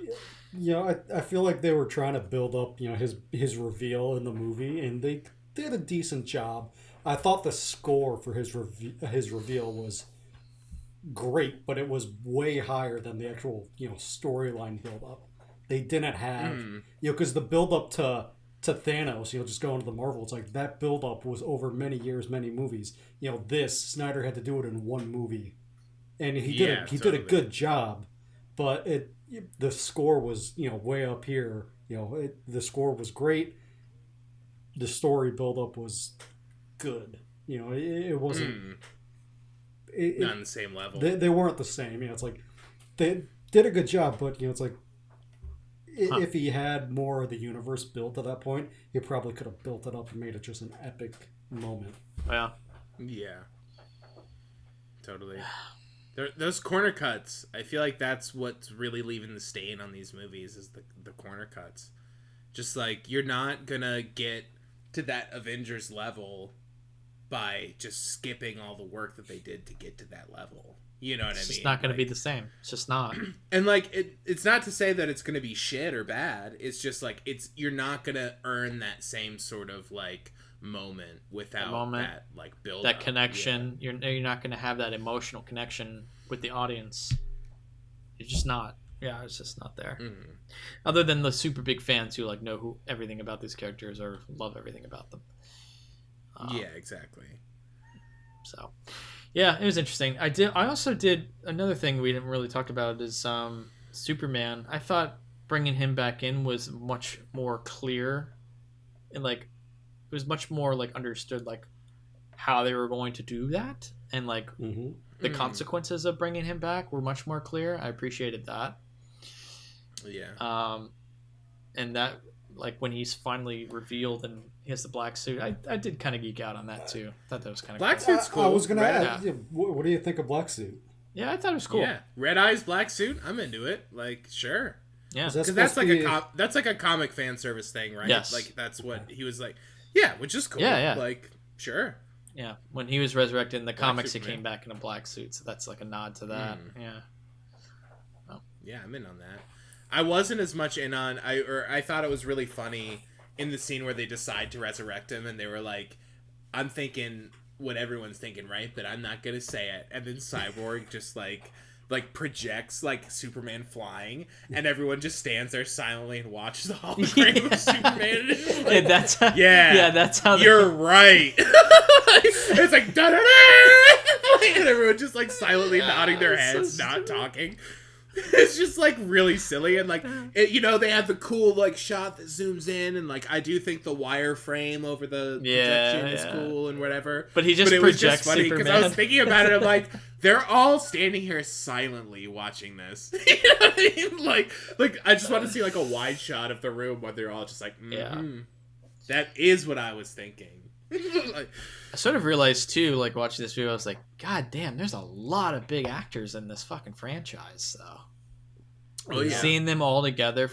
I feel like they were trying to build up, his reveal in the movie, and they did a decent job. I thought the score for his reveal was great, but it was way higher than the actual storyline build up. They didn't have because the build up to Thanos, just going to the Marvel, it's like that build up was over many years, many movies. This Snyder had to do it in one movie, and he did a good job, but the score was way up here. The score was great. The story build up was good. It wasn't not on the same level. They weren't the same. It's like they did a good job, but it's like. If he had more of the universe built to that point, he probably could have built it up and made it just an epic moment. Yeah. Yeah. Totally. Those corner cuts, I feel like that's what's really leaving the stain on these movies is the corner cuts. Just like, you're not gonna get to that Avengers level by just skipping all the work that they did to get to that level. You know what I mean? It's just not going to be the same. It's just not. And like it's not to say that it's going to be shit or bad. It's just like you're not going to earn that same sort of like moment without that like build that connection. Yeah. You're not going to have that emotional connection with the audience. You're just not. Yeah, it's just not there. Mm-hmm. Other than the super big fans who like know everything about these characters or love everything about them. Yeah, exactly. So. Yeah, it was interesting. I also did another thing we didn't really talk about is Superman. I thought bringing him back in was much more clear, and like it was much more like understood like how they were going to do that, and like the consequences of bringing him back were much more clear. I appreciated that. Yeah. And that like when he's finally revealed and he has the black suit, I did kind of geek out on that too. I thought that was kind of black cool. suit's cool. I was gonna ask, what do you think of black suit? Yeah, I thought it was cool. Yeah, red eyes, black suit. I'm into it. Like, sure. Yeah, because that's like a comic fan service thing, right? Yes. Like that's what he was like. Yeah, which is cool. Yeah. Like, sure. Yeah, when he was resurrected in the comics, Superman. He came back in a black suit, so that's like a nod to that. Yeah. Oh. Yeah, I'm in on that. I wasn't as much in on. I thought it was really funny in the scene where they decide to resurrect him, and they were like, "I'm thinking what everyone's thinking, right? But I'm not gonna say it." And then Cyborg just like projects like Superman flying, and everyone just stands there silently and watches the hologram of Superman. And like, that's how, that's how you're right. It's like da da da, and everyone just like silently nodding their heads, so not talking. It's just like really silly, and like they have the cool like shot that zooms in, and like I do think the wireframe over the projection is cool and whatever. But he just but it projects was just funny because I was thinking about it. I'm like, they're all standing here silently watching this. You know what I mean? Like I just want to see like a wide shot of the room where they're all just like, that is what I was thinking. Like, I sort of realized too, like watching this video, I was like, God damn, there's a lot of big actors in this fucking franchise, though. oh yeah. Seeing them all together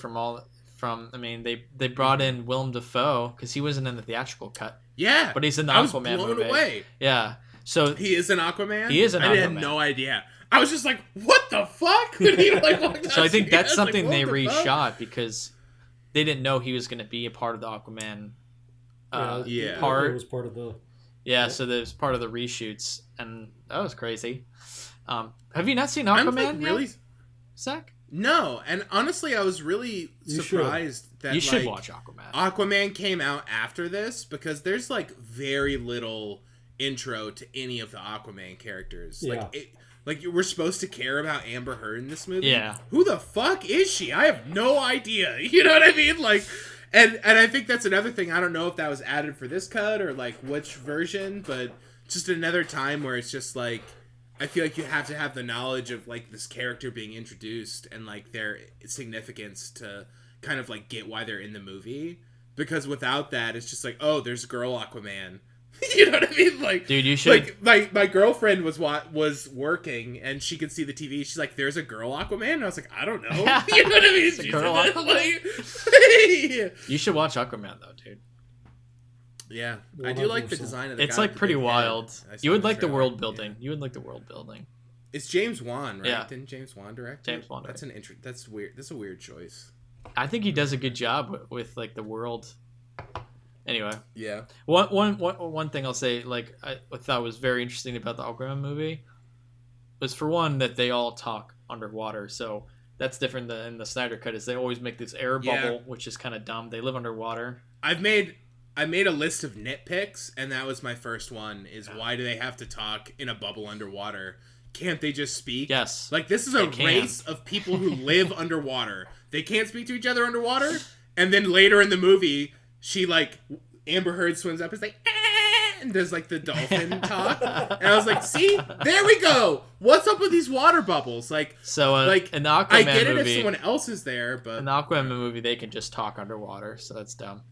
I mean, they brought in Willem Dafoe because he wasn't in the theatrical cut. Yeah, but he's in the I was Aquaman blown movie. away. Yeah, so He is an Aquaman. He is an I had Aquaman. no idea. I was just like, what the fuck? When he, like, walked so I down think the that's stairs, something like, they what the fuck? reshot because they didn't know he was going to be a part of the Aquaman Yeah. part. It was part of the. Yeah, so there's part of the reshoots, and that was crazy. Have you not seen I'm Aquaman like, really. yet, Zach? No, and honestly, I was really You surprised that You should like, watch Aquaman. Aquaman came out after this because there's like very little intro to any of the Aquaman characters. Yeah. Like we're supposed to care about Amber Heard in this movie. Yeah. Who the fuck is she? I have no idea. You know what I mean? Like, and I think that's another thing. I don't know if that was added for this cut or like which version, but just another time where it's just like I feel like you have to have the knowledge of like this character being introduced and like their significance to kind of like get why they're in the movie. Because without that, it's just like, oh, there's girl Aquaman. You know what I mean? Like, Dude, you should- like my girlfriend was working and she could see the TV. She's like, "There's a girl Aquaman." And I was like, "I don't know." You know what I mean? It's a girl Aquaman? Yeah. You should watch Aquaman though, dude. Yeah, Well, I do like the 100%. design of the It's guy like with the pretty big head. wild. I saw You would the like the trailer. world building. Yeah. You would like the world building. It's James Wan, right? Yeah. Didn't James Wan direct? James it? Wan That's That's weird. That's a weird choice. I think he does a good job with like the world. Anyway, Yeah. one thing I'll say, like I thought was very interesting about the Aquaman movie, was for one that they all talk underwater. So that's different than in the Snyder cut. Is they always make this air Yeah. bubble, which is kind of dumb. They live underwater. I made a list of nitpicks, and that was my first one. Is why do they have to talk in a bubble underwater? Can't they just speak? Yes. Like, this is a They can. race of people who live underwater. They can't speak to each other underwater. And then later in the movie, she, like, Amber Heard swims up and is like, "Eh," and does, like, the dolphin talk. And I was like, see? There we go. What's up with these water bubbles? Like, So like in the Aquaman I get it movie, if someone else is there, but... in the Aquaman movie, they can just talk underwater, so that's dumb.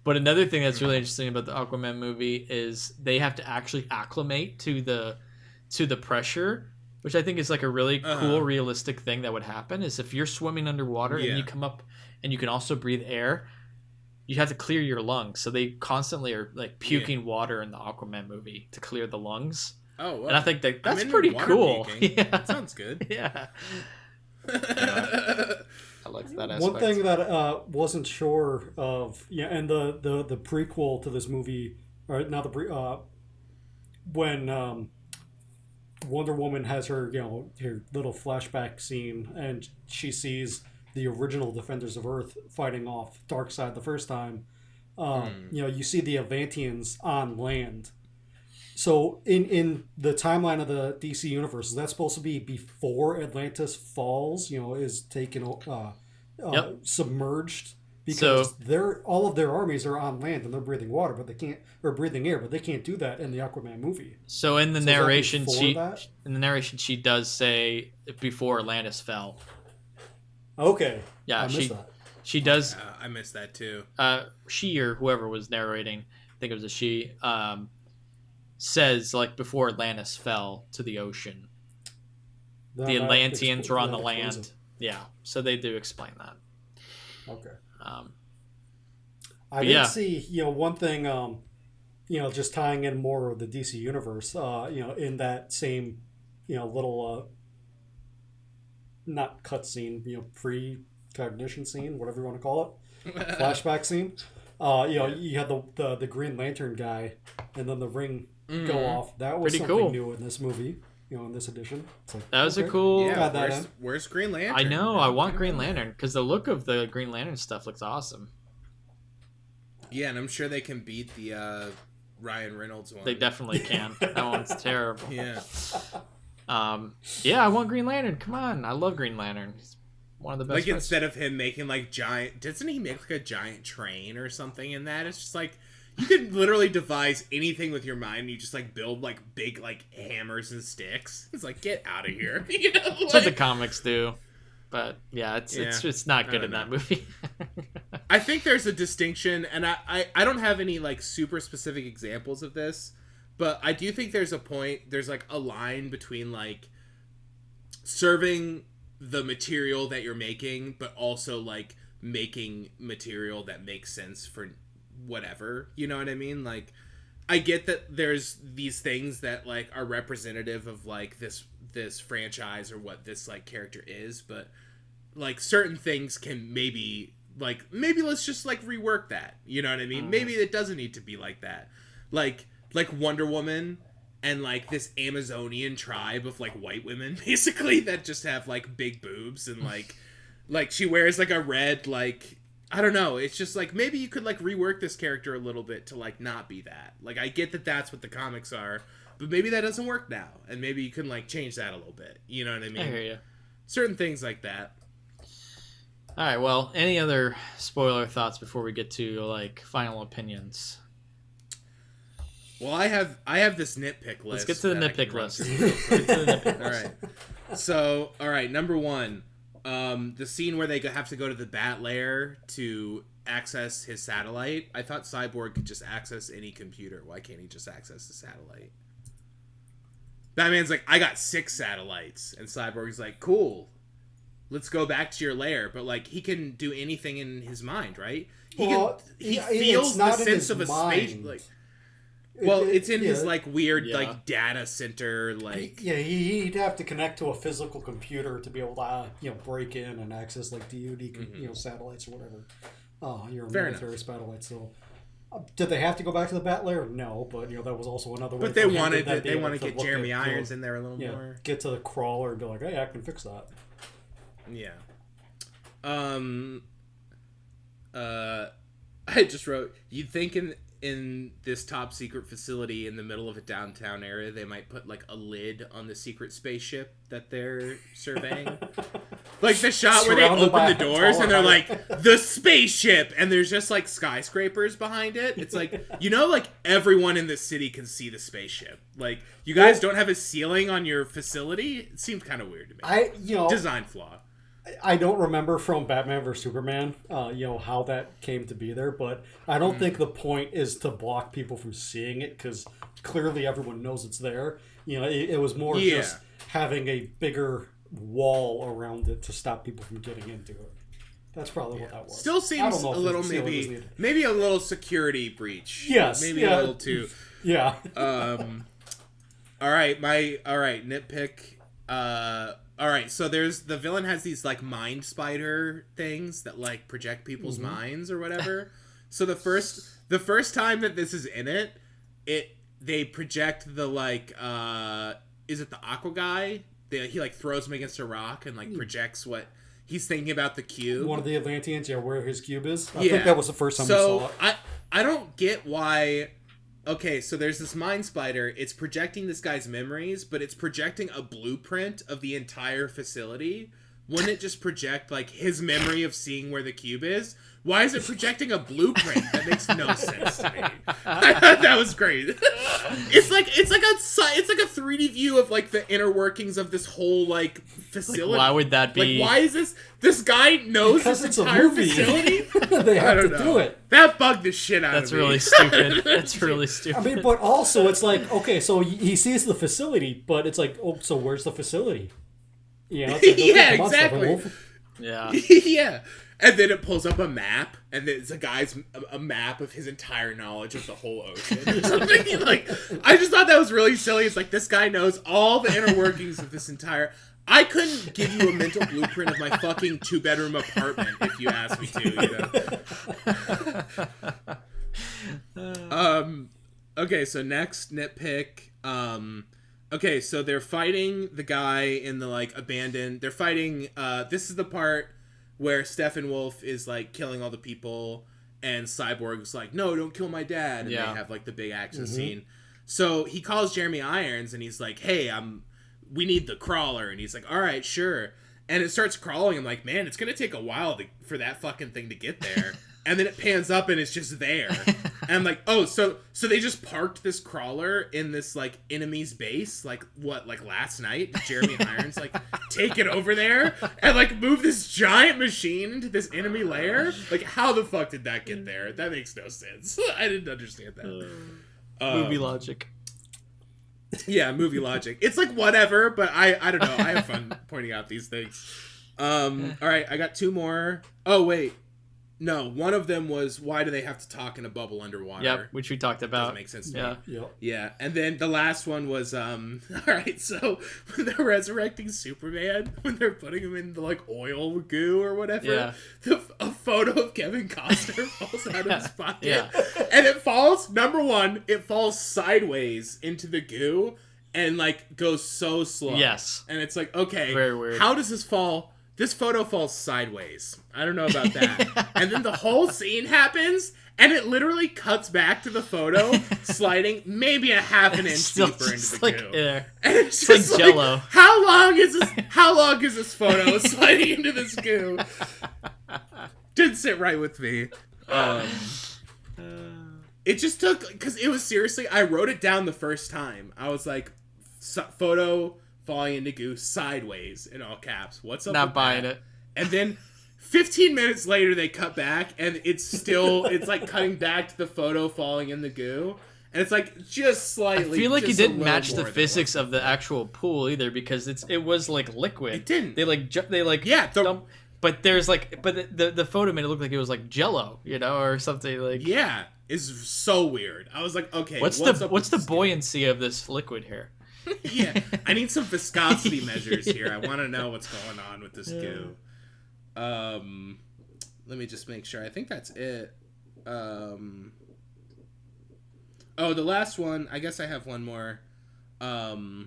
But another thing that's really interesting about the Aquaman movie is they have to actually acclimate to the pressure, which I think is like a really cool, realistic thing that would happen. Is if you're swimming underwater Yeah. and you come up and you can also breathe air, you have to clear your lungs. So they constantly are like puking water in the Aquaman movie to clear the lungs. Oh, well, And I think I'm that's into pretty water cool. puking. Yeah. That sounds good. Yeah. I like that aspect. One thing that wasn't sure of, and the prequel to this movie, or not when Wonder Woman has her her little flashback scene, and she sees the original Defenders of Earth fighting off Darkseid the first time. You see the Atlanteans on land. So in the timeline of the DC universe, is that supposed to be before Atlantis falls? Is taken submerged, because all of their armies are on land and they're breathing water, but they can't, or breathing air, but they can't do that in the Aquaman movie. So in the So is that narration, before she does say before Atlantis fell. Okay. Yeah, I missed that. she does. I missed that too. She or whoever was narrating, I think it was a she, says like before Atlantis fell to the ocean, the Atlanteans were on the land. Yeah, so they do explain that. Okay. But I did yeah. see, one thing, just tying in more of the DC universe, in that same, little, not cutscene, precognition scene, whatever you want to call it, flashback scene. You had the Green Lantern guy, and then the ring go off. That was Pretty something cool. new in this movie, in this edition. It's like, That was a okay, cool. Yeah, got that in. where's Green Lantern? I know. I want Green Lantern because the look of the Green Lantern stuff looks awesome. Yeah, and I'm sure they can beat the Ryan Reynolds one. They definitely can. That one's terrible. Yeah. Yeah, I want Green Lantern. Come on, I love Green Lantern. He's one of the best. Like, friends. instead of him making like giant, doesn't he make like a giant train or something in that? It's just like you could literally devise anything with your mind. You just like build like big like hammers and sticks. It's like, get out of here. That's what the comics do. But yeah, it's not good in that movie. I think there's a distinction, and I don't have any like super specific examples of this, but I do think there's like a line between like serving the material that you're making, but also like making material that makes sense for whatever, you know what I mean? Like, I get that there's these things that like are representative of like this franchise or what this like character is, but like certain things can maybe let's just like rework that, you know what I mean? Maybe it doesn't need to be like that, like Wonder Woman and like this Amazonian tribe of like white women basically that just have like big boobs and like she wears like a red, like, I don't know, it's just like maybe you could like rework this character a little bit to like not be that. Like, I get that that's what the comics are, but maybe that doesn't work now, and maybe you can like change that a little bit, you know what I mean? I hear you. Certain things like that. All right, well, any other spoiler thoughts before we get to like final opinions? Well, I have this nitpick list. Let's get to the nitpick list. All right. So, all right, number 1, the scene where they have to go to the Bat Lair to access his satellite. I thought Cyborg could just access any computer. Why can't he just access the satellite? Batman's like, I got 6 satellites, and Cyborg's like, cool. Let's go back to your lair. But like, he can do anything in his mind, right? He feels the sense of a space, like. Well, it's in his like weird like data center, like he'd have to connect to a physical computer to be able to break in and access like DoD satellites or whatever. Your military satellites. So, did they have to go back to the Bat Lair? No, but that was also another way. But they wanted to get Jeremy Irons in there a little more. Get to the crawler and be like, hey, I can fix that. Yeah. I just wrote, you'd think in this top secret facility in the middle of a downtown area, they might put like a lid on the secret spaceship that they're surveying. Like the shot where they open the doors and they're like, the spaceship, and there's just like skyscrapers behind it. It's like, like everyone in this city can see the spaceship. Like, you guys don't have a ceiling on your facility? It seems kind of weird to me. Design flaw. I don't remember from Batman vs Superman, how that came to be there, but I don't think the point is to block people from seeing it, because clearly everyone knows it's there. It was more just having a bigger wall around it to stop people from getting into it. That's probably what that was. Still seems a little maybe a little security breach. Yes, maybe a little too. Yeah. All right, nitpick. All right, so the villain has these like mind spider things that like project people's minds or whatever. So the first time that this is in it, they project the like is it the Aqua guy? He like throws him against a rock and like projects what he's thinking about the cube. One of the Atlanteans, where his cube is. I think that was the first time we saw it. I don't get why. Okay, so there's this mind spider. It's projecting this guy's memories, but it's projecting a blueprint of the entire facility. Wouldn't it just project like his memory of seeing where the cube is? Why is it projecting a blueprint? That makes no sense to me. I thought that was great. It's like a 3D view of like the inner workings of this whole like facility. Like, why would that be? Like, why is this guy knows because this entire facility? They have to do it. That bugged the shit out That's of me. really stupid. That's really stupid. I mean, but also it's like, okay, so he sees the facility, but it's like, oh, so where's the facility? It's like, okay, yeah, exactly. Yeah. Yeah. And then it pulls up a map, and it's a map of his entire knowledge of the whole ocean or something. Like, I just thought that was really silly. It's like, this guy knows all the inner workings of this entire... I couldn't give you a mental blueprint of my fucking 2-bedroom apartment if you asked me to, Okay, so next nitpick. Okay, so they're fighting the guy in the, like, abandoned... They're fighting... this is the part where Steppenwolf is like killing all the people, and Cyborg's like, no, don't kill my dad, and they have like the big action scene. So he calls Jeremy Irons and he's like, hey, we need the crawler, and he's like, all right, sure. And it starts crawling. I'm like, man, it's gonna take a while for that fucking thing to get there. And then it pans up and it's just there. And I'm like, oh, so they just parked this crawler in this like enemy's base, like last night? Did Jeremy Irons like take it over there and like move this giant machine into this enemy lair? Like, how the fuck did that get there? That makes no sense. I didn't understand that. Movie logic. Yeah, movie logic. It's like whatever, but I don't know. I have fun pointing out these things. All right, I got 2 more. Oh wait. No, one of them was, why do they have to talk in a bubble underwater? Yep, which we talked about. Doesn't make sense to me. Yep. Yeah, and then the last one was, all right, so when they're resurrecting Superman, when they're putting him in the, like, oil goo or whatever, a photo of Kevin Costner falls out of his pocket, and it falls, number one, it falls sideways into the goo, and, like, goes so slow. Yes. And it's like, okay, very weird. How does this fall? This photo falls sideways. I don't know about that. And then the whole scene happens, and it literally cuts back to the photo, sliding maybe a half an inch deeper into the goo. Yeah. And it's just like Jello. How long is this photo sliding into this goo? Didn't sit right with me. It just took, because it was seriously, I wrote it down the first time. I was like, photo falling into goo sideways in all caps. What's up? Not with buying that? it. And then 15 minutes later, they cut back, and it's like cutting back to the photo falling in the goo, and it's like just slightly. I feel like it didn't match the physics of the actual pool either, because it was like liquid. It didn't. But there's like, the photo made it look like it was like Jello, or something like. Yeah, it's so weird. I was like, okay, what's the buoyancy of this liquid here? Yeah, I need some viscosity measures here. I want to know what's going on with this goo. Let me just make sure. I think that's it. Oh, the last one. I guess I have one more, or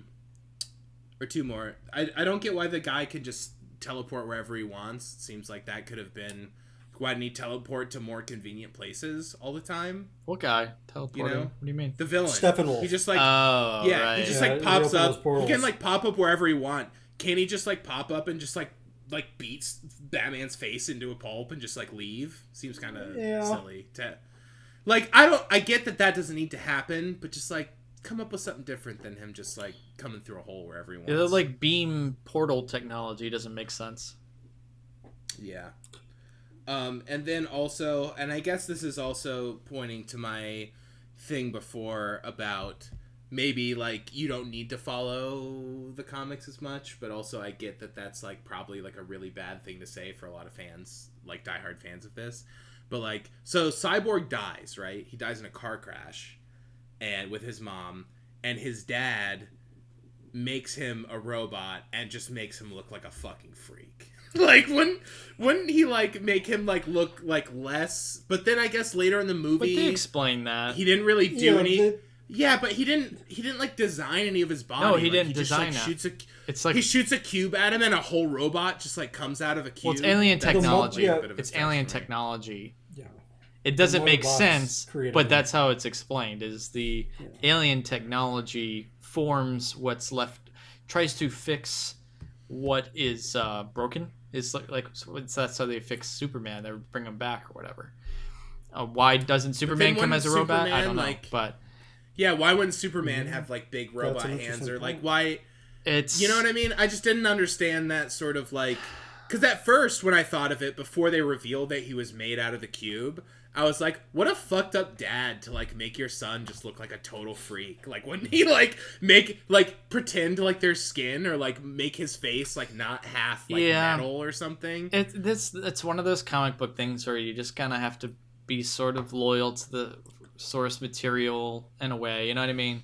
2 more. I don't get why the guy could just teleport wherever he wants. It seems like that could have been. Why didn't he teleport to more convenient places all the time? What guy teleporting? What do you mean? The villain. Steppenwolf. He just like right. He just like pops up. He can like pop up wherever he want. Can he just like pop up and just like beats Batman's face into a pulp and just like leave? Seems kind of silly. I get that doesn't need to happen, but just like come up with something different than him just like coming through a hole wherever he wants. Yeah, the like beam portal technology doesn't make sense. Yeah. And then also, and I guess this is also pointing to my thing before about maybe like you don't need to follow the comics as much, but also I get that that's like probably like a really bad thing to say for a lot of fans, like diehard fans of this. But like, so Cyborg dies, right? He dies in a car crash and with his mom, and his dad makes him a robot and just makes him look like a fucking freak. Like, wouldn't he, like, make him, like, look, like, less... But then I guess later in the movie... But they explain that. He didn't really do any... Yeah, but he didn't, like, design any of his body. No, he like, didn't just, design like, that. It's like... He shoots a cube at him and a whole robot just, like, comes out of a cube. Well, it's alien technology. It's alien technology. Yeah. It doesn't make sense, but that's how it's explained, is the alien technology forms what's left... Tries to fix what is broken. It's like that's how they fix Superman. They bring him back or whatever. Why doesn't Superman come as a robot? I don't know. But yeah, why wouldn't Superman have like big robot hands or like why? It's you know what I mean. I just didn't understand that sort of like because at first when I thought of it before they revealed that he was made out of the cube, I was like, what a fucked up dad to like make your son just look like a total freak. Like wouldn't he like make like pretend like their skin or like make his face like not half like metal or something? It's one of those comic book things where you just kind of have to be sort of loyal to the source material in a way. You know what I mean?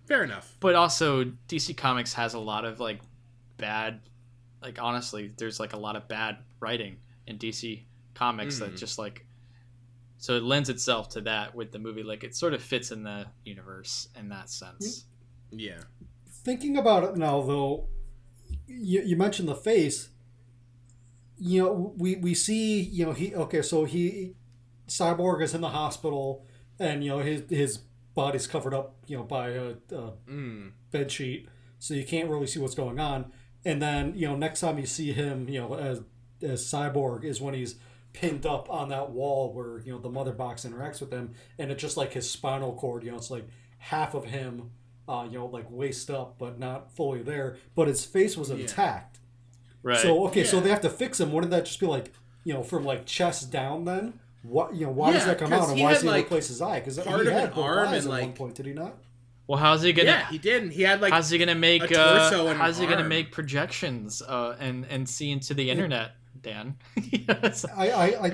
Fair enough. But also DC Comics has a lot of like bad, like honestly, there's like a lot of bad writing in DC Comics that just like, so it lends itself to that with the movie. Like it sort of fits in the universe in that sense. Yeah. Thinking about it now, though, you mentioned the face. You know, we see, you know, Cyborg is in the hospital, and you know his body's covered up, you know, by a bed sheet, so you can't really see what's going on. And then, you know, next time you see him, you know, as Cyborg is when he's pinned up on that wall where the mother box interacts with him, and it's just like his spinal cord. It's like half of him, like waist up, but not fully there. But his face was intact. Right. So so they have to fix him. Wouldn't that just be like from like chest down then? What why does that come out, and why does he replace his eye? Because he had both eyes at one point, did he not? Well, how's he gonna? Yeah, he did. He had like. How's he gonna make? A torso and how's he gonna arm. make projections and see into the internet, Dan? Yes. I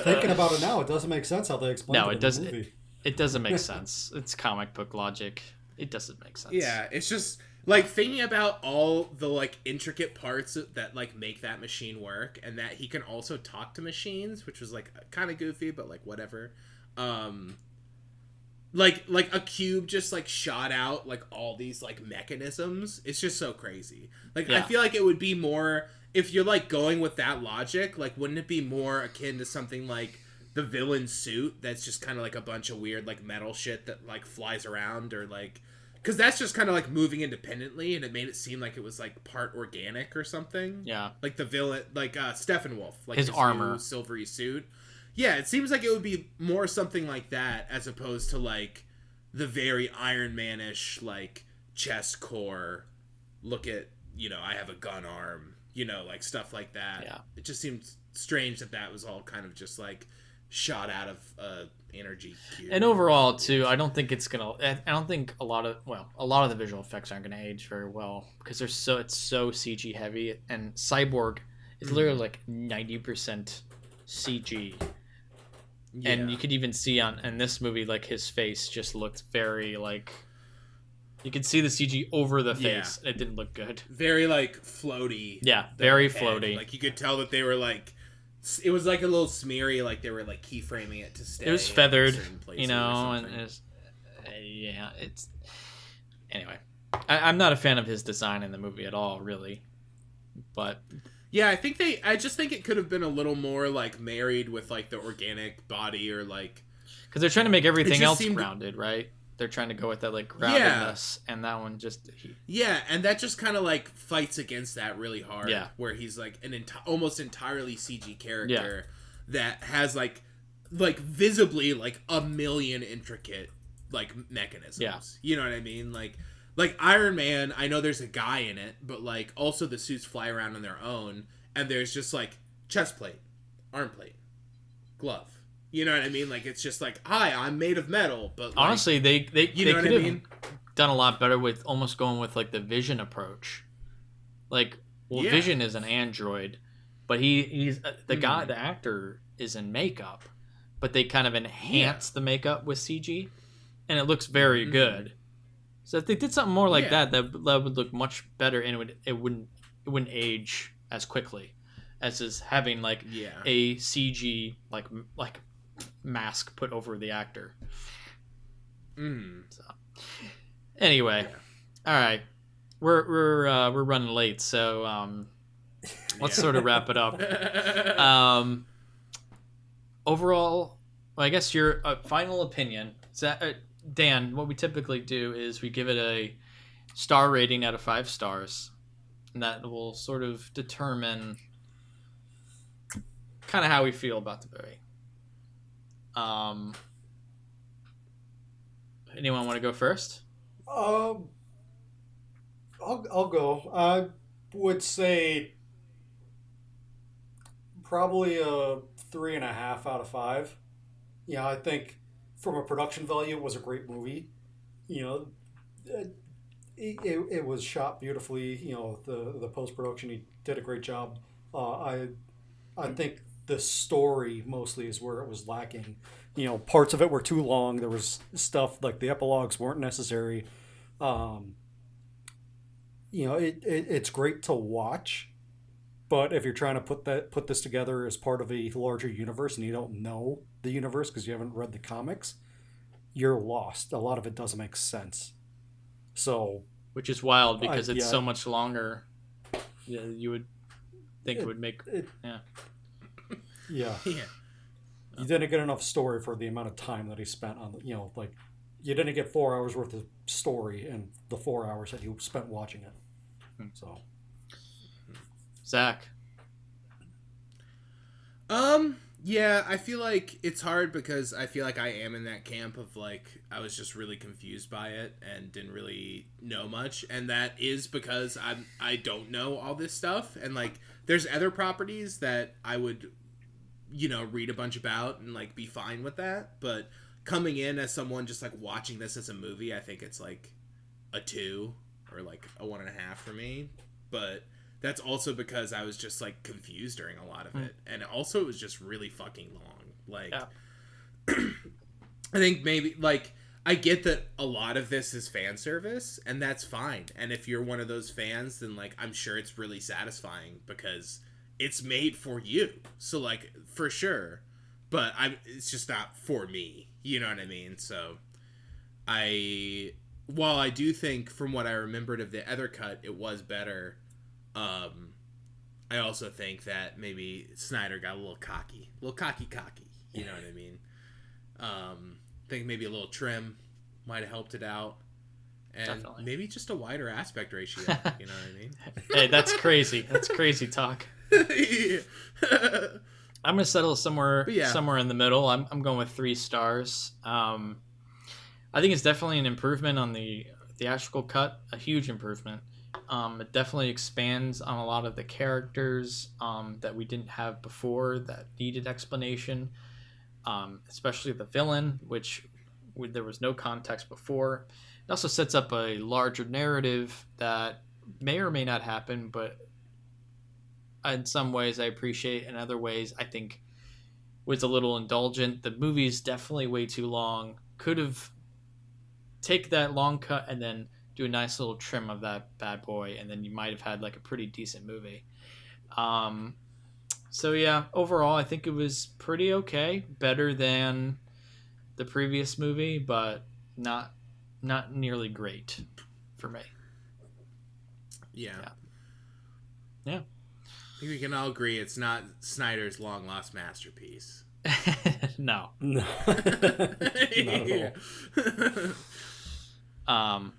thinking about it now, it doesn't make sense how they explain it in the movie. It doesn't make sense. It's comic book logic. It doesn't make sense. Yeah, it's just like thinking about all the like intricate parts that like make that machine work, and that he can also talk to machines, which was like kind of goofy, but like whatever. Like a cube just like shot out like all these like mechanisms. It's just so crazy. Like I feel like it would be more if you're like going with that logic. Like wouldn't it be more akin to something like the villain suit that's just kind of like a bunch of weird like metal shit that like flies around, or like because that's just kind of like moving independently, and it made it seem like it was like part organic or something. Yeah, like the villain, like Steppenwolf, like his armor, new silvery suit. Yeah, it seems like it would be more something like that as opposed to like the very Iron Man-ish like chest core. Look at I have a gun arm, like stuff like that. Yeah, it just seems strange that was all kind of just like shot out of energy cube. And overall too, I don't think a lot of the visual effects aren't gonna age very well because it's so CG heavy, and Cyborg is literally like 90% CG. Yeah. And you could even see in this movie like his face just looked very like you could see the CG over the face. It didn't look good. Very like floaty. Yeah, very floaty. Like you could tell that they were like it was like a little smeary, like they were like keyframing it to stay. It was feathered, and it's anyway. I'm not a fan of his design in the movie at all, really. But yeah, I just think it could have been a little more like married with like the organic body, or like because they're trying to make everything else grounded, right? They're trying to go with that like groundedness, and that one just and that just kind of like fights against that really hard. Yeah, where he's like an almost entirely CG character that has like visibly like a million intricate like mechanisms. Yeah, you know what I mean? Like Iron Man, I know there's a guy in it, but like also the suits fly around on their own, and there's just like chest plate, arm plate, glove. You know what I mean? Like it's just like, hi, I'm made of metal. But like, honestly, they could have done a lot better with almost going with like the Vision approach. Like, Vision is an android, but he's the guy, the actor is in makeup, but they kind of enhance the makeup with CG, and it looks very good. So if they did something more like that would look much better, and it wouldn't age as quickly as is having like a CG like mask put over the actor. So anyway, all right, we're running late, so let's sort of wrap it up. Overall, I guess your final opinion. Dan, what we typically do is we give it a star rating out of 5 stars, and that will sort of determine kind of how we feel about the movie. Anyone want to go first? I'll go. I would say probably a 3.5 out of 5. Yeah, I think from a production value, it was a great movie. It was shot beautifully. The post production, he did a great job. I think the story mostly is where it was lacking. Parts of it were too long. There was stuff like the epilogues weren't necessary. It's great to watch, but if you're trying to put this together as part of a larger universe and you don't know the universe because you haven't read the comics, you're lost. A lot of it doesn't make sense. So, which is wild because it's so much longer. Yeah, you would think it would make. Yeah. You didn't get enough story for the amount of time that he spent on like you didn't get 4 hours worth of story in the 4 hours that you spent watching it. So, Zach. Yeah, I feel like it's hard because I feel like I am in that camp of like I was just really confused by it and didn't really know much, and that is because I don't know all this stuff, and like there's other properties that I would read a bunch about and like be fine with that, but coming in as someone just like watching this as a movie, I think it's like a 2 or like a 1.5 for me, but that's also because I was just like confused during a lot of it, and also it was just really fucking long. Like, I think maybe like I get that a lot of this is fan service, and that's fine. And if you're one of those fans, then like I'm sure it's really satisfying because it's made for you. So like for sure, but it's just not for me. You know what I mean? So while I do think from what I remembered of the other cut, it was better. I also think that maybe Snyder got a little cocky. You know what I mean? I think maybe a little trim might have helped it out. And Definitely. Maybe just a wider aspect ratio. You know what I mean? Hey, that's crazy. That's crazy talk. I'm gonna settle somewhere in the middle. I'm going with 3 stars. I think it's definitely an improvement on the theatrical cut, a huge improvement. It definitely expands on a lot of the characters that we didn't have before that needed explanation, especially the villain, which there was no context before. It also sets up a larger narrative that may or may not happen, but in some ways I appreciate, in other ways I think was a little indulgent. The movie's definitely way too long. Could have take that long cut and then do a nice little trim of that bad boy, and then you might have had like a pretty decent movie. So yeah, overall I think it was pretty okay, better than the previous movie, but not nearly great for me. Yeah. I think we can all agree it's not Snyder's long lost masterpiece. No. Not at all.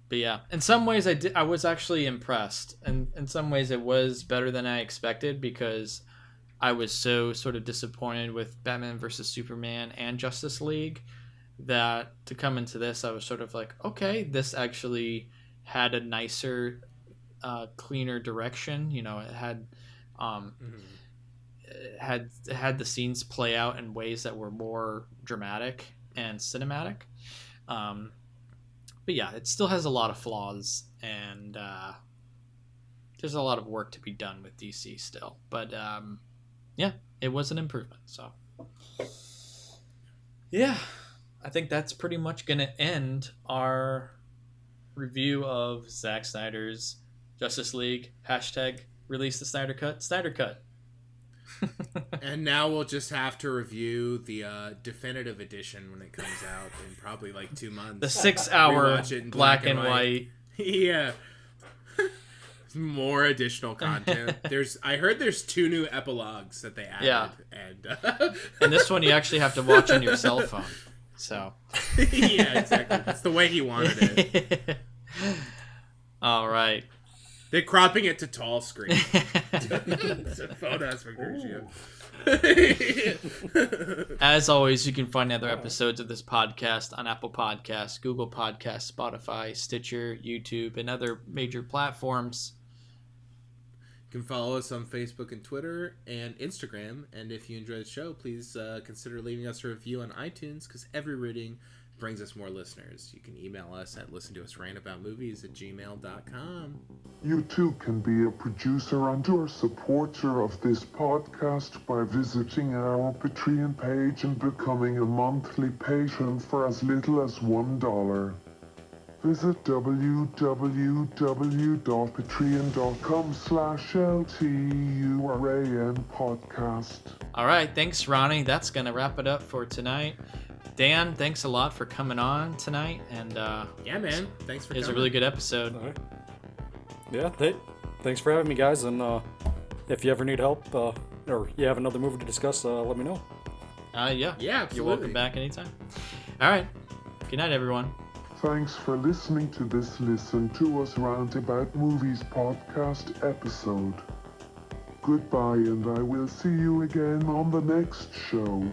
But yeah, in some ways I was actually impressed, and in some ways it was better than I expected because I was so sort of disappointed with Batman vs Superman and Justice League that to come into this I was sort of like, okay, this actually had a nicer, cleaner direction. It had the scenes play out in ways that were more dramatic and cinematic. But yeah, it still has a lot of flaws, and there's a lot of work to be done with DC still. But yeah, it was an improvement. So yeah, I think that's pretty much going to end our review of Zack Snyder's Justice League. # release the Snyder Cut. Snyder Cut. And now we'll just have to review the definitive edition when it comes out in probably like 2 months. The 6-hour Rewatch it in black and white. Yeah. More additional content. I heard there's 2 new epilogues that they added. Yeah. And this one you actually have to watch on your cell phone. So. Yeah, exactly. That's the way he wanted it. All right. They're cropping it to tall screen. It's a phone aspect ratio. As always, you can find other episodes of this podcast on Apple Podcasts, Google Podcasts, Spotify, Stitcher, YouTube, and other major platforms. You can follow us on Facebook and Twitter and Instagram. And if you enjoy the show, please consider leaving us a review on iTunes, because every rating brings us more listeners. You can email us at listentousrantaboutmovies@gmail.com. You too can be a producer and or supporter of this podcast by visiting our Patreon page and becoming a monthly patron for as little as $1. Visit www.patreon.com/LTURAM podcast. All right, thanks, Ronnie. That's going to wrap it up for tonight. Dan, thanks a lot for coming on tonight. And yeah, man. Thanks for coming. It was a really good episode. All right. Yeah, thanks for having me, guys. And if you ever need help or you have another movie to discuss, let me know. Yeah, absolutely. You're welcome back anytime. All right. Good night, everyone. Thanks for listening to this Listen to Us Rant About Movies podcast episode. Goodbye, and I will see you again on the next show.